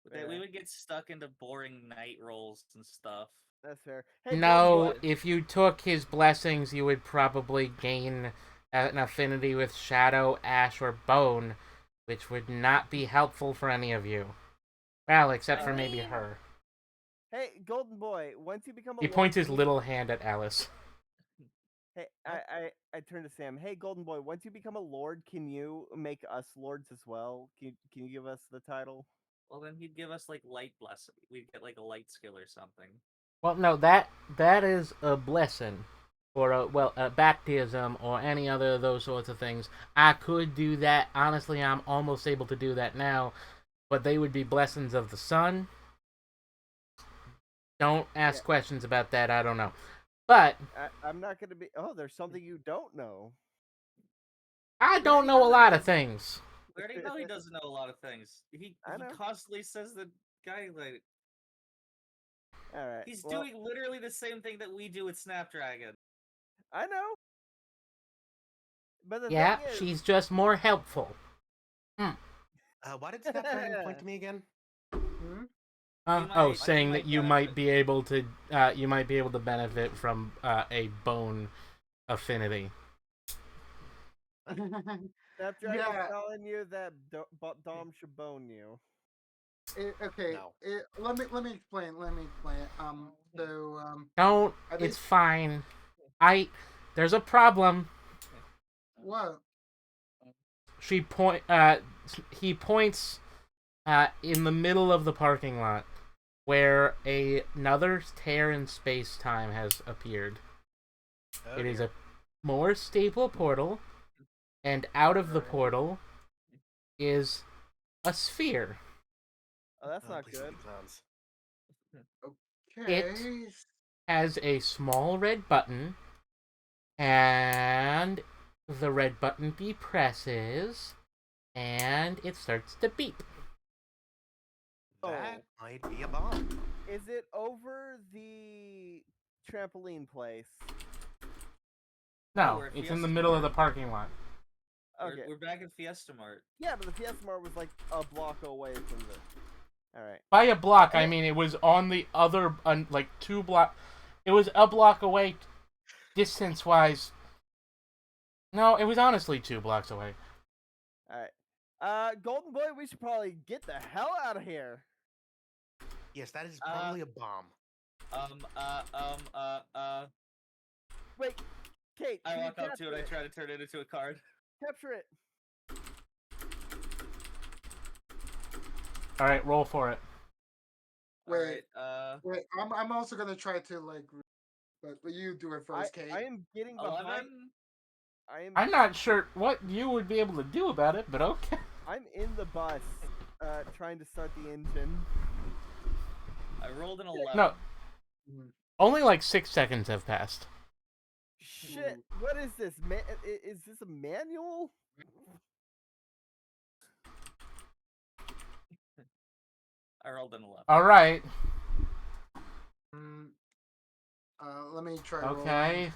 We Fair. would get stuck into boring night rolls and stuff. That's fair. Hey, No, Golden Boy, if you took his blessings, you would probably gain an affinity with Shadow, Ash, or Bone, which would not be helpful for any of you. Well, except for maybe her. Hey, Golden Boy, once you become a He lord, points his can you- little hand at Alice. Hey, I turn to Sam. Hey, Golden Boy, once you become a lord, can you make us lords as well? Can you give us the title? Well, then he'd give us like light blessing. We'd get like a light skill or something. Well, no, that is a blessing, or a baptism, or any other of those sorts of things. I could do that. Honestly, I'm almost able to do that now, but they would be blessings of the sun. Don't ask questions about that. I don't know, but I'm not gonna be. Oh, there's something you don't know. I don't know a lot of things. We already know he doesn't know a lot of things. He I know. constantly says the guy like All right. he's well, doing literally the same thing that we do with Snapdragon. I know. But the Yeah, thing is, she's just more helpful. Why did Snapdragon point to me again? Hmm? might- Saying you that might you might benefit. be able to, benefit from a bone affinity. Snapdragon's Yeah. telling you that Dom should bone you. Okay. No. Let me explain. Let me explain. So Don't. I think It's fine. There's a problem. what? She point. He points. In the middle of the parking lot, where another tear in space time has appeared. Oh, It is dear. a more stable portal, and out of the Alright. portal is a sphere. Oh, that's Oh, not please good. be clowns. Okay. Has a small red button, and the red button depresses, and it starts to beep. That Oh. might be a bomb. Is it over the trampoline place? No, we're at it's in the Fiesta middle of the Mart. parking lot. Okay. We're back at Fiesta Mart. Yeah, but the Fiesta Mart was like a block away from the. All right. By a block, I Hey. mean it was on the other, like 2 block. It was a block away, distance-wise. No, it was honestly 2 blocks away. All right. Golden Boy, we should probably get the hell out of here. Yes, that is probably a bomb. Wait, Kate. I can you walk up to capture it. I try to turn it into a card. Capture it. All right, roll for it. Wait. Alright, Wait. I'm also gonna try to like, but you do it first, Kate. I am getting behind. 11. I'm not sure what you would be able to do about it, but okay. I'm in the bus, trying to start the engine. I rolled an 11. No, only like 6 seconds have passed. Shit, what is this? Is this a manual? I rolled an 11. All right. Let me try. Okay.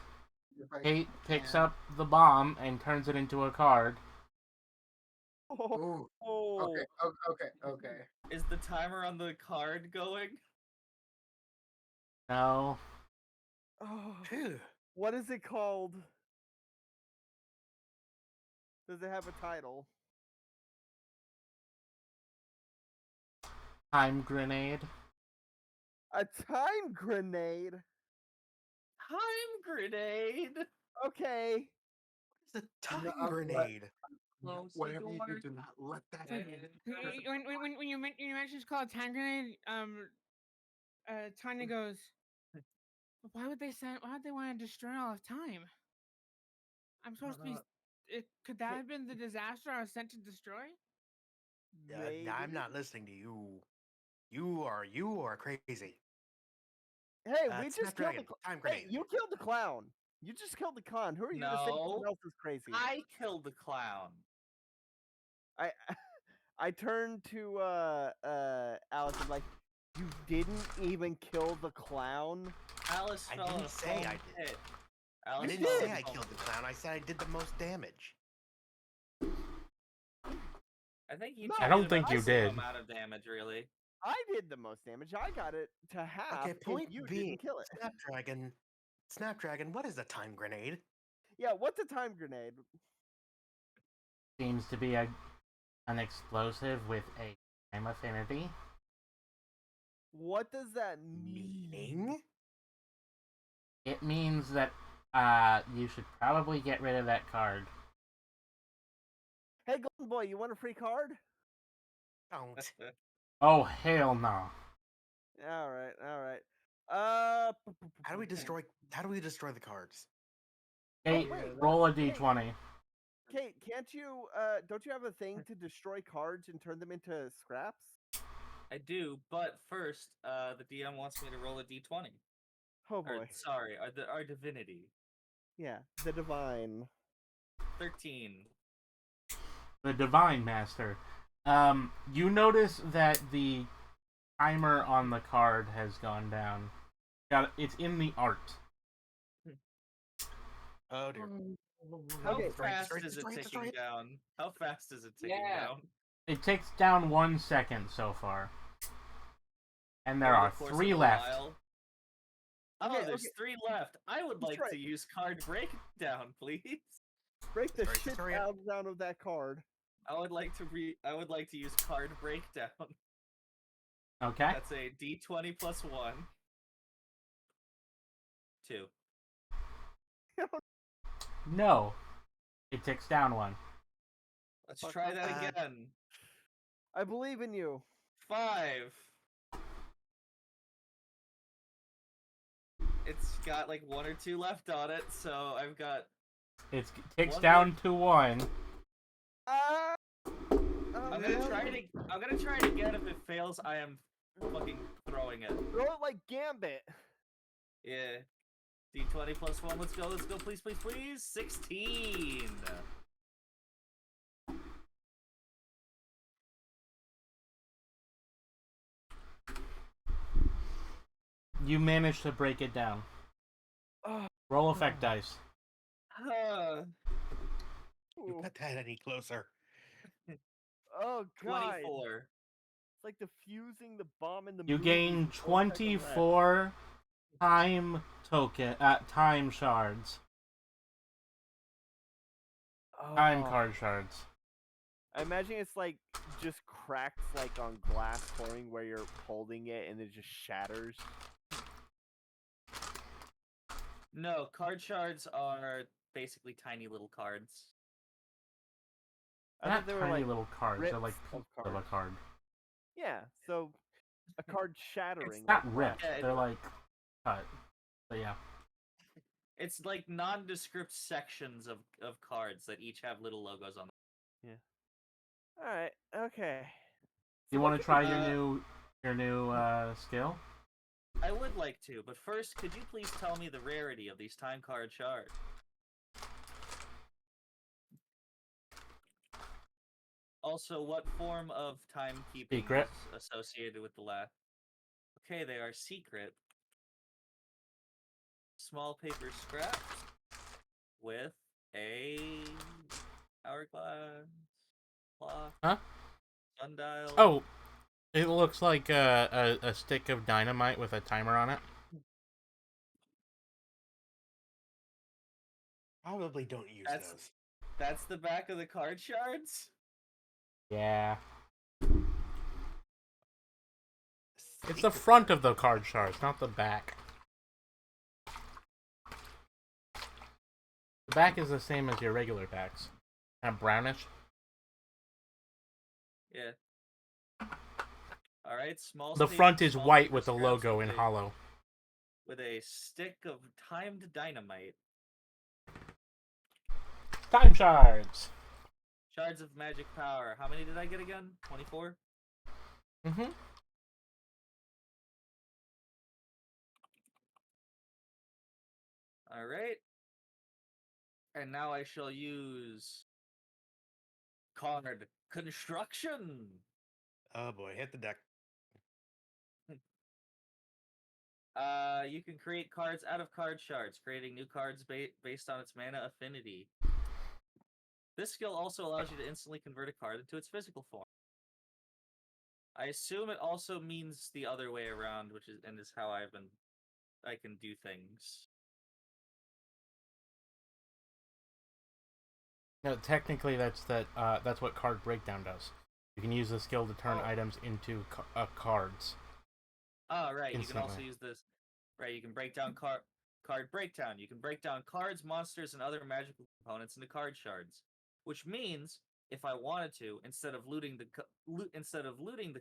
If I Kate picks can. up the bomb and turns it into a card. Ooh. Oh. Okay. Is the timer on the card going? No. Oh. Phew. What is it called? Does it have a title? Time grenade. A time grenade? Time grenade! Okay. It's a time No, grenade. Whatever you do not let that. When you mentioned it's called a time grenade, Tanya goes, why would they want to destroy all of time? I'm supposed to be. Could that have been the disaster I was sent to destroy? Maybe. I'm not listening to you. You are crazy. Hey, we just killed Snapdragon, the. time Hey, grenade. you killed the clown. You just killed the con. Who are you to say No. someone else is crazy? I killed the clown. I turned to Alice and like, you didn't even kill the clown. Alice I fell in didn't a say foam I did. pit. I Alice didn't fell say in a I foam killed the pit. clown. I said I did the most damage. I think you. No, I don't think you did. Amount of damage, really. I did the most damage. I got it to half. Okay, and point you being, didn't kill it. Snapdragon, what is a time grenade? Yeah, what's a time grenade? Seems to be an explosive with a time affinity. What does that mean? Meaning? It means that you should probably get rid of that card. Hey, Golden Boy, you want a free card? Don't. Oh hell no! All right. How do we destroy the cards? Kate, wait. roll a d20. Kate, can't you? Don't you have a thing to destroy cards and turn them into scraps? I do, but first, the DM wants me to roll a d20. Oh boy. Sorry, our divinity. Yeah, the divine. 13. The Divine Master. You notice that the timer on the card has gone down. It's in the art. Oh dear. How Okay. fast is destroy it it, destroy ticking it. down? How fast is it ticking down? It takes down 1 second so far. And there Over are the course 3 of a left. while? Oh, Okay, there's okay. 3 left. I would That's like right. to use card breakdown, please. Break the Sorry, shit sorry. down of that card. I would like to use card breakdown. Okay. That's a D20 plus 1. 2. No. It ticks down 1. Let's Fuck try off, that God. again. I believe in you. 5. It's got like 1 or 2 left on it, so I've got. It ticks One down to 1. Ah! I'm gonna try it again. If it fails, I am fucking throwing it. Throw it like Gambit. Yeah. D20 plus 1. Let's go. Let's go. Please, please, please. 16. You managed to break it down. Oh, Roll effect dice. You put that any closer. oh God! 24. It's like defusing the bomb in the You movies gain with 1 second left. 24 time shards. Time Oh. card shards. I imagine it's like just cracks like on glass pouring where you're holding it and it just shatters. No, card shards are basically tiny little cards. I Not thought they were tiny like little cards. They're like rips of pieces of a cards. card. Yeah, so a card shattering. It's not like ripped. Yeah, They're like cut. But yeah. It's like nondescript sections of cards that each have little logos on them. All right. Okay. You So want what to can we try do? your new skill? I would like to, but first, could you please tell me the rarity of these time card shards? Also, what form of timekeeping Secret. is associated with the last? Okay, they are secret. Small paper scraps with a hourglass clock. Huh? Sundial. Oh, it looks like a stick of dynamite with a timer on it. Probably don't use That's- those. That's the back of the card shards? Yeah. It's the Secret front card. of the card shards, not the back. The back is the same as your regular backs. Kind of brownish. Yeah. Alright, small The paper- front is small white paper with the scraps logo with in a- hollow. With a stick of timed dynamite. Time shards! Shards of magic power. How many did I get again? 24? Mm-hmm. Alright. And now I shall use card construction. Oh boy, hit the deck. You can create cards out of card shards, creating new cards based on its mana affinity. This skill also allows you to instantly convert a card into its physical form. I assume it also means the other way around, which is how I can do things. No, technically that's what card breakdown does. You can use the skill to turn items into cards. Oh, right. You can also Instantly. use this. Right, you can break down card breakdown. You can break down cards, monsters, and other magical components into card shards. Which means, if I wanted to, instead of looting the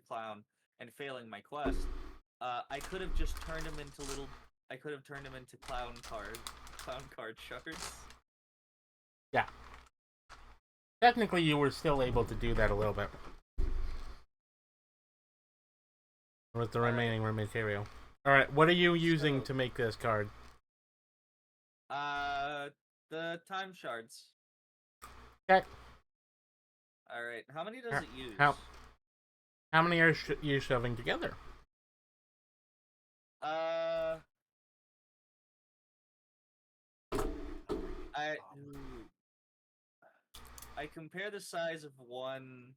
clown and failing my quest, I could have just turned him into little. I could have turned him into clown card shards. Yeah. Technically, you were still able to do that a little bit. With the remaining material. Alright, what are you using to make this card? The time shards. Okay. Alright, how many does it use? How many are you shoving together? I compare the size of one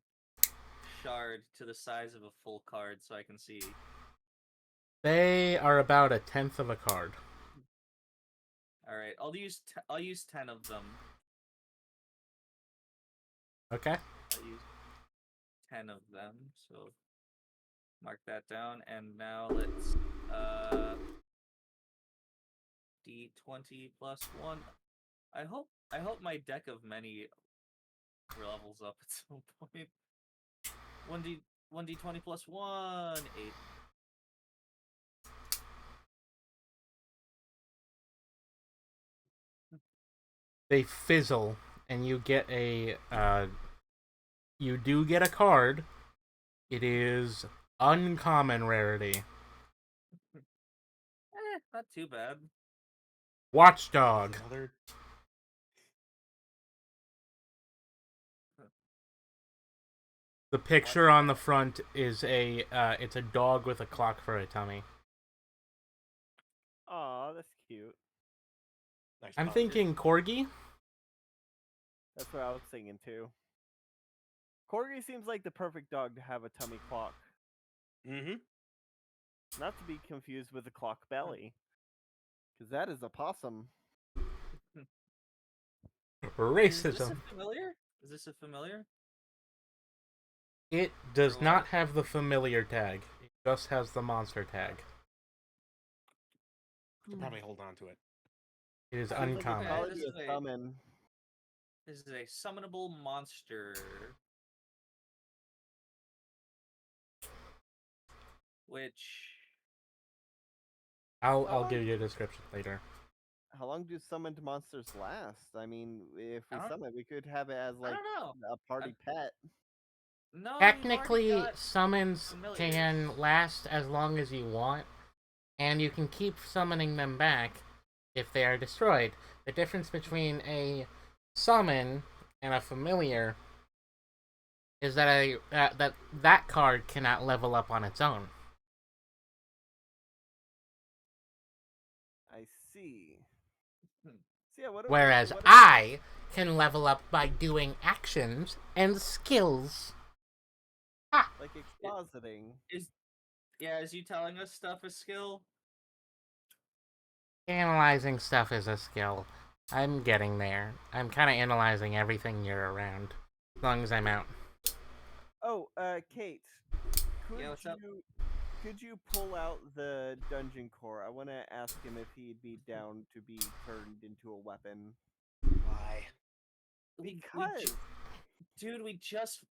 shard to the size of a full card so I can see. They are about a tenth of a card. Alright, I'll use 10 of them. Okay. I'll use 10 of them, so Mark that down, and now let's D20 plus 1. I hope my deck of many levels up at some point. 1D20 plus 1, 8. They fizzle, and you get you do get a card. It is uncommon rarity. Not too bad. Watchdog. Another. The picture on the front is it's a dog with a clock for a tummy. Aw, that's cute. Nice I'm pun. thinking corgi. That's what I was thinking too. Corgi seems like the perfect dog to have a tummy clock. Mm-hmm. Not to be confused with a clock belly. Because that is a possum. Is this a Racism. familiar? Is this a familiar? It does Or not what? have the familiar tag. It just has the monster tag. Should probably hold on to it. It is Seems like it'd uncommon. probably This be is a a- summon. This is a summonable monster. Which I'll give you a description later. How long do summoned monsters last? I mean, if we I don't- summon, we could have it as I like don't know. a party pet. No, you've Technically, already got summons familiars. can last as long as you want, and you can keep summoning them back if they are destroyed. The difference between a summon and a familiar is that that card cannot level up on its own. I see. So yeah, what Whereas what I can level up by doing actions and skills. like expositing. Is you telling us stuff a skill? Analyzing stuff is a skill. I'm getting there. I'm kind of analyzing everything you're around, as long as I'm out. Oh, Kate, could Yeah, what's up? could you pull out the dungeon core? I want to ask him if he'd be down to be turned into a weapon. Why? Because Dude, we just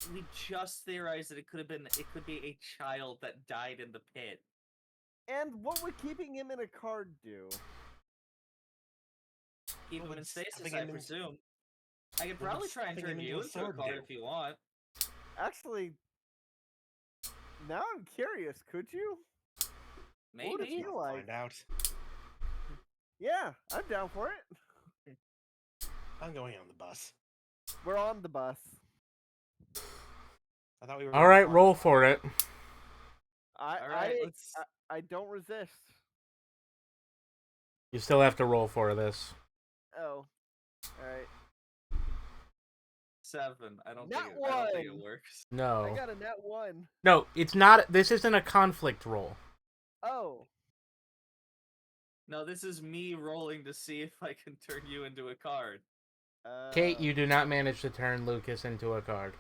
theorized that it could be a child that died in the pit. and what would keeping him in a card do? Keep Well, him in it's stasis, stuffing I him in- presume. I could Well, probably it's try and stuffing turn him you into a into a sword card do. if you want. Actually, now I'm curious. Could you? What would it Maybe. feel like? Find out. Yeah, I'm down for it. I'm going on the bus. We're on the bus. I thought we were. All gonna right, fly roll the for it. All right, let's. I don't resist. You still have to roll for this. Oh, all right. 7. I don't Nat think it one! works. I No. got a nat 1. No, it's not. This isn't a conflict roll. Oh, No, this is me rolling to see if I can turn you into a card. Kate, you do not manage to turn Lucas into a card.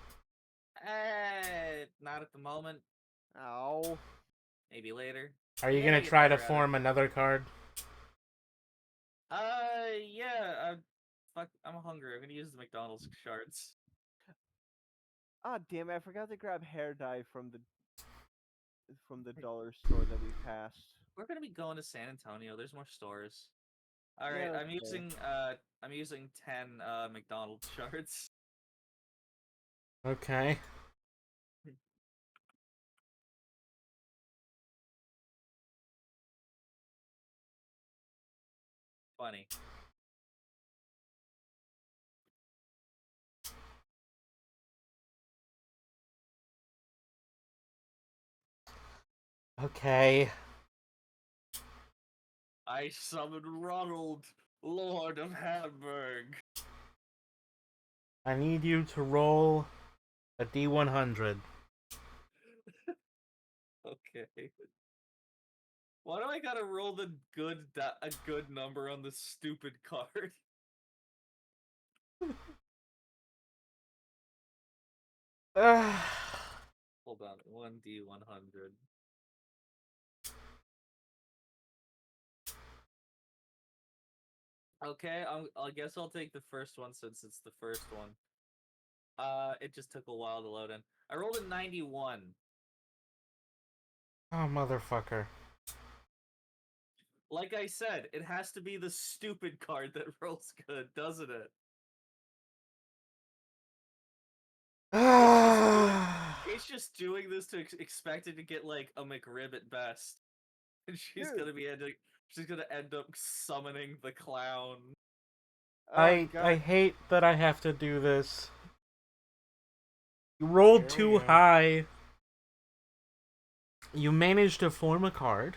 Not at the moment. Ow. Maybe later. Are you Maybe gonna I get try to better at it. form another card? Yeah. Fuck, I'm hungry. I'm gonna use the McDonald's shards. Ah, damn it! I forgot to grab hair dye from the dollar store that we passed. We're gonna be going to San Antonio. There's more stores. All right, Yeah, I'm that's fair. using 10 McDonald's shards. Okay. Funny. Okay. I summoned Ronald, Lord of Hamburg. I need you to roll a D100. Okay. Why do I gotta roll a good number on this stupid card? Hold on, 1D100. Okay, I guess I'll take the first one since it's the first one. It just took a while to load in. I rolled a 91. Oh, motherfucker. Like I said, it has to be the stupid card that rolls good, doesn't it? Kate's just doing this to expect it to get like a McRib at best, and she's Dude. gonna be ending. She's gonna end up summoning the clown. Oh, I God. hate that I have to do this. You rolled Here we too go. high. You managed to form a card.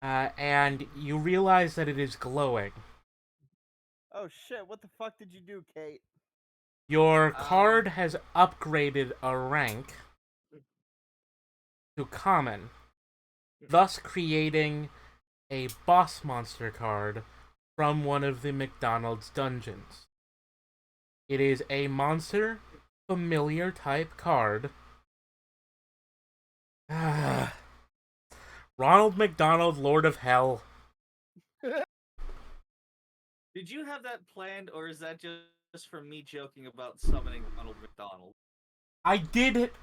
And you realize that it is glowing. Oh shit! What the fuck did you do, Kate? Your card has upgraded a rank to common, thus creating a boss monster card from one of the McDonald's dungeons. It is a monster familiar type card. Ronald McDonald, Lord of Hell. Did you have that planned, or is that just from me joking about summoning Ronald McDonald? I did it.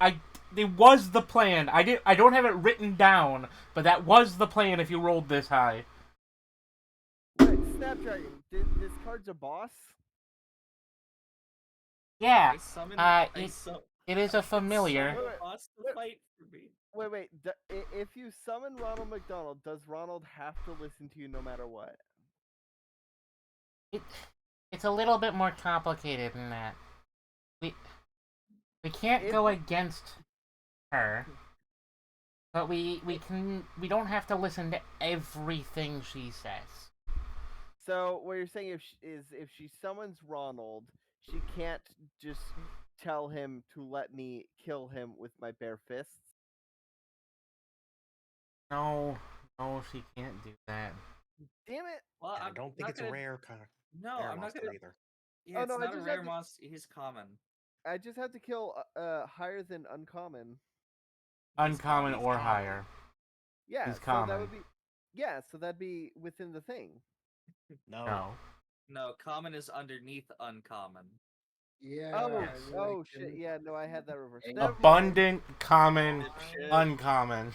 It was the plan. I don't have it written down, but that was the plan. If you rolled this high. Wait, Snapdragon. This card's a boss. Yeah. I summoned. It is a familiar. Summon a boss to fight for me. Wait. If you summon Ronald McDonald, does Ronald have to listen to you no matter what? It's a little bit more complicated than that. We can't go against her, but we don't have to listen to everything she says. So what you're saying if she summons Ronald, she can't just tell him to let me kill him with my bare fists? No, she can't do that. Damn it! Well, I don't think it's a rare card. No, Rare I'm not monster gonna. either. Yeah, Oh, it's no, I not a just rare had to- monster. He's common. I just have to kill higher than uncommon. Uncommon He's or common. higher. Yeah, He's so that common. would be so that'd be within the thing. No. No, common is underneath uncommon. Yeah. Oh shit! Yeah, no, I had that reversed. Hey, Never mind. Abundant, common, Dipshit. uncommon,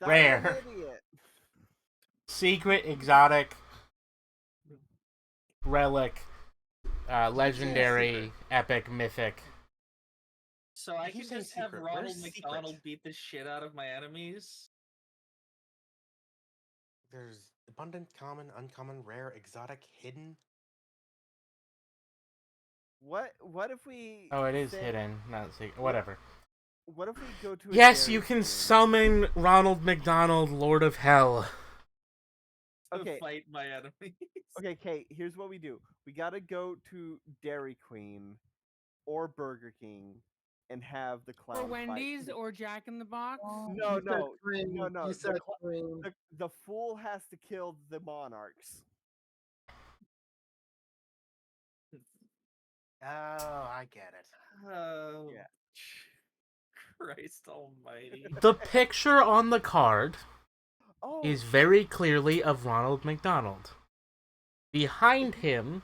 I'm rare. an idiot. secret, exotic, relic, legendary, epic, mythic. So I You can say just have secret. Ronald Where's McDonald secret? beat the shit out of my enemies. There's abundant, common, uncommon, rare, exotic, hidden. What if we? Oh, it is say- hidden, not secret. Whatever. What if we go to? A Yes, Dairy you can Queen? summon Ronald McDonald, Lord of Hell. To Okay. fight my enemies. Okay, Kate. Here's what we do. We gotta go to Dairy Queen or Burger King and have the clown. Or fight. Wendy's or Jack in the Box. No, You said no, cream, no, no. You The said cl- cream. The fool has to kill the monarchs. Oh, I get it. Oh, Yeah. Christ almighty. The picture on the card Oh, is very clearly of Ronald McDonald. Behind him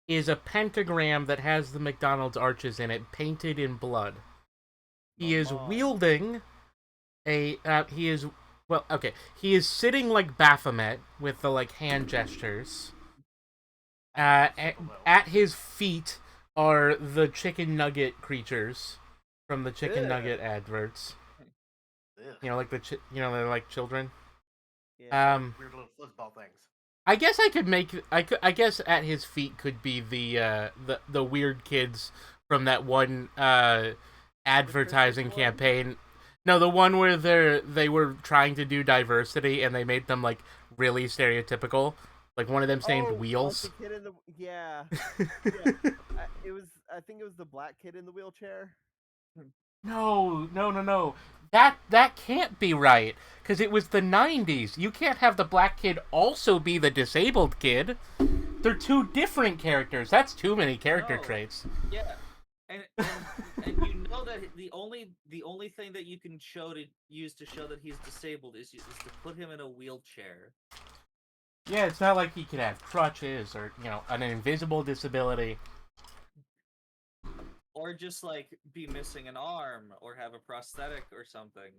is a pentagram that has the McDonald's arches in it, painted in blood. He is Mama. wielding he is sitting like Baphomet with the hand gestures. At his feet are the chicken nugget creatures from the chicken Ew. nugget adverts. Ugh. You know, like they're like children. yeah. Weird little football things. I guess I guess at his feet could be the weird kids from that one advertising Christmas one? campaign. No, the one where they were trying to do diversity and they made them really stereotypical. Like one of them's named Like Wheels. the kid in the yeah. I think it was the black kid in the wheelchair. No. That can't be right, because it was the 90s. You can't have the black kid also be the disabled kid. They're two different characters. That's too many character No. traits. Yeah, and you know that the only thing that you can use to show that he's disabled is to put him in a wheelchair. Yeah, it's not like he could have crutches or, an invisible disability. Or just like be missing an arm or have a prosthetic or something.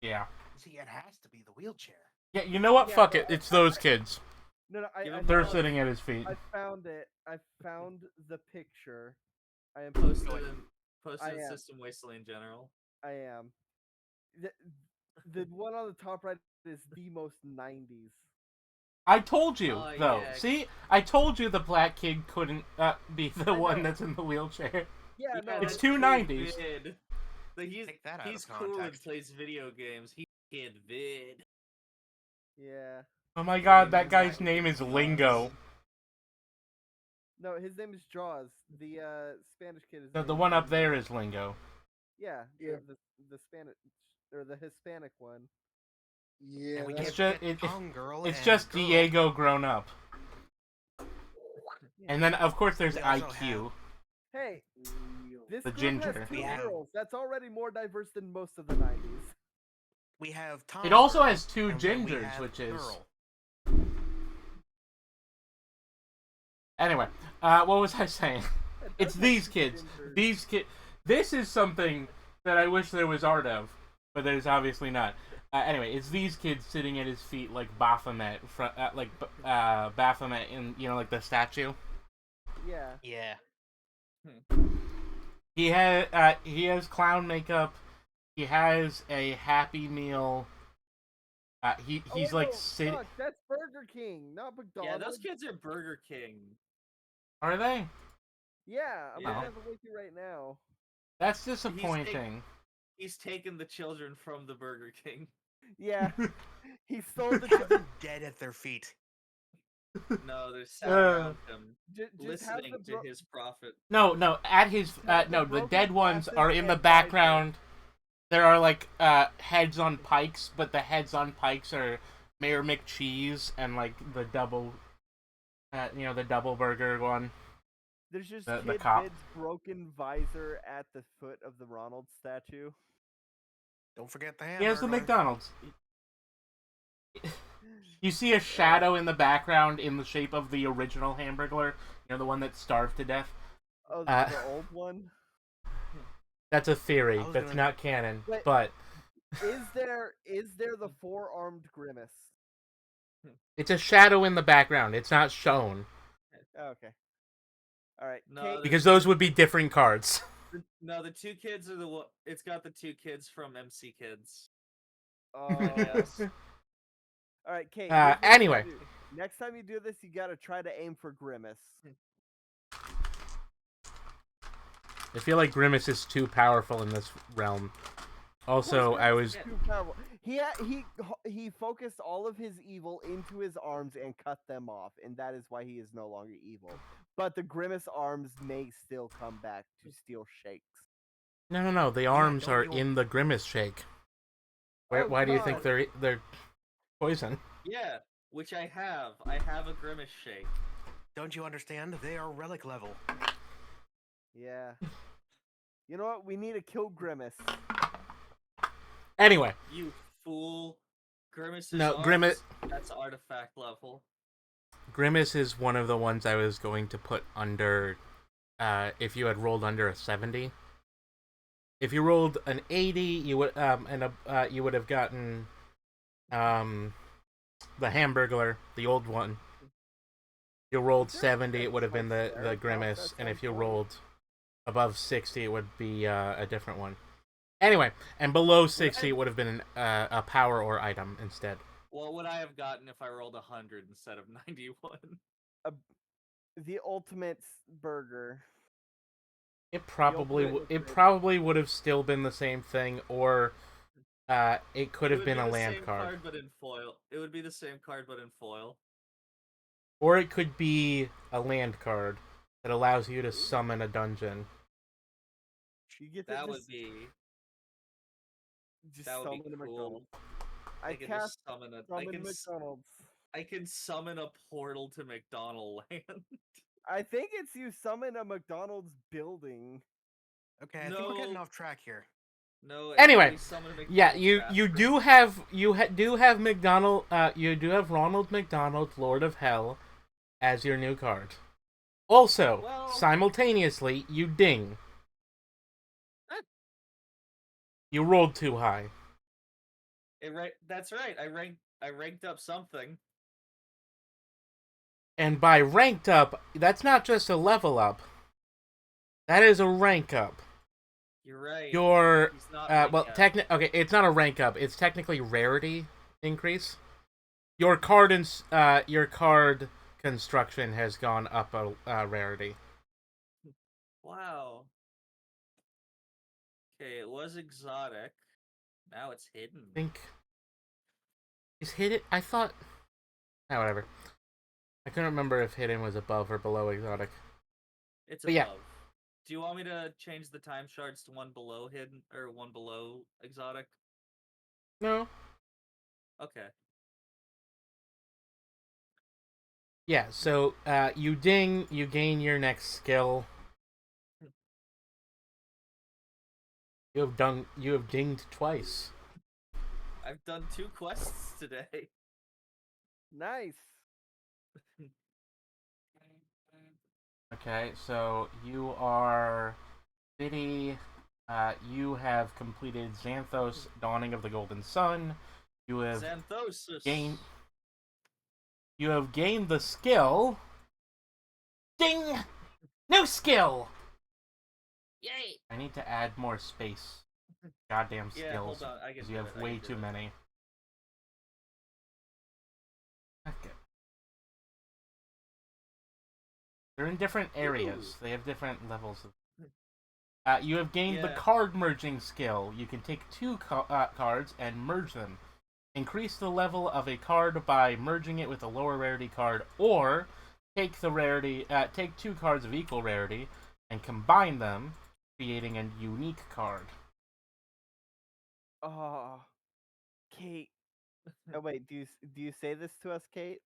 Yeah. See, it has to be the wheelchair. Yeah, you know what? Yeah, Fuck no, it. It's those kids. No, Give him They're Alex. sitting at his feet. I found it. I found the picture. I am Posted posting. posted in I am. System Wasteland General. I am. The one on the top right is the most 90s. I told you, Oh, though. yeah. See? I told you the black kid couldn't be the I one know. that's in the wheelchair. Yeah, no, It's that's two Kid 90s. Vid. Like Take that out he's of cool and context. plays video games. He's Kid Vid. yeah. Oh my god, that Means guy's that name is Jaws. Lingo. No, his name is Jaws. The Spanish kid is. The one up there is Lingo. Yeah, Yeah. the Spanish or the Hispanic one. Yeah, And we It's can't just forget Tongue Girl it's and just Girl. Diego grown up. Yeah. And then of course there's We also IQ. Hey, this The group ginger. has two We have- girls. That's already more diverse than most of the 90s. We have Tongue It also Girl, has two and then we gingers, have which is Girl. anyway. What was I saying? It It's does have these two kids. gingers. These kids. This is something that I wish there was art of, but there's obviously not. Anyway, it's these kids sitting at his feet like Baphomet, Baphomet in like the statue. Yeah. Yeah. He has clown makeup. He has a Happy Meal. He's Oh, like no, sitting. fuck, that's Burger King, not Yeah, McDonald's. those kids are Burger King. Are they? Yeah, I'm Yeah. looking at the wiki right now. That's disappointing. He's taken the children from the Burger King. Yeah, he stole the. They're dead at their feet. No, they're sat Uh, around him, Just have listening the to his prophet. No. At his Have the no, the broken dead ones glasses are in the and background. There are like heads on pikes, but the heads on pikes are Mayor McCheese and like the double, the double burger one. There's just the Kid cop. Vid's broken visor at the foot of the Ronald statue. Don't forget the He hamburger. has the McDonald's. You see a shadow in the background in the shape of the original Hamburglar. The one that starved to death. Oh, the old one. That's a theory. I was That's gonna- not canon. Wait. But Is there the four-armed grimace? it's a shadow in the background. It's not shown. Oh, okay. All right. No, Kate, Because those would be different cards. No, the two kids are the one. It's got the two kids from MC Kids. yes. All right, Kate. Uh, here's what you anyway. gotta do. Next time you do this, you gotta try to aim for grimace. I feel like Grimace is too powerful in this realm. Also, I was Too powerful. He focused all of his evil into his arms and cut them off, and that is why he is no longer evil. But the grimace arms may still come back to steal shakes. no. The arms don't are you- in the Grimace shake. Oh, Why do you think God. they're poison? Yeah, which I have. I have a Grimace shake. Don't you understand? They are relic level. Yeah. You know what? We need to kill grimace. Anyway, You fool. Grimace's No, arms, Grimace- That's artifact level. Grimace is one of the ones I was going to put under. If you had rolled under a 70. If you rolled an 80, you would you would have gotten the Hamburglar, the old one. If you rolled 70, it would have been the Grimace, and if you rolled above 60, it would be a different one. Anyway, and below 60, it would have been a power or item instead. What would I have gotten if I rolled 100 instead of 91? The ultimate burger. It probably ultimate it upgrade. probably would have still been the same thing, or it could have It would been be a the land same card, but in foil. It would be the same card but in foil. or it could be a land card that allows you to summon a dungeon. You get to That would just, be just that would summon be a cool. McDonald's. I I can cast just summon a. summon McDonald's. I can summon a portal to McDonald Land. I think it's you summon a McDonald's building. Okay, I think we're getting No. off track here. No, Anyway, we summon a yeah, McDonald's do have McDonald you do have Ronald McDonald, Lord of Hell, as your new card. Also, Well, simultaneously, you ding. You rolled too high. that's right. I ranked up something. And by ranked up, that's not just a level up. That is a rank up. You're right. Your He's not ranked yet. okay, it's not a rank up. It's technically rarity increase. Your card construction has gone up a rarity. Wow. Okay, it was exotic. Now it's hidden. I think is hidden. I thought. Ah, whatever. I couldn't remember if hidden was above or below exotic. It's But above. yeah. Do you want me to change the time shards to one below hidden or one below exotic? No. Okay. Yeah. So you ding. You gain your next skill. You have dinged twice. I've done 2 quests today. Nice. Okay, so you are Biddy. You have completed Xanthos, Dawning of the Golden Sun. You have Xanthosis. gained. You have gained the skill. Ding! New skill. Yay! I need to add more space. Goddamn skills. Yeah, hold on. I can Because do you have it. I way can do too it. many. Okay. They're in different areas. They have different levels of. You have gained the Yeah. card merging skill. You can take 2 cards and merge them. Increase the level of a card by merging it with a lower rarity card, or take take 2 cards of equal rarity and combine them, creating a unique card. Oh, Kate. Oh wait, do you say this to us, Kate?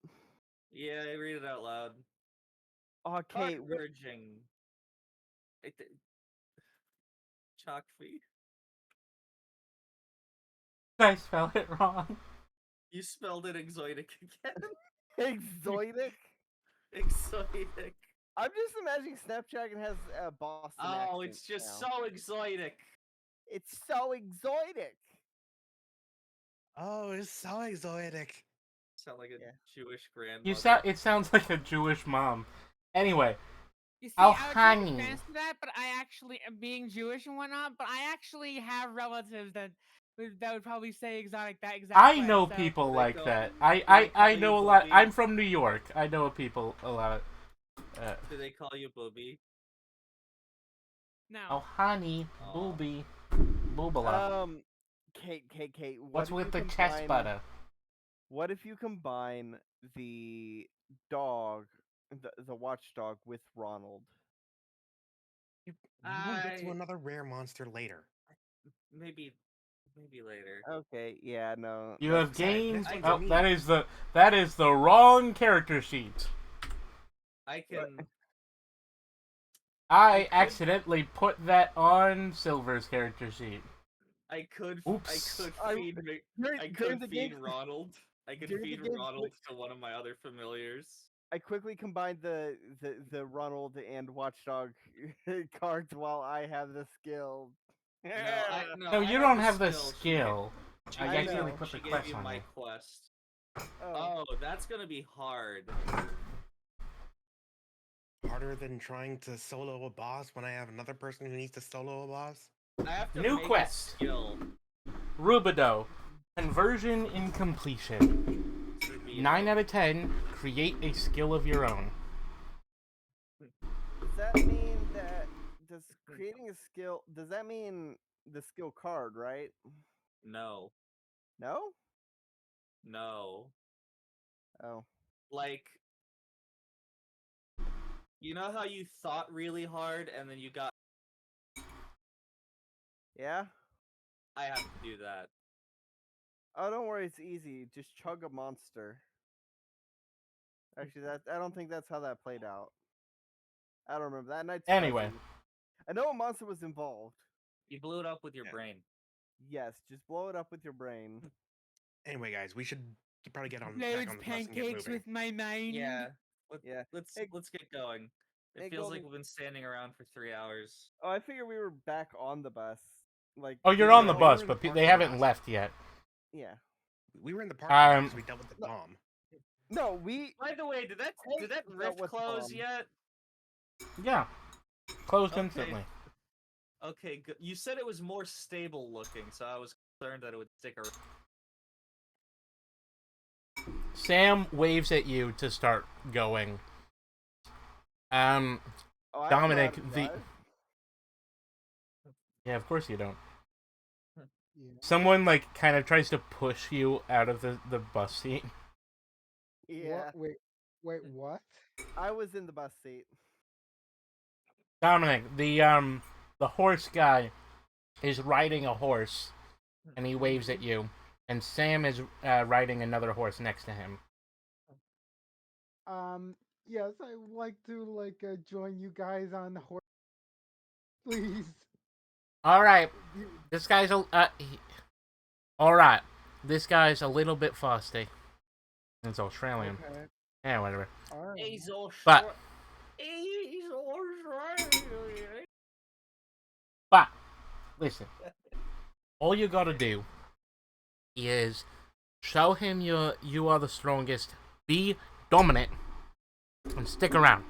Yeah, I read it out loud. Oh, Card Kate. merging. Chalk fee. I spell it wrong. You spelled it exotic again. Exotic. Exotic. I'm just imagining Snapdragon has a Boston accent. Oh, it's just now. so exotic. It's so exotic. Oh, it's so exotic. Sound like a Yeah. Jewish grandmother. It sounds like a Jewish mom. Anyway, You see, Oh, I would take honey. offense to that, but I actually, being Jewish and whatnot, but I actually have relatives that would probably say exotic that exact I way, know so- people They like call- that. they I call know you a lot. Bobby? I'm from New York. I know people a lot. Do they call you Booby? No. Oh, honey, Aw. booby, boobala. Kate. What's if with you the combine, chest butter? What if you combine the dog, the watchdog, with Ronald? We'll get to I- another rare monster later. Maybe later. Okay, yeah, no. You that's have fine. gained. This one's Oh, me. that is the wrong character sheet. I can. I could- accidentally put that on Silver's character sheet. I could. Oops. I could feed. During- I during could the feed game- Ronald. I could during the feed game- Ronald to one of my other familiars. I quickly combined the Ronald and Watchdog cards while I have the skill. No, No, I you don't the have the skill. skill. She I gave accidentally me- put she the gave quest you on my you. quest. Oh. Oh, that's gonna be hard. Harder than trying to solo a boss when I have another person who needs to solo a boss? I have to New make quest. a skill. Rubido. Conversion in completion. to be 9 out of 10. Create a skill of your own. Does that mean that creating a skill? Does that mean the skill card, right? No, No. no. Oh. Like, you know how you thought really hard and then you got. Yeah. I have to do that. Oh, don't worry, it's easy. Just chug a monster. Actually, I don't think that's how that played out. I don't remember that night's Anyway. fuzzy. I know a monster was involved. You blew it up with your Yeah. brain. Yes, just blow it up with your brain. Anyway, guys, we should probably get on back Loads on the bus and get pancakes moving. with my mind. Yeah. Yeah. Let's Hey, let's get going. It hey, feels like Golden. we've been standing around for 3 hours. Oh, I figured we were back on the bus. Like. Oh, you're we on were the like- bus, in the but they parking haven't lot. left yet. Yeah. We were in the parking lot Um, because we dealt with the No. bomb. No, we. By the way, did that Dealt rift with the close bomb. yet? Yeah. Closed Okay. instantly. Okay, good. You said it was more stable looking, so I was concerned that it would stick around. Sam waves at you to start going. Oh, I don't know how Dominic, to the- drive. Yeah, of course you don't. Yeah. Someone, like, kind of tries to push you out of the bus seat. Yeah. Wait, what? I was in the bus seat. Dominic, the horse guy is riding a horse, and he waves at you. And Sam is riding another horse next to him. Yes, I would like to join you guys on the horse. Please. All right, this guy's all right, this guy's a little bit fasty. It's Australian. Okay. Yeah, whatever. All right. He's all But- short. He's all short. But listen, all you gotta do is show him you are the strongest. Be dominant and stick around.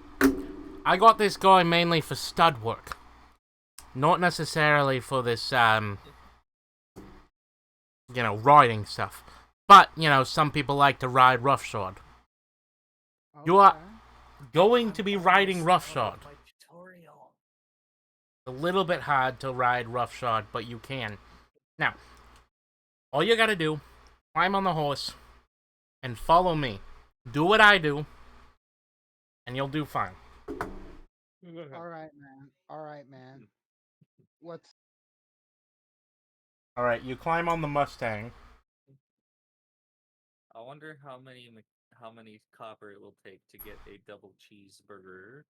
I got this guy mainly for stud work, not necessarily for this riding stuff. But some people like to ride roughshod. You are going to be riding roughshod. My tutorial. A little bit hard to ride roughshod, but you can. Now, all you gotta do, climb on the horse, and follow me. Do what I do, and you'll do fine. All right, man. All right, man. Let's. Alright, you climb on the Mustang. I wonder how many copper it will take to get a double cheeseburger.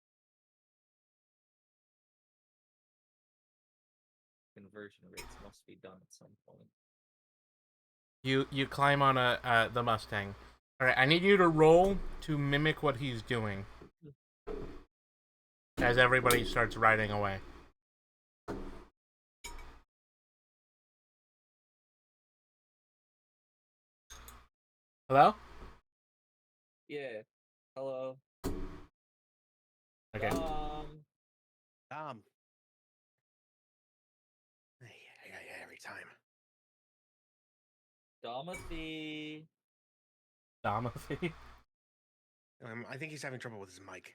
Conversion rates must be done at some point. You climb on the Mustang. Alright, I need you to roll to mimic what he's doing. As everybody starts riding away. Hello? Yeah. Hello. Okay. Every time. Domothy. Domothy? I think he's having trouble with his mic.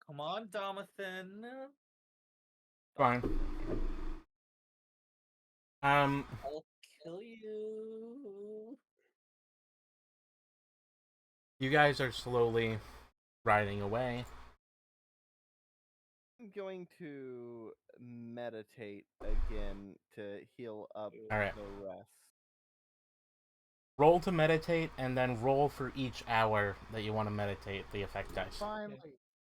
Come on, Domathan. Fine. I'll kill you. You guys are slowly riding away. I'm going to meditate again to heal up Alright. the rest. Roll to meditate, and then roll for each hour that you want to meditate the effect dice.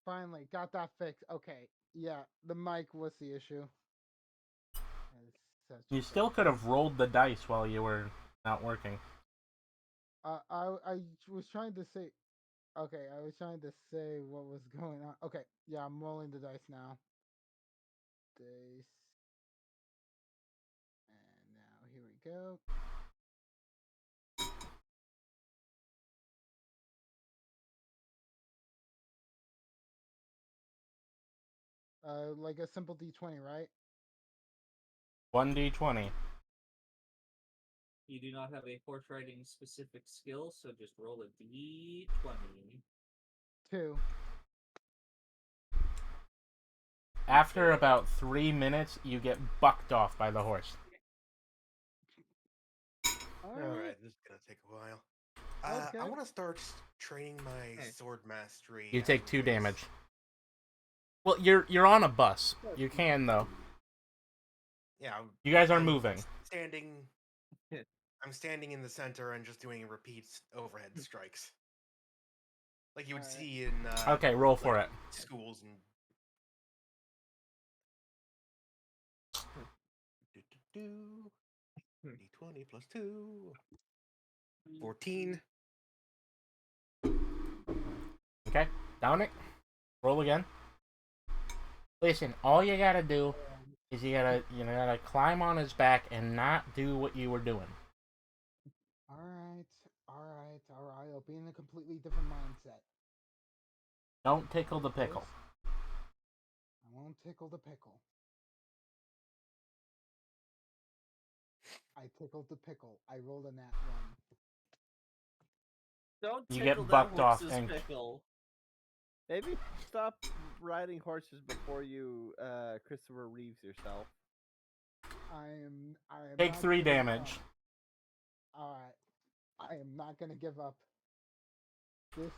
Finally, got that fixed. Okay, yeah, the mic was the issue. You still could have rolled the dice while you were not working. I was trying to say. Okay, I was trying to say what was going on. Okay, yeah, I'm rolling the dice now. Dice. And now here we go. Like a simple D20, right? 1d20. You do not have a horse riding specific skill, so just roll a d20. 2. After about 3 minutes, you get bucked off by the horse. Alright, this is gonna take a while. Okay. I want to start training my sword mastery. You take 2 ways. damage. Well, you're on a bus. You can, though. Yeah. You guys are I'm moving. I'm standing in the center and just doing repeat overhead strikes, like you would Alright. see in Okay, roll for it. schools and. D20 plus 2. 14. Okay, Dominic, roll again. Listen, all you gotta do is you gotta climb on his back and not do what you were doing. Alright, alright, alright. I'll be in a completely different mindset. Don't tickle the pickle. I won't tickle the pickle. I tickled the pickle. I rolled a nat 1. Don't You tickle get that bucked off horse's and pickle. Maybe stop riding horses before you Christopher Reeves yourself. I am take not 3 giving damage. up. Alright. I am not gonna give up. This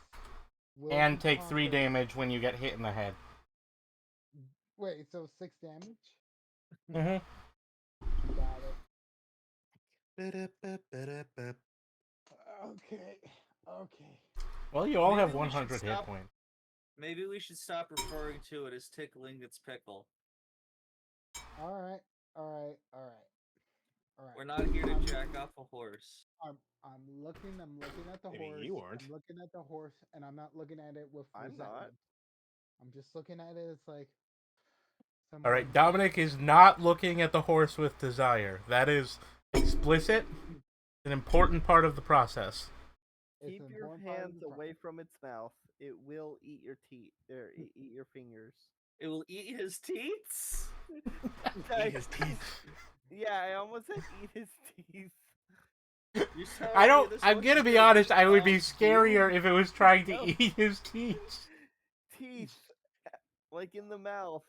will And be take 3 conquered. damage when you get hit in the head. Wait, so 6 damage? Mm-hmm. Got it. Ba-da-ba-ba-da-ba. Okay. Okay. Well, you all Maybe have we should 100 hit stop- points. Maybe we should stop referring to it as tickling its pickle. Alright. Alright. Alright. Alright. We're not here to jack off a horse. I'm looking at the Maybe horse. you aren't. I'm looking at the horse and I'm not looking at it with I'm resentment. not. I'm just looking at it as like All right, Dominic is not looking at the horse with desire. That is explicit. An important part of the process. It's Keep an your important part of hands the away from its mouth. It will eat your teeth or eat your fingers. It will eat his teats? Eat his teeth. Yeah, I almost said eat his teeth. You're telling I me don't. this I'm horse gonna is be gonna honest. eat I would be Dom's scarier boob? if it was trying to No. eat his teeth. Teeth, like in the mouth.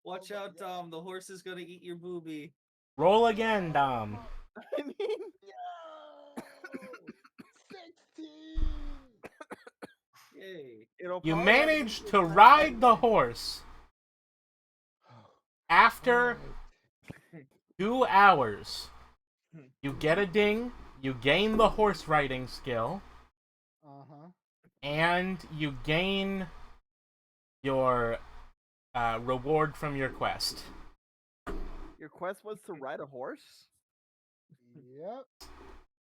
Watch Oh my out, God. Dom. The horse is gonna eat your boobie. Roll again, Dom. I mean, Yo! 16! Yay. it'll You probably have managed equal to time ride the anyway. horse. After Alright. 2 hours, you get a ding. You gain the horse riding skill, Uh-huh. and you gain your reward from your quest. Your quest was to ride a horse? Yep.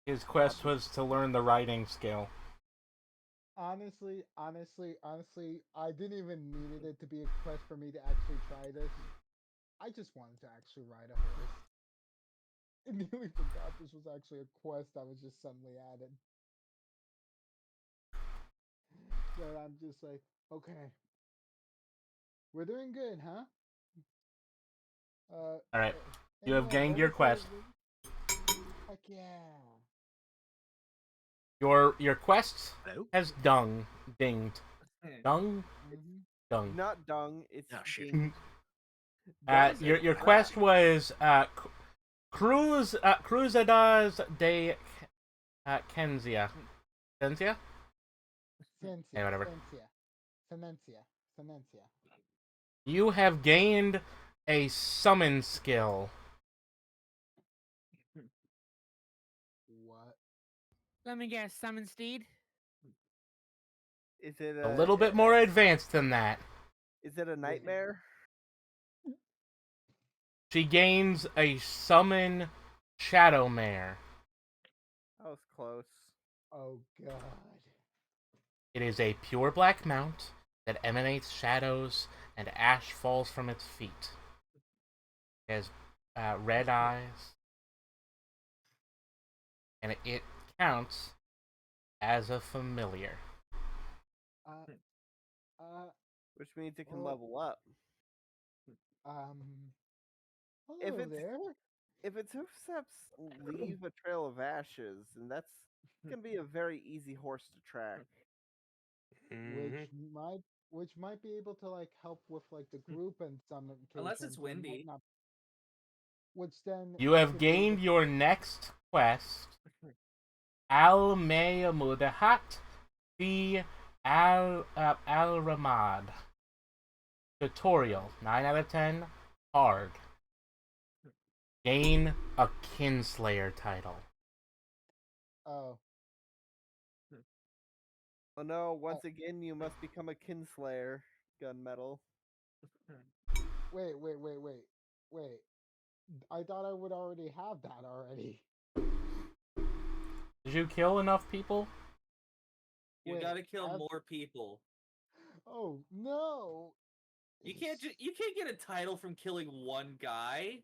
His quest was to learn the riding skill. Honestly, I didn't even need it to be a quest for me to actually try this. I just wanted to actually ride a horse. I nearly forgot this was actually a quest that was just suddenly added. But I'm just like, okay. We're doing good, huh? All right, uh, you have anyone gained your ready for quest. Heck yeah. Your quest Hello? has dinged. Dung? Mhm. Dung. Not dung, it's Oh, shit. ding. Your quest was Cruzadas de Kenzia. Kenzia? Senencia, Hey, whatever. Senencia. You have gained a summon skill. What? Let me guess, summon steed. Is it A little bit more advanced than that. Is it a nightmare? She gains a summon shadow mare. That was close. Oh god. It is a pure black mount that emanates shadows and ash falls from its feet. It has red eyes, and it counts as a familiar. Which means it can Oh. level up. Hello If it's- there. If its hoofsteps leave a trail of ashes, then that's gonna be a very easy horse to track. Mhm. Which might be able to like help with like the group and some occasions. Unless it's but might windy. not- Which then You have could be gained able- your next quest. Al Mudahat fi Al Ramad. Tutorial 9 out of 10. Hard. Gain a Kinslayer title. Oh. Oh no, once again you must become a kinslayer, gunmetal. Wait. I thought I would already have that already. Did you kill enough people? You Wait, gotta kill I've- more people. Oh no! You can't get a title from killing one guy.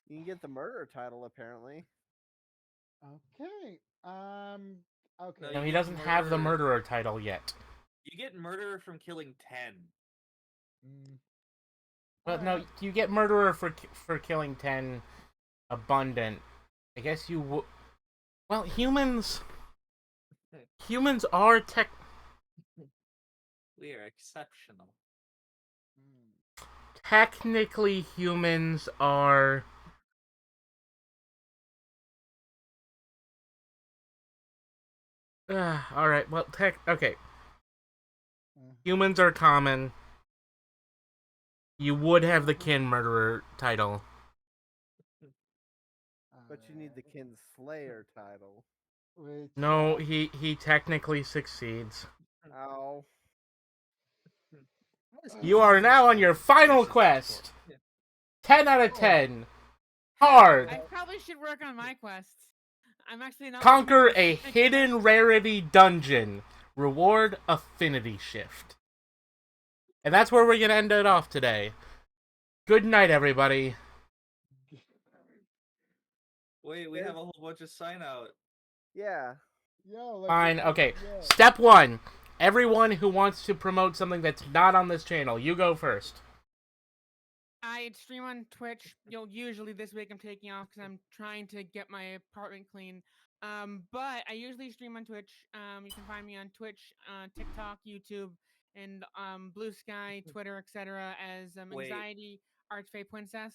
You can get the murder title apparently. Okay. Okay. No, No, you he get doesn't have the murderer. murderer title yet. You get murderer from killing 10. Mm. But no, Alright. you get murderer for killing 10 abundant. I guess you would. Well, humans are We are exceptional. Mm. technically humans are. All right. Well, okay. Humans are common. You would have the kin murderer title. But you need the Kin Slayer title. Which, No, he technically succeeds. Ow. You are now on your final quest. 10 out of 10. Hard. I probably should work on my quests. I'm actually not. Conquer a hidden rarity dungeon. Reward affinity shift. And that's where we're going to end it off today. Good night, everybody. Wait, we have a whole bunch of sign out. Yeah. Yo, like, Fine. Okay. yeah. Step 1. Everyone who wants to promote something that's not on this channel, you go first. I stream on Twitch. Usually this week I'm taking off because I'm trying to get my apartment clean. But I usually stream on Twitch. You can find me on Twitch, TikTok, YouTube, and Blue Sky, Twitter, etc. as Wait. Anxiety Archfey Princess.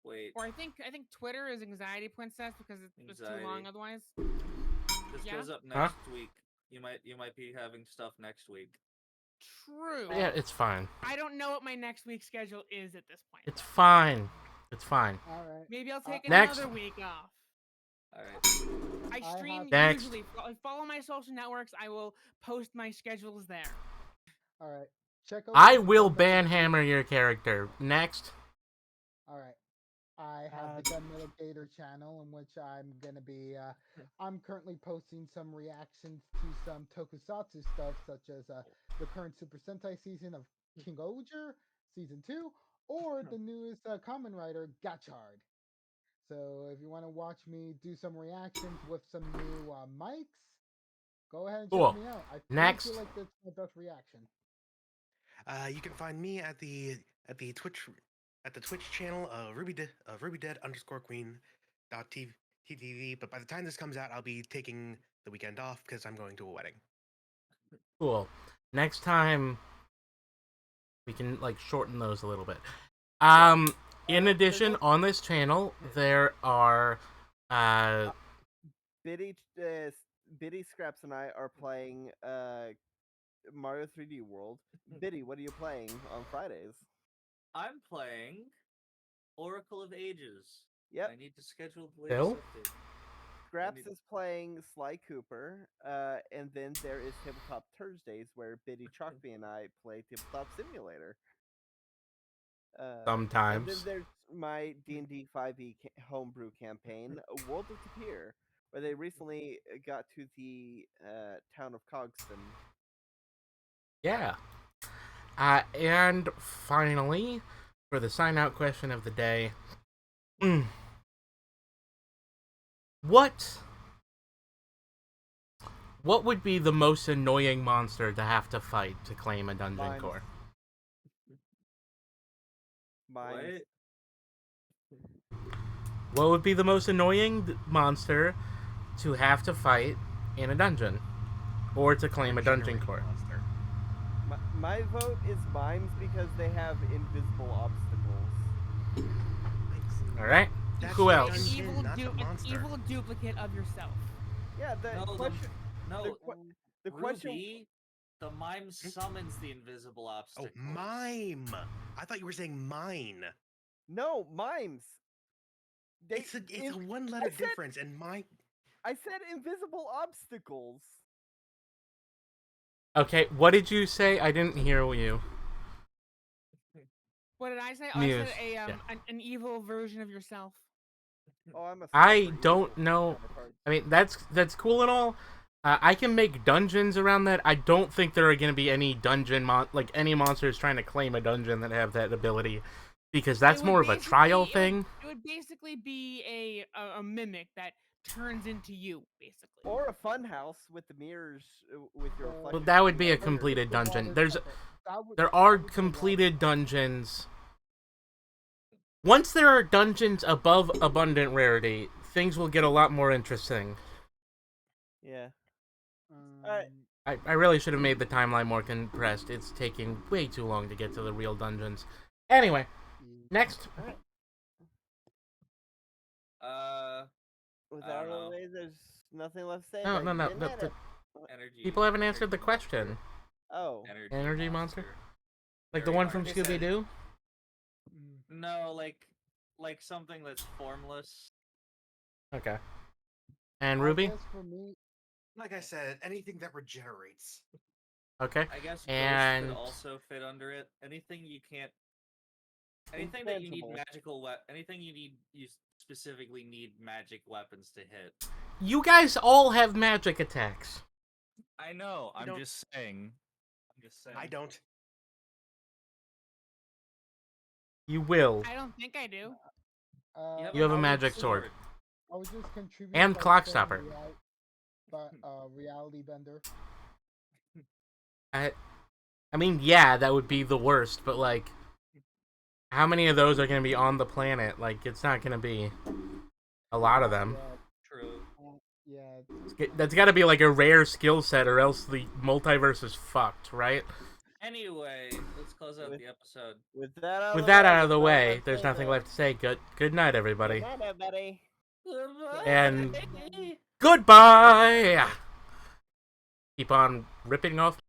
Wait, Or I think Twitter is Anxiety Princess because it's just too long Anxiety. otherwise. this Yeah? goes up Huh? next week. You might be having stuff next week. True. Yeah, it's fine. I don't know what my next week's schedule is at this point. It's fine. It's fine. Alright. Maybe I'll take Next. another week off. All right. I I stream have- Next. usually. Follow my social networks. I will post my schedules there. Alright. Check out I the will Gun banhammer your character. Next. Alright. I have the Gun Gator channel in which I'm gonna be I'm currently posting some reactions to some tokusatsu stuff such as the current Super Sentai season of King Oger season 2 or the newest Kamen Rider Gachard. So if you want to watch me do some reactions with some new mics, go ahead and check Cool. me out. I Next. feel like that's my best reaction. You can find me at the Twitch channel rubydead_queen.tv. But by the time this comes out, I'll be taking the weekend off because I'm going to a wedding. Cool. Next time, we can shorten those a little bit. In addition, on this channel, there are Biddy Scraps and I are playing Mario 3D World. Biddy, what are you playing on Fridays? I'm playing Oracle of Ages. Yep. I need to schedule the Bill? latest update. Scraps need- is playing Sly Cooper, and then there is Tabletop Thursdays where Biddy Chalkby and I play Tabletop Simulator. And sometimes. then there's my D&D 5e homebrew campaign, A World of Tapir, where they recently got to the town of Cogston. Yeah. And finally, for the sign out question of the day, what would be the most annoying monster to have to fight to claim a dungeon Mine. core? Mine. What would be the most annoying monster to have to fight in a dungeon or to claim a dungeon Generating core? monster. My vote is Mimes because they have invisible obstacles. Thanks. All right. That's Who the else? dungeon, not the An monster. evil duplicate of yourself. Yeah, No, the question. Ruby, the mime summons the invisible Oh, obstacles. mime! I thought you were saying mine. No, Mimes. It's a one-letter I said- difference, and mine. I said invisible obstacles. Okay, what did you say? I didn't hear you. What did I say? Oh, Muse, I said yeah. an evil version of yourself. Oh, I'm a I sucker. You don't know know. kind of parts. I mean, that's cool and all. I can make dungeons around that. I don't think there are going to be any like any monsters trying to claim a dungeon that have that ability, because that's It would more of a trial basically- thing. It would basically be a mimic that turns into you, basically. Or a fun house with the mirrors with your reflection. Well, that would be a mirrors. completed The dungeon. water There's temple. there That are would be a water completed temple. dungeons. Once there are dungeons above abundant rarity, things will get a lot more interesting. Yeah. Um, I really should have made the timeline more compressed. It's taking way too long to get to the real dungeons. Anyway, next. With I don't out of know. the way, there's nothing left to say. No, like, no, no. getting at it. Energy. People haven't answered the question. Oh. Energy monster? Like the Very one hard from to say. Scooby Doo? No, like something that's formless. Okay. And I Ruby? guess for me, Like I said, anything that regenerates. Okay. I guess And- ghost could also fit under it. Anything you can't. Anything that you need Intangible. magical anything you specifically need magic weapons to hit. You guys all have magic attacks. I know. I'm don't- just saying. I'm just saying. I don't. You will. I don't think I do. You have a I would magic say- sword. I would just contribute And by clock saying stopper. reality bender. I mean, yeah, that would be the worst, but like, how many of those are going to be on the planet? Like, it's not going to be a lot of them. True. Yeah. That's got to be like a rare skill set, or else the multiverse is fucked, right? Anyway, let's close out the episode. With that out With of that the way, out of the that's all way, I'm there's saying, nothing though. left to say. Good night, everybody. Good night, everybody. And goodbye! Keep on ripping off